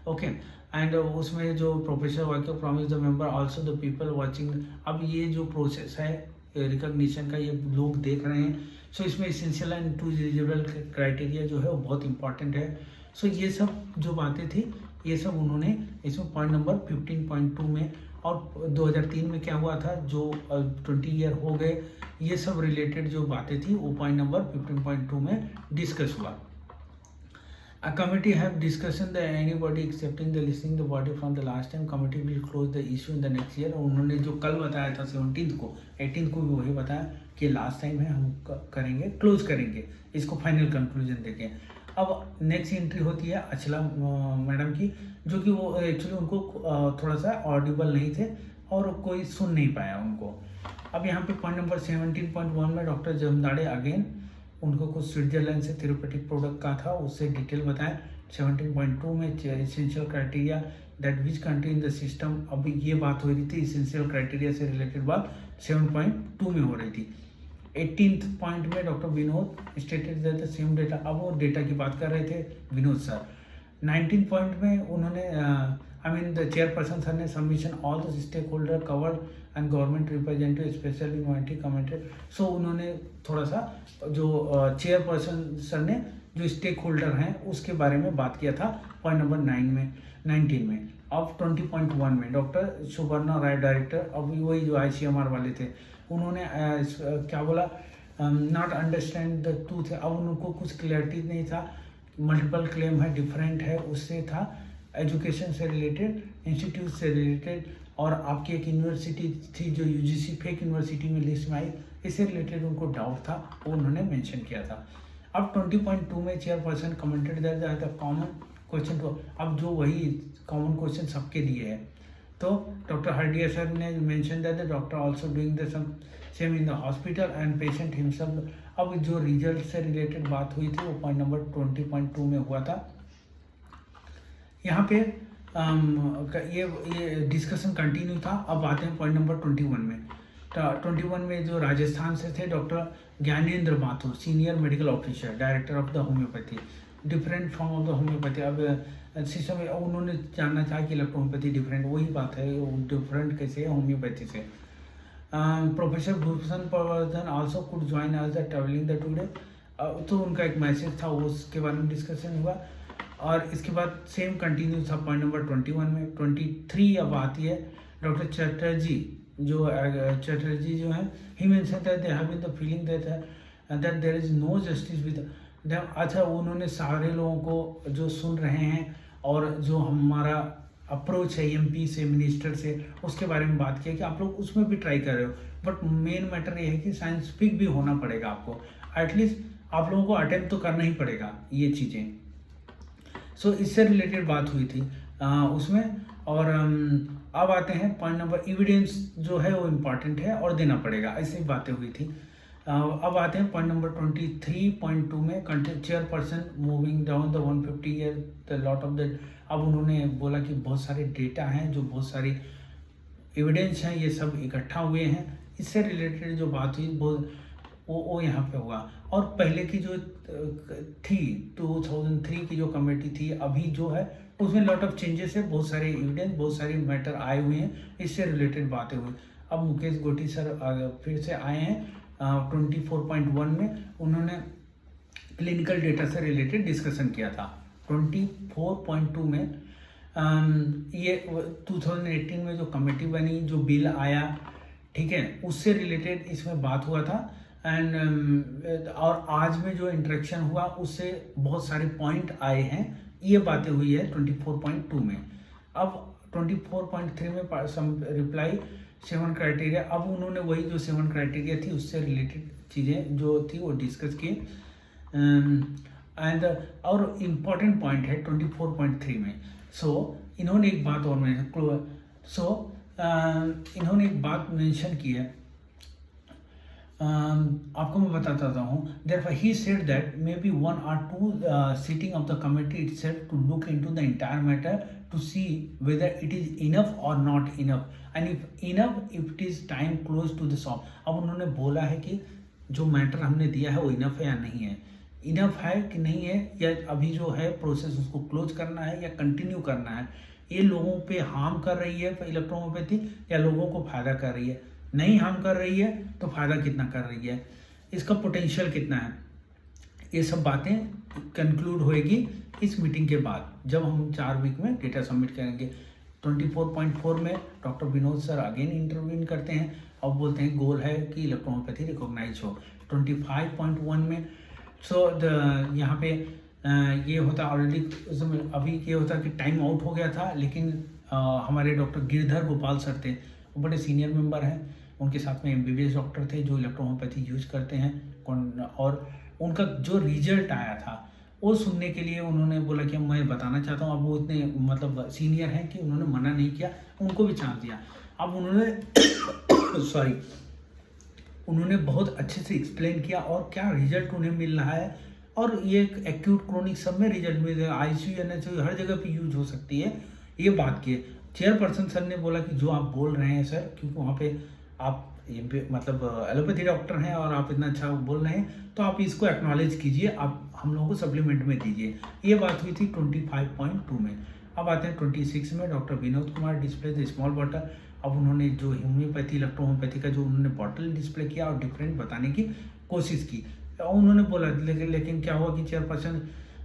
ओके, एंड उसमें जो प्रोफेसर वाक्य promise the member also the people watching. अब ये जो प्रोसेस है रिकॉग्निशन का, ये लोग देख रहे हैं, सो इसमें इसेंशियल एंड इंडिविजुअल क्राइटेरिया जो है वो बहुत इंपॉर्टेंट है। सो ये सब जो बातें थी ये सब उन्होंने इसमें पॉइंट नंबर 15.2 में। और 2003 में क्या हुआ था, जो 20 ईयर हो गए, ये सब रिलेटेड जो बातें थी वो पॉइंट नंबर 15.2 में डिस्कस हुआ। A committee have discussion that anybody accepting the listing the body from the last time committee will close the issue in the next year। उन्होंने जो कल बताया था 17 को, 18 को भी वही बताया कि लास्ट टाइम है, हम करेंगे, क्लोज करेंगे इसको, फाइनल कंक्लूजन देंगे। अब नेक्स्ट एंट्री होती है अचला मैडम की, जो कि वो एक्चुअली उनको थोड़ा सा ऑडिबल नहीं थे और कोई सुन नहीं पाया उनको। अब यहाँ पे पॉइंट नंबर 17.1 में डॉक्टर जमदाड़े अगेन, उनको कुछ स्विट्जरलैंड से थेरेपेटिक प्रोडक्ट का था, उससे डिटेल बताएं। 17.2 में essential criteria that which country in the system. अब ये बात हो रही थी इसेंशियल क्राइटेरिया से रिलेटेड बात 7.2 में हो रही थी। 18th पॉइंट में doctor Vinod stated that the same data. अब वो डेटा की बात कर रहे थे विनोद सर। 19th पॉइंट में उन्होंने द चेयरपर्सन सर ने submission all the stakeholder covered and government representative specially invitee commented. So उन्होंने थोड़ा सा जो चेयरपर्सन सर ने जो स्टेक होल्डर हैं उसके बारे में बात किया था पॉइंट नंबर 19 में। अब 20.1 में डॉक्टर सुवर्णा राय डायरेक्टर, अब वही जो ICMR वाले थे, उन्होंने क्या बोला, नॉट अंडरस्टैंड द ट्रूथ। अब उनको कुछ क्लैरिटी नहीं था, मल्टीपल क्लेम है, डिफरेंट है, उससे था एजुकेशन से रिलेटेड, इंस्टीट्यूट से रिलेटेड, और आपकी एक यूनिवर्सिटी थी जो UGC फेक यूनिवर्सिटी में लिस्ट में आई, इससे रिलेटेड उनको डाउट था, वो उन्होंने मेंशन किया था। अब 20.2 में chairperson commented that the common question to, अब जो वही कॉमन क्वेश्चन सबके लिए है, तो डॉक्टर हरडिया सर ने mention that the doctor also doing the same in the hospital and patient himself. अब जो रिजल्ट से रिलेटेड बात हुई थी वो पॉइंट नंबर 20.2 में हुआ था। यहाँ पे ये डिस्कशन कंटिन्यू था। अब आते हैं पॉइंट नंबर 21 में। 21 में जो राजस्थान से थे doctor Gyanendra Mathur, senior medical officer, director of the homeopathy, different form of the homeopathy. अब सिस्टम उन्होंने जानना चाहा कि इलेक्ट्रोहोम्योपैथी डिफरेंट, वही बात है, डिफरेंट कैसे है होम्योपैथी से। Professor Bhushan Patwardhan also could join as the travelling the today, तो उनका एक मैसेज था, उसके बारे में डिस्कशन हुआ। और इसके बाद सेम कंटिन्यू था पॉइंट नंबर 21 में। 23 अब आती है डॉक्टर चटर्जी जो हैं, he mention that they have been the feeling that that there is no justice with. अच्छा, उन्होंने सारे लोगों को जो सुन रहे हैं और जो हमारा अप्रोच है एमपी से, मिनिस्टर से, उसके बारे में बात किया कि आप लोग उसमें भी ट्राई कर रहे हो, बट मेन मैटर ये है कि साइंटिफिक भी होना पड़ेगा आपको, एटलीस्ट आप लोगों को अटेम्प्ट तो करना ही पड़ेगा ये चीज़ें। सो इससे रिलेटेड बात हुई थी उसमें। और अब आते हैं पॉइंट नंबर, एविडेंस जो है वो इम्पॉर्टेंट है और देना पड़ेगा, ऐसी बातें हुई थी। अब आते हैं पॉइंट नंबर 23.2 में, chairperson moving down the 150 year the lot of the. अब उन्होंने बोला कि बहुत सारे डेटा हैं, जो बहुत सारी एविडेंस हैं, ये सब इकट्ठा हुए हैं, इससे रिलेटेड जो बात हुई वो यहाँ पे हुआ। और पहले की जो थी 2003 की जो कमेटी थी, अभी जो है उसमें लॉट ऑफ चेंजेस है, बहुत सारे एविडेंस, बहुत सारे मैटर आए हुए हैं, इससे रिलेटेड बातें हुई। अब मुकेश गोटी सर फिर से आए हैं 24.1 में, उन्होंने क्लिनिकल डेटा से रिलेटेड डिस्कशन किया था। 24.2 में ये 2018 में जो कमेटी बनी, जो बिल आया, ठीक है, उससे रिलेटेड इसमें बात हुआ था। एंड और आज में जो इंटरेक्शन हुआ उससे बहुत सारे पॉइंट आए हैं, ये बातें हुई है 24.2 में। अब 24.3 में सम रिप्लाई 7 क्राइटेरिया, अब उन्होंने वही जो 7 क्राइटेरिया थी उससे रिलेटेड चीज़ें जो थी वो डिस्कस की। एंड और इम्पॉर्टेंट पॉइंट है 24.3 में। इन्होंने एक बात और इन्होंने एक बात मेंशन की है, आपको मैं बताता हूँ। Therefore, he said that maybe 1 or 2 sitting of the committee itself to look into the entire matter to see whether it is enough or not enough, and if enough, if it is time close to the solve। अब उन्होंने बोला है कि जो matter हमने दिया है वो इनफ है या नहीं है, इनफ है कि नहीं है, या अभी जो है प्रोसेस उसको क्लोज करना है या कंटिन्यू करना है, ये लोगों पे हार्म कर रही है इलेक्ट्रोहोम्योपैथी या लोगों को फायदा कर रही है। नहीं हार्म कर रही है तो फायदा कितना कर रही है, इसका पोटेंशियल कितना है, ये सब बातें कंक्लूड होएगी इस मीटिंग के बाद, जब हम 4 वीक में डेटा सबमिट करेंगे। 24.4 में डॉक्टर विनोद सर अगेन इंटरव्यून करते हैं और बोलते हैं गोल है कि इलेक्ट्रोहोम्योपैथी रिकॉग्नाइज हो। 25.1 में यहाँ पे ये होता ऑलरेडी, अभी ये होता कि टाइम आउट हो गया था, लेकिन हमारे डॉक्टर गिरधर गोपाल सर थे, वो बड़े सीनियर मेंबर हैं, उनके साथ में एमबीबीएस डॉक्टर थे जो इलेक्ट्रोहोम्योपैथी यूज करते हैं, और उनका जो रिजल्ट आया था वो सुनने के लिए उन्होंने बोला कि मैं बताना चाहता हूँ। अब वो इतने मतलब सीनियर हैं कि उन्होंने मना नहीं किया, उनको भी चांस दिया। अब उन्होंने सॉरी उन्होंने बहुत अच्छे से एक्सप्लेन किया और क्या रिजल्ट उन्हें मिल रहा है, और ये एक्यूट क्रोनिक सब में रिजल्ट मिल रहा है, आईसीयू एनएचयू हर जगह पे यूज हो सकती है, ये बात की। चेयरपर्सन सर ने बोला कि जो आप बोल रहे हैं सर, क्योंकि वहाँ पे आप मतलब एलोपैथी डॉक्टर हैं और आप इतना अच्छा बोल रहे हैं, तो आप इसको एक्नॉलेज कीजिए, आप हम लोगों को सप्लीमेंट में दीजिए। ये बात हुई थी 25.2 में। अब आते हैं 26 में, doctor Vinod Kumar display the small bottle. अब उन्होंने जो होम्योपैथी इलेक्ट्रोहोम्योपैथी का जो उन्होंने बॉटल डिस्प्ले किया और डिफरेंट बताने की कोशिश की, उन्होंने बोला, लेकिन क्या हुआ कि चेयरपर्सन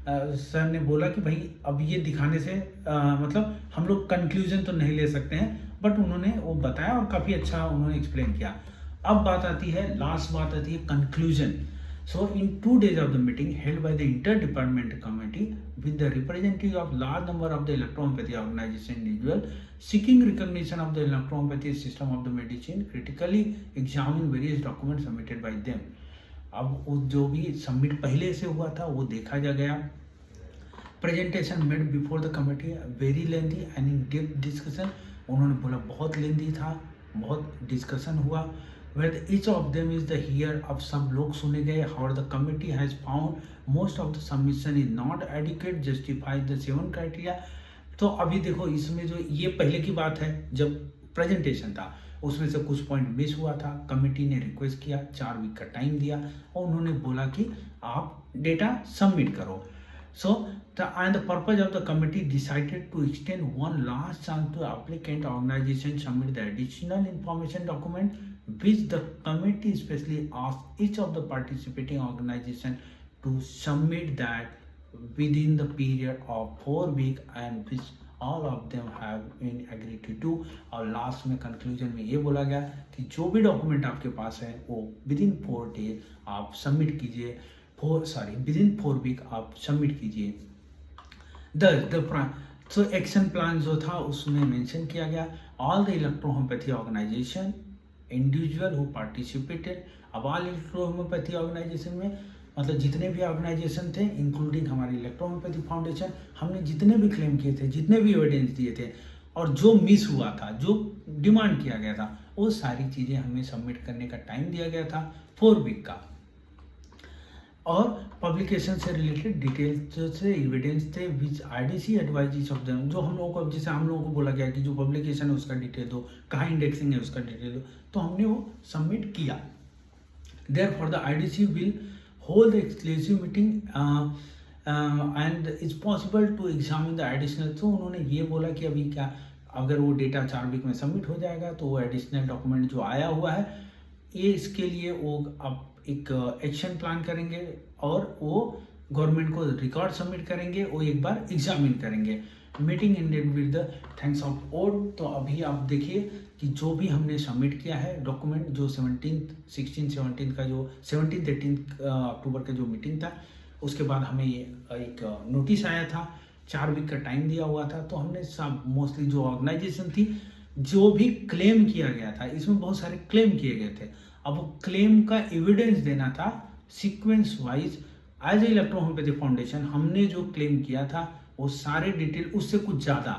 सर ने बोला कि भाई अब ये दिखाने से मतलब हम लोग कंक्लूजन तो नहीं ले सकते हैं, बट उन्होंने वो बताया और काफ़ी अच्छा उन्होंने एक्सप्लेन किया। अब बात आती है, लास्ट बात आती है conclusion. So in 2 days of the meeting held by the Interdepartmental Committee with the representative of large number of the electrohomeopathy organization individual seeking recognition of the electrohomeopathy system of the medicine, critically examine various documents submitted by them। अब जो भी submit पहले से हुआ था वो देखा जा गया। Presentation made before the committee very lengthy and in depth discussion, उन्होंने बोला बहुत लेंथी था, बहुत डिस्कशन हुआ। where each of them is the hear of, सब लोग सुने गए। how the committee has found most of the submission is not adequate justify the 7 criteria। तो अभी देखो इसमें जो ये पहले की बात है, जब प्रेजेंटेशन था उसमें से कुछ पॉइंट मिस हुआ था, कमेटी ने रिक्वेस्ट किया, 4 वीक का टाइम दिया और उन्होंने बोला कि आप डेटा सबमिट करो। So and the purpose of the committee decided to extend one last chance to applicant organization submit the additional information document which the committee especially asked each of the participating organization to submit that within the period of 4 weeks, and which all of them have been agree to do. और last में conclusion में ये बोला गया कि जो भी document आपके पास है वो विदिन 4 डेज आप सबमिट कीजिए, विदिन 4 वीक आप सबमिट कीजिए। तो एक्शन प्लान जो था उसमें मेंशन किया गया, all the electrohomeopathy organisation individual who participated. अब ऑल इलेक्ट्रोहोम्योपैथी ऑर्गेनाइजेशन में मतलब जितने भी ऑर्गेनाइजेशन थे इंक्लूडिंग हमारी इलेक्ट्रोहोम्योपैथी फाउंडेशन, हमने जितने भी क्लेम किए थे, जितने भी एविडेंस दिए थे और जो मिस हुआ था, जो डिमांड किया गया था, वो सारी चीज़ें हमें सबमिट करने का टाइम दिया गया था 4 वीक का। और पब्लिकेशन से रिलेटेड डिटेल्स से एविडेंस थे विच आईडीसी एडवाइजेस ऑफ देम, जो हम लोगों को, जैसे हम लोगों को बोला गया कि जो पब्लिकेशन है उसका डिटेल दो, कहाँ इंडेक्सिंग है उसका डिटेल दो, तो हमने वो सबमिट किया। Therefore the IDC will hold the exclusive meeting and it's possible to examine the additional. तो उन्होंने ये बोला कि अभी क्या, अगर वो डेटा 4 वीक में सबमिट हो जाएगा तो वो एडिशनल डॉक्यूमेंट जो आया हुआ है ये इसके लिए वो अब एक एक्शन प्लान करेंगे और वो गवर्नमेंट को रिकॉर्ड सबमिट करेंगे, वो एक बार एग्जामिन करेंगे। Meeting ended with the thanks of all. तो अभी आप देखिए कि जो भी हमने सबमिट किया है डॉक्यूमेंट, जो 17 का जो 17 अक्टूबर का जो मीटिंग था, उसके बाद हमें एक नोटिस आया था, 4 वीक का टाइम दिया हुआ था। तो हमने सब मोस्टली जो ऑर्गेनाइजेशन थी, जो भी क्लेम किया गया था, इसमें बहुत सारे क्लेम किए गए थे, अब वो क्लेम का एविडेंस देना था sequence wise. As a electrohomeopathy foundation हमने जो क्लेम किया था वो सारे डिटेल उससे कुछ ज़्यादा।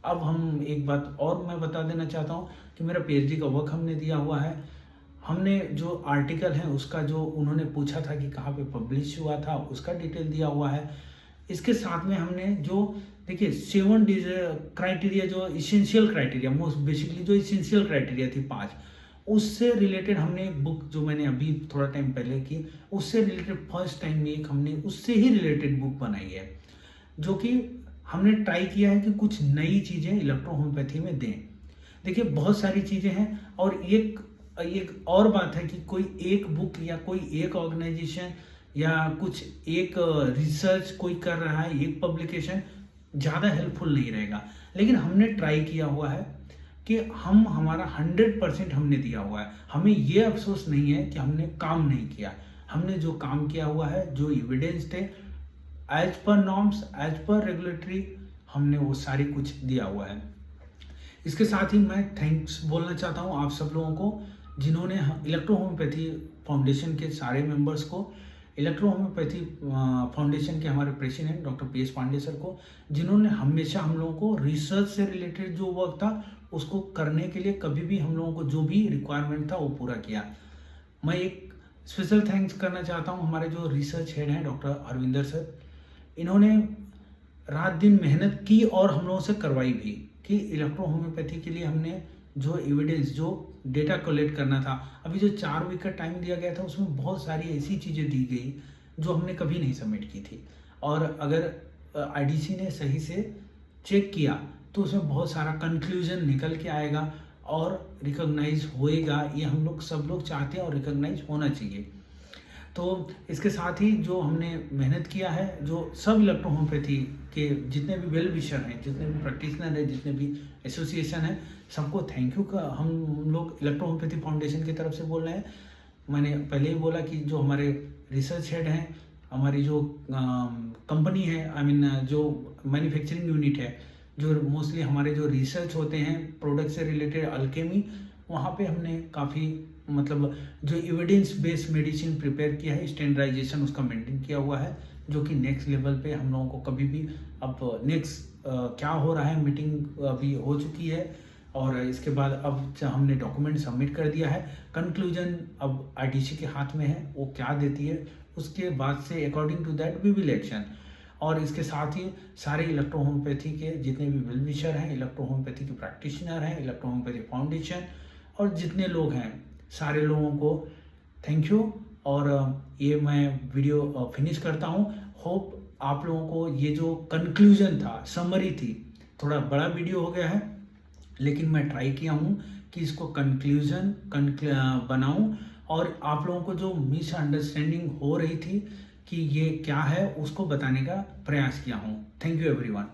अब हम एक बात और मैं बता देना चाहता हूँ कि मेरा पीएचडी का वर्क हमने दिया हुआ है, हमने जो आर्टिकल है उसका जो उन्होंने पूछा था कि कहाँ पे पब्लिश हुआ था उसका डिटेल दिया हुआ है। इसके साथ में हमने जो देखिए 7 क्राइटेरिया, जो इसेंशियल क्राइटेरिया, मोस्ट बेसिकली जो इसेंशियल क्राइटेरिया थी 5, उससे रिलेटेड हमने एक बुक जो मैंने अभी थोड़ा टाइम पहले की, उससे रिलेटेड फर्स्ट टाइम में एक हमने उससे ही रिलेटेड बुक बनाई है, जो कि हमने ट्राई किया है कि कुछ नई चीज़ें इलेक्ट्रोहोम्योपैथी में दें। देखिए बहुत सारी चीज़ें हैं और एक और बात है कि कोई एक बुक या कोई एक ऑर्गेनाइजेशन या कुछ एक रिसर्च कोई कर रहा है, एक पब्लिकेशन ज़्यादा हेल्पफुल नहीं रहेगा। लेकिन हमने ट्राई किया हुआ है कि हम हमारा 100% हमने दिया हुआ है। हमें ये अफसोस नहीं है कि हमने काम नहीं किया। हमने जो काम किया हुआ है, जो एविडेंस थे as per norms, as per regulatory, हमने वो सारी कुछ दिया हुआ है। इसके साथ ही मैं थैंक्स बोलना चाहता हूँ आप सब लोगों को, जिन्होंने इलेक्ट्रोहोम्योपैथी फाउंडेशन के सारे मेंबर्स को, इलेक्ट्रोहोम्योपैथी फाउंडेशन के हमारे president doctor P S. Pandey sir को, जिन्होंने हमेशा हम लोगों को रिसर्च से रिलेटेड जो वर्क था उसको करने के लिए कभी भी हम लोगों को जो भी रिक्वायरमेंट था वो पूरा किया। मैं एक स्पेशल थैंक्स करना चाहता हूँ हमारे जो रिसर्च हेड हैं डॉक्टर अरविंदर सर। इन्होंने रात दिन मेहनत की और हम लोगों से करवाई भी कि इलेक्ट्रोहोम्योपैथी के लिए हमने जो एविडेंस, जो डेटा कलेक्ट करना था, अभी जो 4 वीक का टाइम दिया गया था उसमें बहुत सारी ऐसी चीज़ें दी गई जो हमने कभी नहीं सबमिट की थी। और अगर आईडीसी ने सही से चेक किया तो उसमें बहुत सारा कंक्लूजन निकल के आएगा और रिकॉग्नाइज होएगा। ये हम लोग सब लोग चाहते हैं और रिकॉग्नाइज होना चाहिए। तो इसके साथ ही जो हमने मेहनत किया है, जो सब इलेक्ट्रोहोम्योपैथी के जितने भी वेल विशर हैं, जितने भी प्रैक्टिशनर हैं, जितने भी एसोसिएशन हैं, सबको थैंक यू का हम लोग इलेक्ट्रोहोम्योपैथी फाउंडेशन की तरफ से बोल रहे हैं। मैंने पहले ही बोला कि जो हमारे रिसर्च हेड हैं, हमारी जो कंपनी है, जो मैन्युफैक्चरिंग यूनिट है, जो मोस्टली हमारे जो रिसर्च होते हैं प्रोडक्ट से रिलेटेड, अल्केमी, वहाँ पे हमने काफ़ी मतलब जो एविडेंस बेस्ड मेडिसिन प्रिपेयर किया है, स्टैंडर्डाइजेशन उसका मेंटेन किया हुआ है, जो कि नेक्स्ट लेवल पे हम लोगों को कभी भी अब नेक्स्ट क्या हो रहा है, मीटिंग अभी हो चुकी है और इसके बाद अब हमने डॉक्यूमेंट सबमिट कर दिया है। कंक्लूजन अब आईडीसी के हाथ में है, वो क्या देती है उसके बाद से according to that we will action. और इसके साथ ही सारे इलेक्ट्रोहोम्योपैथी के जितने भी वेल विशर हैं, इलेक्ट्रोहोम्योपैथी के प्रैक्टिशनर हैं, इलेक्ट्रोहोम्योपैथी फाउंडेशन और जितने लोग हैं, सारे लोगों को थैंक यू। और ये मैं वीडियो फिनिश करता हूँ। होप आप लोगों को ये जो कंक्लूजन था, समरी थी, थोड़ा बड़ा वीडियो हो गया है, लेकिन मैं ट्राई किया हूँ कि इसको कंक्लूजन बनाऊँ और आप लोगों को जो मिसअंडरस्टैंडिंग हो रही थी कि ये क्या है उसको बताने का प्रयास किया हूँ। Thank you everyone.